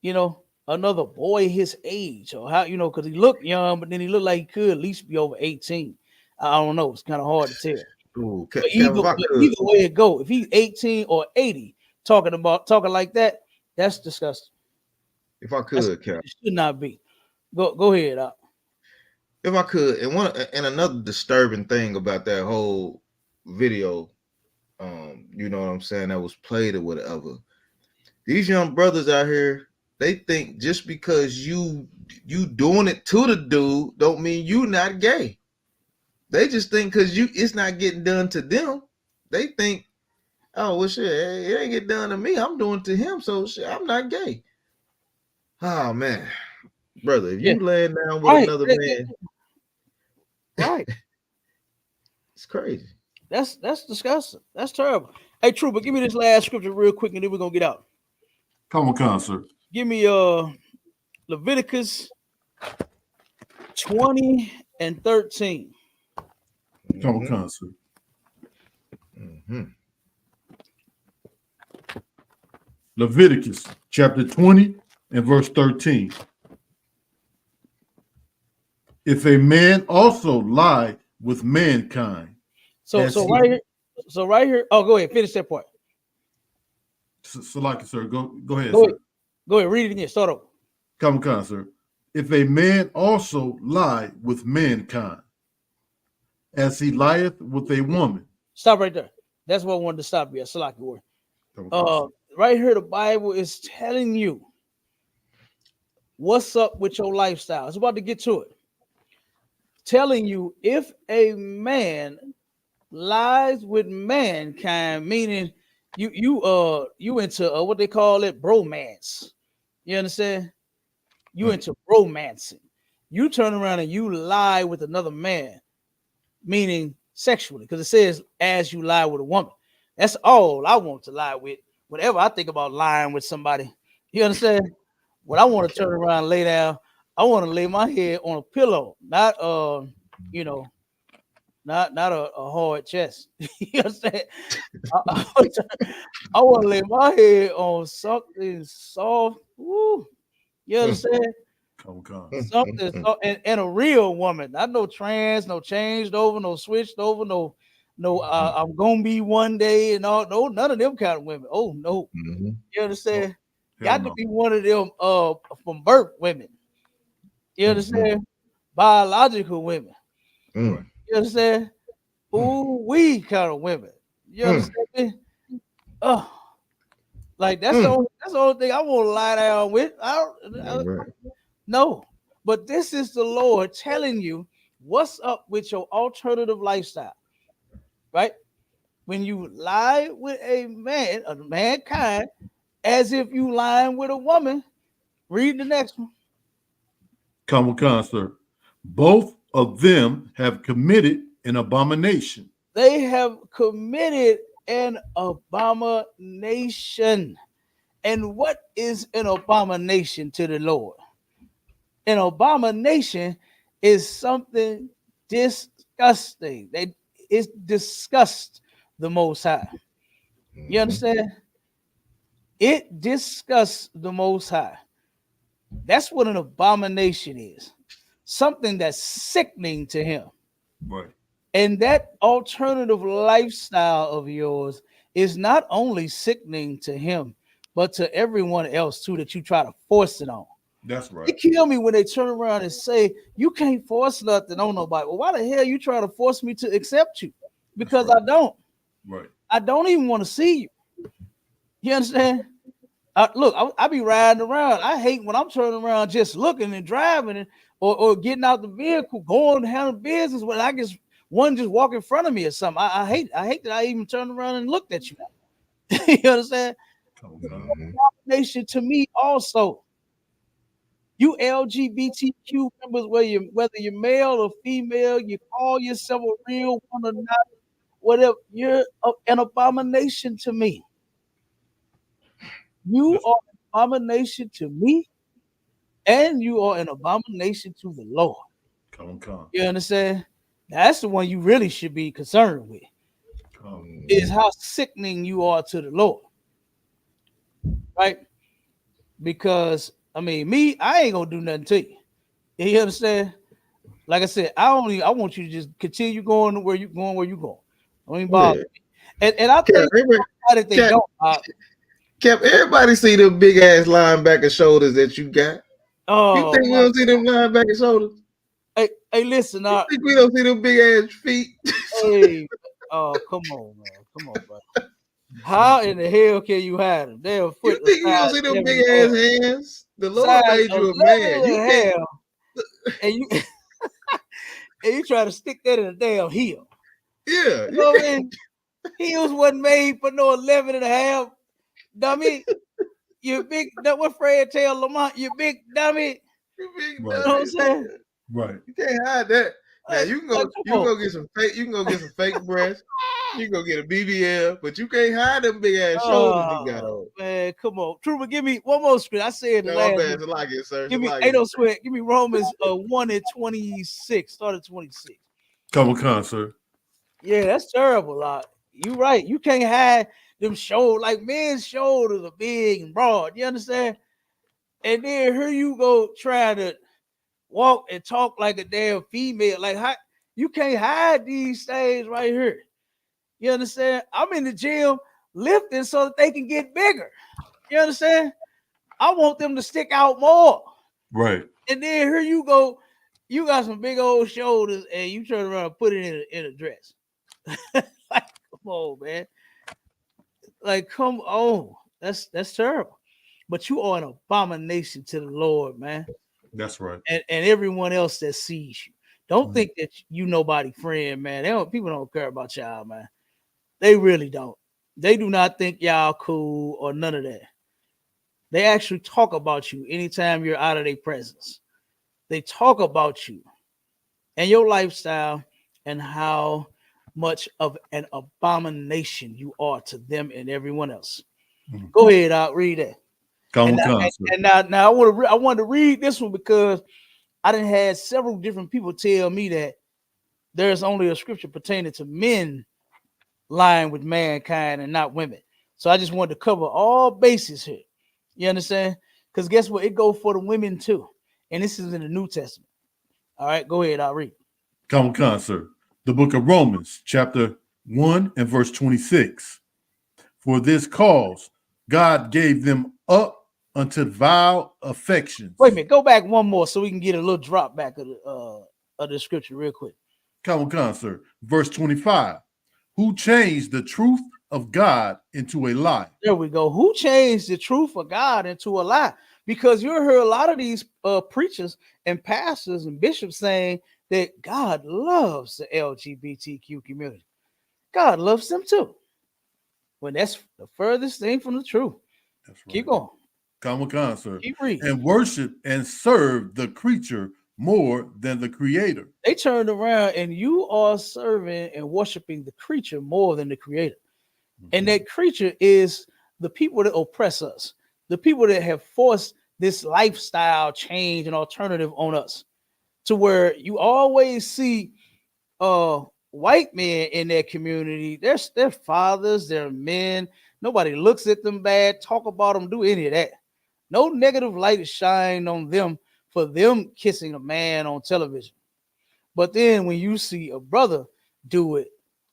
you know, another boy his age, or how, you know, because he looked young, but then he looked like he could at least be over 18. I don't know. It's kind of hard to tell. Ooh, Either way it go, if he's 18 or 80 talking like that, that's disgusting. If I could, Cap, it should not be. Go ahead. If I could, and another disturbing thing about that whole video, you know what I'm saying, that was played or whatever. These young brothers out here, they think just because you doing it to the dude don't mean you not gay. They just think because it's not getting done to them, they think, oh well, shit, it ain't get done to me. I'm doing it to him, so shit, I'm not gay. Oh man, brother, if you laying down with another man, right? It's crazy. That's disgusting. That's terrible. Hey, Trooper, give me this last scripture real quick, and then we're gonna get out. Come on, sir. Give me Leviticus 20 and 13. Come on, sir. Leviticus chapter 20 and verse 13. If a man also lie with mankind. So right here. Oh, go ahead. Finish that part. So like it, sir. Go ahead, Go sir. ahead. Go ahead. Read it again. Start over. Come, sir. If a man also lie with mankind, as he lieth with a woman. Stop right there. That's what I wanted to stop you at. Right here, the Bible is telling you what's up with your lifestyle. It's about to get to it. Telling you if a man lies with mankind, meaning you into what they call it, bromance. You understand? You into romancing. You turn around and you lie with another man, meaning sexually, because it says as you lie with a woman. That's all I want to lie with. Whenever I think about lying with somebody, you understand? When I want to turn around and lay down, I want to lay my head on a pillow, not not a hard chest. You understand? I want to lay my head on something soft. Woo. You understand? Something soft and a real woman. Not no trans, no changed over, no switched over, no I'm gonna be one day and all. No, none of them kind of women. Oh no. You understand? Got to be one of them from birth women. You understand? Biological women. You understand? Ooh, we kind of women. You understand me? Oh, like that's the only thing I want to lie down with. No, but this is the Lord telling you what's up with your alternative lifestyle, right? When you lie with a man, a mankind, as if you lying with a woman. Read the next one. Come, sir. Both of them have committed an abomination. They have committed an abomination. And what is an abomination to the Lord? An abomination is something disgusting. It disgusts the Most High. You understand? It disgusts the Most High. That's what an abomination is. Something that's sickening to him. Right. And that alternative lifestyle of yours is not only sickening to him, but to everyone else too that you try to force it on. That's right. They kill me when they turn around and say, you can't force nothing on nobody. Well, why the hell you trying to force me to accept you? Because right. I don't. Right. I don't even want to see you. You understand? Look, I be riding around. I hate when I'm turning around just looking and driving or getting out the vehicle, going to handle business when I guess one just walk in front of me or something. I hate that I even turned around and looked at you. You understand? Nation to me also. You LGBTQ members, whether you're male or female, you call yourself a real one or not, whatever, you're an abomination to me. You are an abomination to me, and you are an abomination to the Lord. Come. You understand? That's the one you really should be concerned with. Is how sickening you are to the Lord. Right? Because I mean, I ain't gonna do nothing to you. You understand? Like I said, I want you to just continue going where you're going. Don't even bother me. And I think that they don't. Kept everybody see them big ass linebacker shoulders that you got. You think we don't see them linebacker shoulders? Hey, listen, you think we don't see them big ass feet? Hey, come on, man. Come on, bro. How in the hell can you hide them? They're foot. You think we don't see them big ass hands? The Lord made you a man. You can't. And you and you try to stick that in a damn heel. Yeah. You know what I mean? Heels wasn't made for no 11 and a half. Dummy. You big, what Fred tell Lamont, you big dummy. You big dummy. You know what I'm saying? Right. You can't hide that. Now you can go get some fake, fake breasts. You can go get a BBL, but you can't hide them big ass shoulders you got on. Man, come on. Truman, give me one more script. I said the last bad. Like it, sir. Give me ain't no sweat. Give me Romans 1:26. Start at 26. Come, sir. Yeah, that's terrible. You right. You can't hide them shoulders. Like men's shoulders are big and broad. You understand? And then here you go trying to walk and talk like a damn female. Like how you can't hide these things right here. You understand? I'm in the gym lifting so that they can get bigger. You understand? I want them to stick out more. Right. And then here you go, you got some big old shoulders, and you turn around and put it in a dress. Like, come on, man. Like, come on. That's terrible. But you are an abomination to the Lord, man. That's right. And everyone else that sees you. Don't think that you nobody friend, man. People don't care about y'all, man. They really don't. They do not think y'all cool or none of that. They actually talk about you anytime you're out of their presence. They talk about you and your lifestyle and how much of an abomination you are to them and everyone else. Go ahead, I'll read that. Now I wanted to read this one because I done had several different people tell me that there's only a scripture pertaining to men lying with mankind and not women. So I just wanted to cover all bases here. You understand? Because guess what? It goes for the women too. And this is in the New Testament. All right, go ahead. I'll read. Come on, sir. The book of Romans, chapter 1 and verse 26. For this cause, God gave them up unto vile affections. Wait a minute. Go back one more so we can get a little drop back of the scripture real quick. Come on, sir. Verse 25. Who changed the truth of God into a lie? There we go. Who changed the truth of God into a lie? Because you heard a lot of these preachers and pastors and bishops saying that God loves the LGBTQ community. God loves them too. When that's the furthest thing from the truth. That's right. Keep going. Come on, sir. Keep reading. And worship and serve the creature more than the creator. They turned around and you are serving and worshiping the creature more than the creator. And that creature is the people that oppress us, the people that have forced this lifestyle change and alternative on us, to where you always see white men in their community. They're fathers, they're men. Nobody looks at them bad, talk about them, do any of that. No negative light is shined on them for them kissing a man on television. But then when you see a brother do it,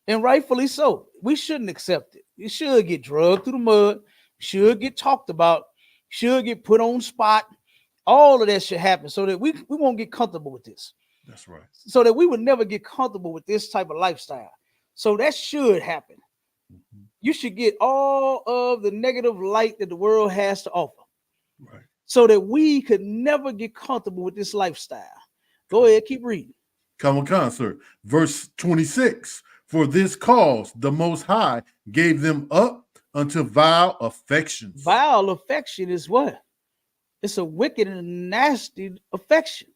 and rightfully so, we shouldn't accept it. It should get drugged through the mud, should get talked about, should get put on spot. All of that should happen so that we won't get comfortable with this. That's right. So that we would never get comfortable with this type of lifestyle. So that should happen. You should get all of the negative light that the world has to offer. Right. So that we could never get comfortable with this lifestyle. Go ahead, keep reading. Come on, sir. Verse 26. For this cause, the Most High gave them up unto vile affections. Vile affection is what? It's a wicked and nasty affection.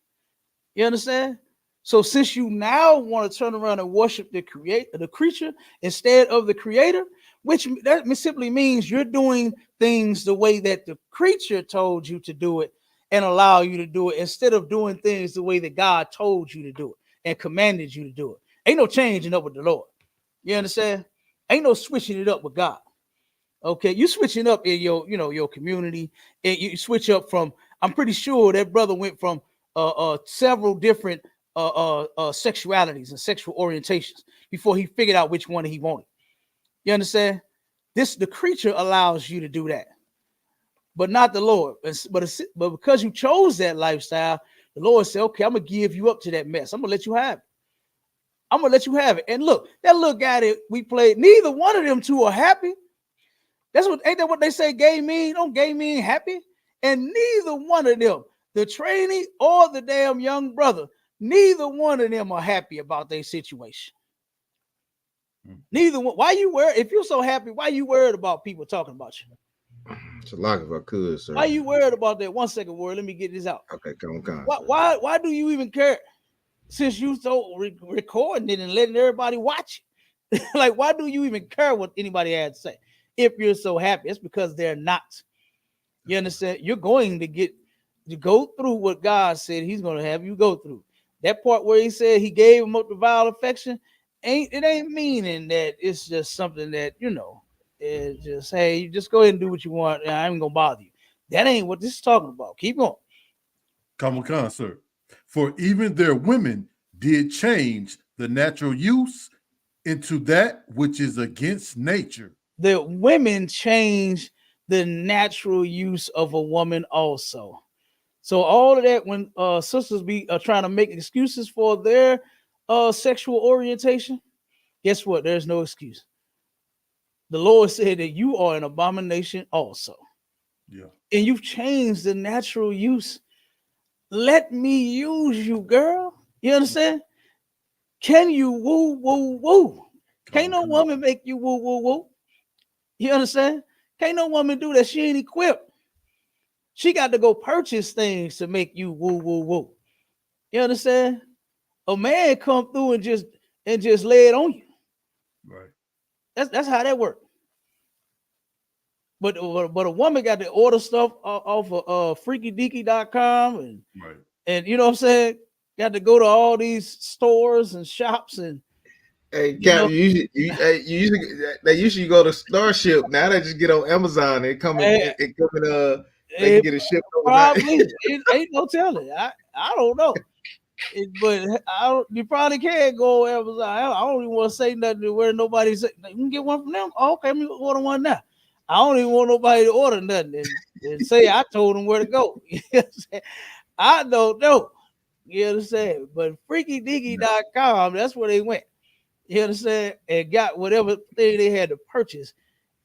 You understand? So since you now want to turn around and worship the creature instead of the creator, which that simply means you're doing things the way that the creature told you to do it and allow you to do it instead of doing things the way that God told you to do it and commanded you to do it. Ain't no changing up with the Lord. You understand? Ain't no switching it up with God. Okay, you switching up in your community, and you switch up from. I'm pretty sure that brother went from several different sexualities and sexual orientations before he figured out which one he wanted. You understand? The creature allows you to do that, but not the Lord. But because you chose that lifestyle, the Lord said, "Okay, I'm gonna give you up to that mess. I'm gonna let you have it. I'm gonna let you have it." And look, that little guy that we played, neither one of them two are happy. Ain't that what they say? Gay mean? Don't gay mean happy? And neither one of them, the trainee or the damn young brother, neither one of them are happy about their situation. Neither one. Why you worried? If you're so happy, why you worried about people talking about you? It's a lot if I could, sir. Why you worried about that? 1 second, word. Let me get this out. Okay, come on. Why do you even care? Since you so recording it and letting everybody watch it, like why do you even care what anybody had to say? If you're so happy, it's because they're not. You understand? You're going to go through what God said He's going to have you go through. That part where He said He gave them up to vile affection, ain't meaning that it's just something that it's just hey, you just go ahead and do what you want. And I ain't gonna bother you. That ain't what this is talking about. Keep going. Come on, sir. For even their women did change the natural use into that which is against nature. The women change the natural use of a woman also. So all of that, when sisters be trying to make excuses for their sexual orientation, guess what? There's no excuse. The Lord said that you are an abomination also. Yeah. And you've changed the natural use. Let me use you, girl. You understand? Can you woo, woo, woo? Can't no woman make you woo, woo, woo. You understand? Can't no woman do that. She ain't equipped. She got to go purchase things to make you woo, woo, woo. You understand? A man come through and just lay it on you. Right. That's how that works. But a woman got to order stuff off of freakydeaky.com and you know what I'm saying? Got to go to all these stores and shops and hey, Cap, they usually go to Starship. Now they just get on Amazon. They come in, they can get it shipped overnight. Probably ain't no telling. I don't know. But you probably can go on Amazon. I don't even want to say nothing to where nobody say you can get one from them. Oh, okay, let me order one now. I don't even want nobody to order nothing and say I told them where to go. You know what I'm saying? I don't know. You understand? But freakydeaky.com, that's where they went. You understand? And got whatever thing they had to purchase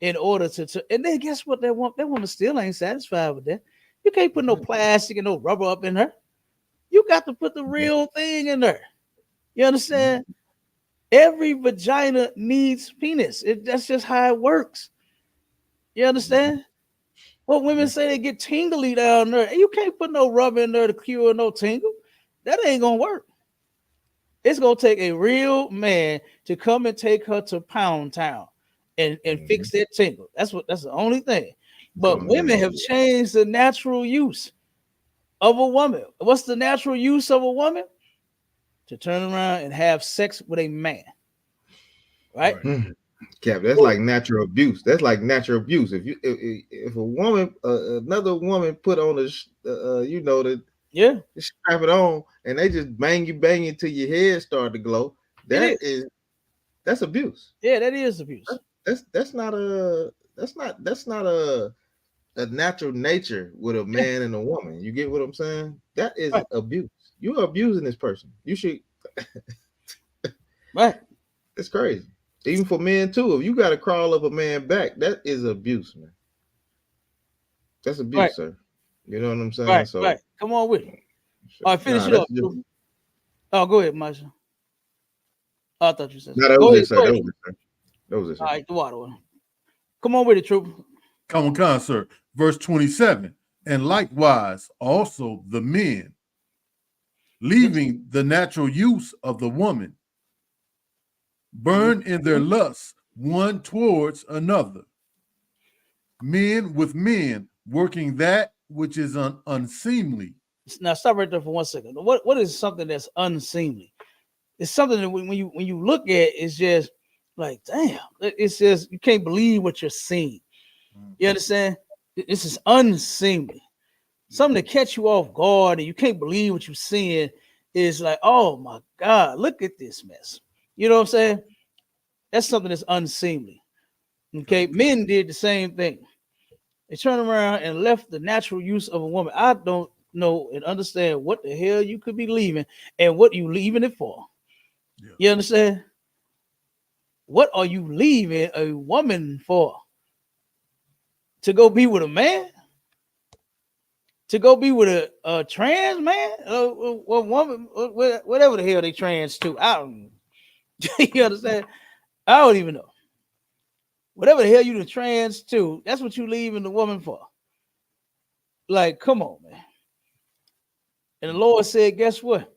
in order to and then guess what? That woman still ain't satisfied with that. You can't put no plastic and no rubber up in her. You got to put the real thing in there. You understand? Every vagina needs penis. That's just how it works. You understand? What women say they get tingly down there. You can't put no rubber in there to cure no tingle. That ain't gonna work. It's gonna take a real man to come and take her to Pound Town and fix that tingle. That's the only thing. But women have changed the natural use of a woman. What's the natural use of a woman? To turn around and have sex with a man. Right? Cap, that's like natural abuse. That's like natural abuse. If a woman, another woman put on the strap it on, and they just bang you till your head start to glow. That's abuse. Yeah, that is abuse. That's not a natural nature with a man and a woman. You get what I'm saying? That is abuse. You are abusing this person. You should. Right. It's crazy. Even for men too. If you got to crawl up a man back, that is abuse, man. That's abuse, sir. You know what I'm saying? Right. Come on with it. All right, finish it up. Oh, go ahead, Marshall. I thought you said. No, that was it, sir. That was it, sir. All right, the water one. Come on with it, Trooper. Come on, sir. Verse 27. And likewise, also the men, leaving the natural use of the woman, burn in their lusts one towards another. Men with men, working that which is unseemly. Now stop right there for 1 second. What is something that's unseemly? It's something that when you look at, it's just like, damn. It's just you can't believe what you're seeing. You understand? This is unseemly. Something to catch you off guard and you can't believe what you're seeing is like, oh my God, look at this mess. You know what I'm saying? That's something that's unseemly. Okay, men did the same thing. They turned around and left the natural use of a woman. I don't know and understand what the hell you could be leaving and what you leaving it for. Yeah. You understand? What are you leaving a woman for? To go be with a man? To go be with a trans man? A woman? Whatever the hell they trans to. I don't know. You understand? I don't even know. Whatever the hell you the trans to, that's what you leaving the woman for. Like, come on, man. And the Lord said, guess what?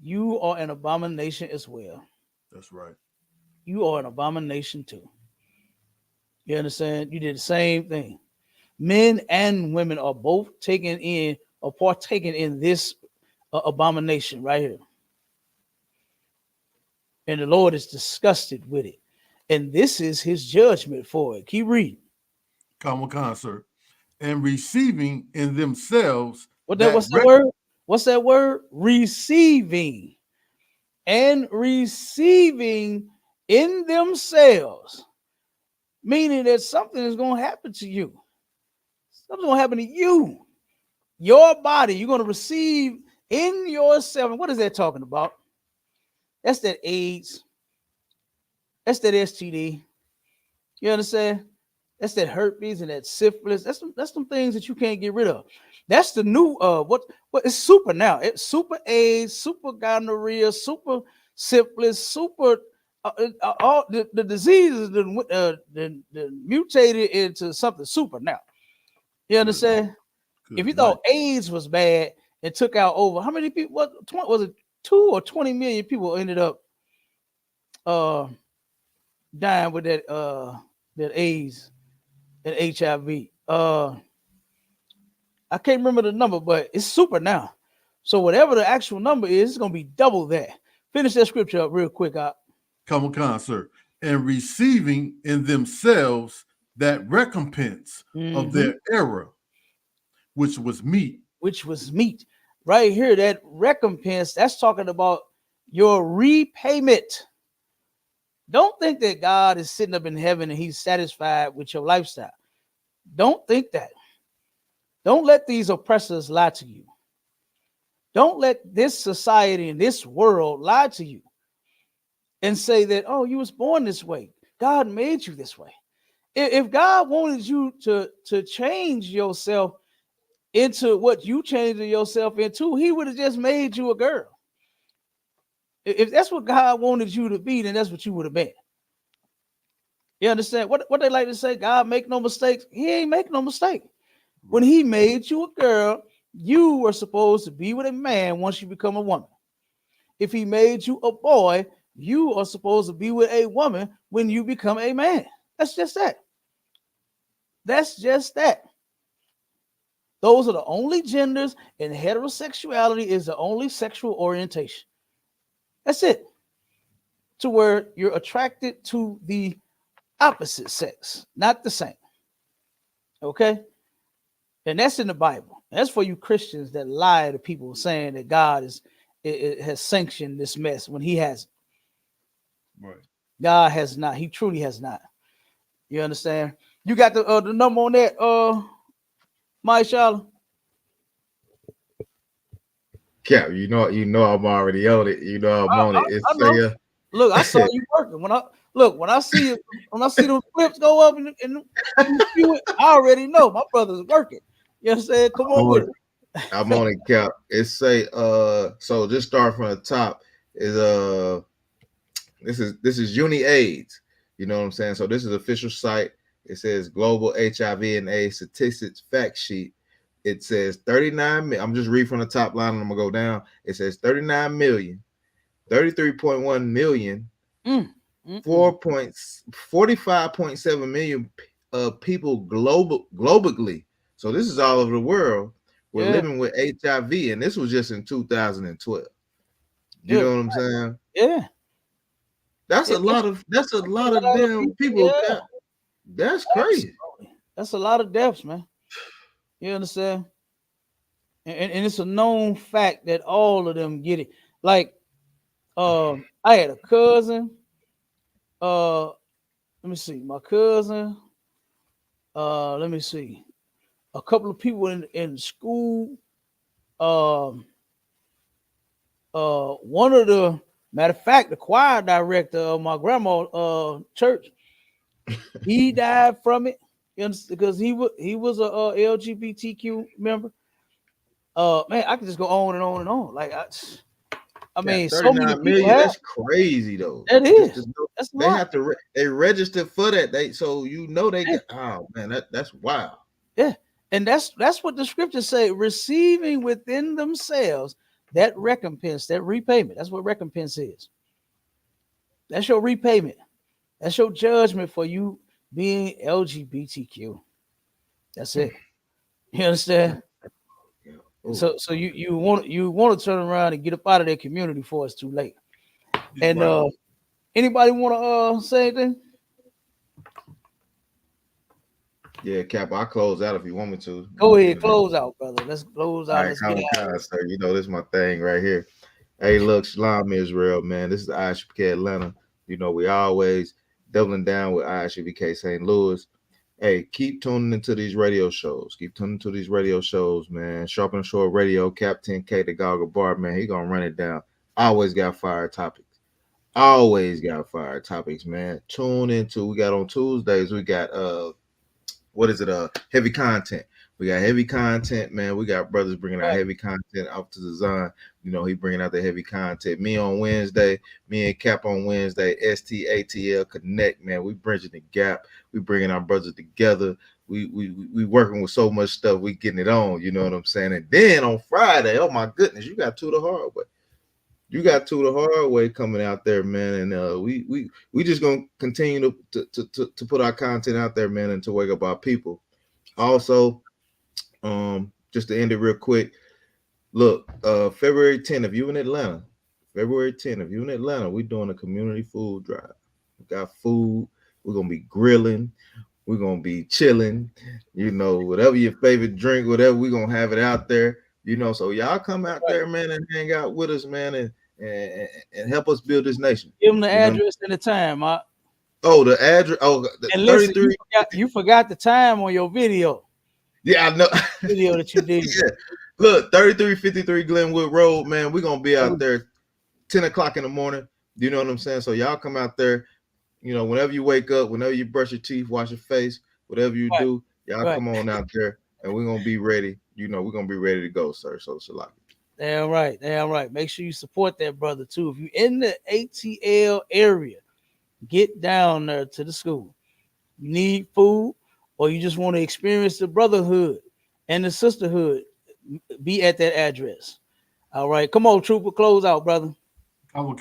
You are an abomination as well. That's right. You are an abomination too. You understand? You did the same thing. Men and women are both taken in or partaking in this abomination right here. And the Lord is disgusted with it. And this is his judgment for it. Keep reading. Come on, sir. And receiving in themselves. What's that word? What's that word? Receiving. And receiving in themselves. Meaning that something is going to happen to you. Something's going to happen to you. your body, you're going to receive in yourself. And what is that talking about? That's that AIDS. That's that STD. You understand? That's that herpes and that syphilis. That's some things that you can't get rid of. That's the new what it's super now. It's super AIDS, super gonorrhea, super syphilis, super all the diseases that mutated into something super now. You understand? Good If you night. thought AIDS was bad and took out over how many people? What was it? 2 or 20 million people ended up dying with that AIDS and HIV. I can't remember the number, but it's super now. So whatever the actual number is, it's gonna be double that. Finish that scripture up real quick, Come on, sir. And receiving in themselves that recompense of their error, which was meat. Which was meat. Right here, that recompense, that's talking about your repayment. Don't think that God is sitting up in heaven and he's satisfied with your lifestyle. Don't think that. Don't let these oppressors lie to you. Don't let this society and this world lie to you and say that, oh, you was born this way. God made you this way. If God wanted you to change yourself into what you changed yourself into, he would have just made you a girl. If that's what God wanted you to be, then that's what you would have been. You understand? What they like to say, God make no mistakes. He ain't make no mistake. When he made you a girl, you were supposed to be with a man once you become a woman. If he made you a boy, you are supposed to be with a woman when you become a man. That's just that. That's just that. Those are the only genders, and heterosexuality is the only sexual orientation. That's it. To where you're attracted to the opposite sex, not the same. Okay? And that's in the Bible. That's for you Christians that lie to people saying that God has sanctioned this mess when he hasn't. Right. God has not. He truly has not. You understand? You got the number on that, Mike Shala? Cap, you know I'm already on it. You know I'm on it. It's I know. Look, I saw you working. When I see those clips go up and you it, I already know my brother's working. You know what I'm saying? Come on with it. I'm on it, Cap. It say so just start from the top is this is Uni AIDS. You know what I'm saying? So this is official site. It says Global HIV and AIDS Statistics Fact Sheet. It says 39 million. I'm just reading from the top line and I'm gonna go down. It says 39 million, 33.1 million, 45.7 million people globally. So this is all over the world. We're living with HIV, and this was just in 2012. You know what I'm saying? Yeah. That's a lot of damn people. Yeah. That's crazy. That's a lot of deaths, man. You understand? And it's a known fact that all of them get it. Like, I had a cousin. Let me see. My cousin. Let me see. A couple of people in school. One of the matter of fact, the choir director of my grandma's church, he died from it. Because he was a LGBTQ member. Man, I can just go on and on and on. Like I mean, so many people have. That's crazy though. That is. That's they have to they register for that. They get. Oh man, that's wild. Yeah, and that's what the scriptures say: receiving within themselves that recompense, that repayment. That's what recompense is. That's your repayment. That's your judgment for you being LGBTQ. That's it. You understand? So you want to turn around and get up out of their community before it's too late. And anybody want to say anything? Yeah, Cap, I'll close out if you want me to. Go ahead, close out, brother. Let's close out. All right, sir. You know, this is my thing right here. Hey, look, Shalom Israel, man. This is ISUPK Atlanta. You know, we always doubling down with ISUPK St. Louis. Hey, keep tuning into these radio shows. Keep tuning into these radio shows, man. Sharp and Short Radio, Captain K, the Goggle Bar, man. He gonna run it down. Always got fire topics. Always got fire topics, man. Tune into. We got on Tuesdays. We got what is it? Heavy content. We got heavy content, man. We got brothers bringing out heavy content out to the Zon. You know, he bringing out the heavy content. Me on Wednesday, me and Cap on Wednesday. STATL Connect, man. We bridging the gap. We bringing our brothers together. We working with so much stuff. We getting it on. You know what I'm saying? And then on Friday, oh my goodness, you got two the hard way. You got two the hard way coming out there, man. And we just gonna continue to put our content out there, man, and to wake up our people. Also, just to end it real quick, look, February 10th, if you in Atlanta, we're doing a community food drive. We got food. We're gonna be grilling. We're gonna be chilling. You know, whatever your favorite drink, whatever, we're gonna have it out there. You know, so y'all come out there, man, and hang out with us, man, and help us build this nation. Give them the address and the time. Oh, the address. Oh, the and listen, 33. You forgot the time on your video. Yeah, I know. Video that you did. Yeah. Look, 3353 Glenwood Road, man. We're gonna be out there 10 o'clock in the morning. You know what I'm saying? So y'all come out there, you know, whenever you wake up, whenever you brush your teeth, wash your face, whatever you do, y'all come on out there and we're gonna be ready. You know, we're gonna be ready to go, sir. So Shalaki. Damn right. Make sure you support that brother too. If you're in the ATL area, get down there to the school. You need food, or you just want to experience the brotherhood and the sisterhood, be at that address. All right, come on, Trooper, close out, brother. Come on,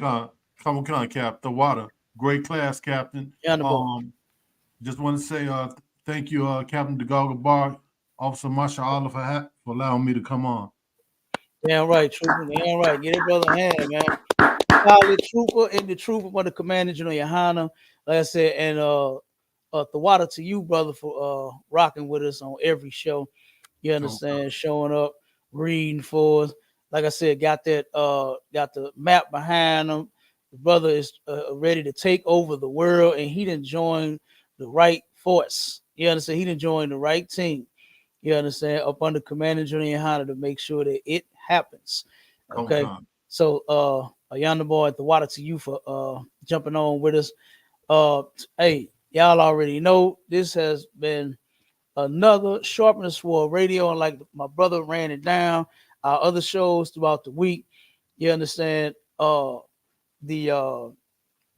Cap. The water, great class, Captain. Just want to say thank you, Captain DeGoggle Bar, Officer Marshall Oliver for allowing me to come on. Damn right, Trooper. Damn right. Get it, brother, hand, man. Solid Trooper and the Trooper for the Commander General YAHANNA. Like I said, and the water to you, brother, for rocking with us on every show. You understand? Showing up, reading for us. Like I said, got the map behind him. The brother is ready to take over the world, and he didn't join the right force. You understand? He didn't join the right team. You understand? Up under Commander General YAHANNA to make sure that it happens. Okay. So Yonder Boy, the water to you for jumping on with us. Hey, y'all already know this has been another Sharpening Sword Radio, and like my brother ran it down, our other shows throughout the week. You understand? The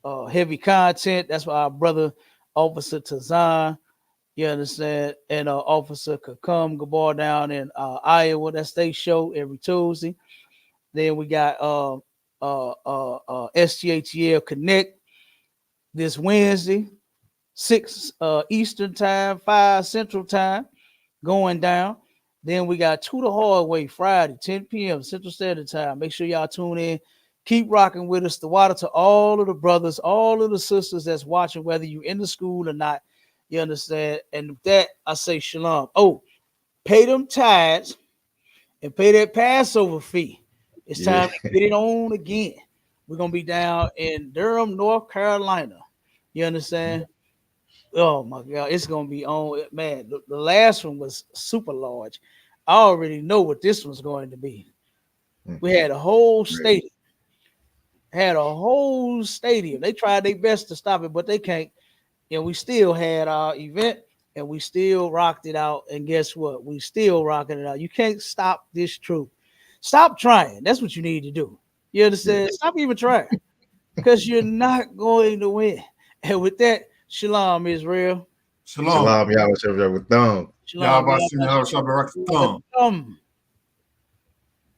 heavy content. That's why our brother Officer Tazan, you understand, and Officer Kakum Gabar down in Iowa. That's their show every Tuesday. Then we got STATL Connect this Wednesday, 6 Eastern time, 5 Central time, going down. Then we got To the Hard Way Friday, 10 p.m. Central Standard Time. Make sure y'all tune in. Keep rocking with us. The water to all of the brothers, all of the sisters that's watching, whether you're in the school or not. You understand? And with that, I say shalom. Oh, pay them tithes and pay that Passover fee. It's time to get it on again. We're going to be down in Durham, North Carolina. You understand? Oh, my God. It's going to be on. Man, the last one was super large. I already know what this one's going to be. We had a whole stadium. They tried their best to stop it, but they can't. And we still had our event, and we still rocked it out. And guess what? We still rocking it out. You can't stop this truth. Stop trying. That's what you need to do. You understand? Stop even trying, because you're not going to win. And with that, shalom, Israel. Shalom. Shalom, y'all. Shalom. Y'all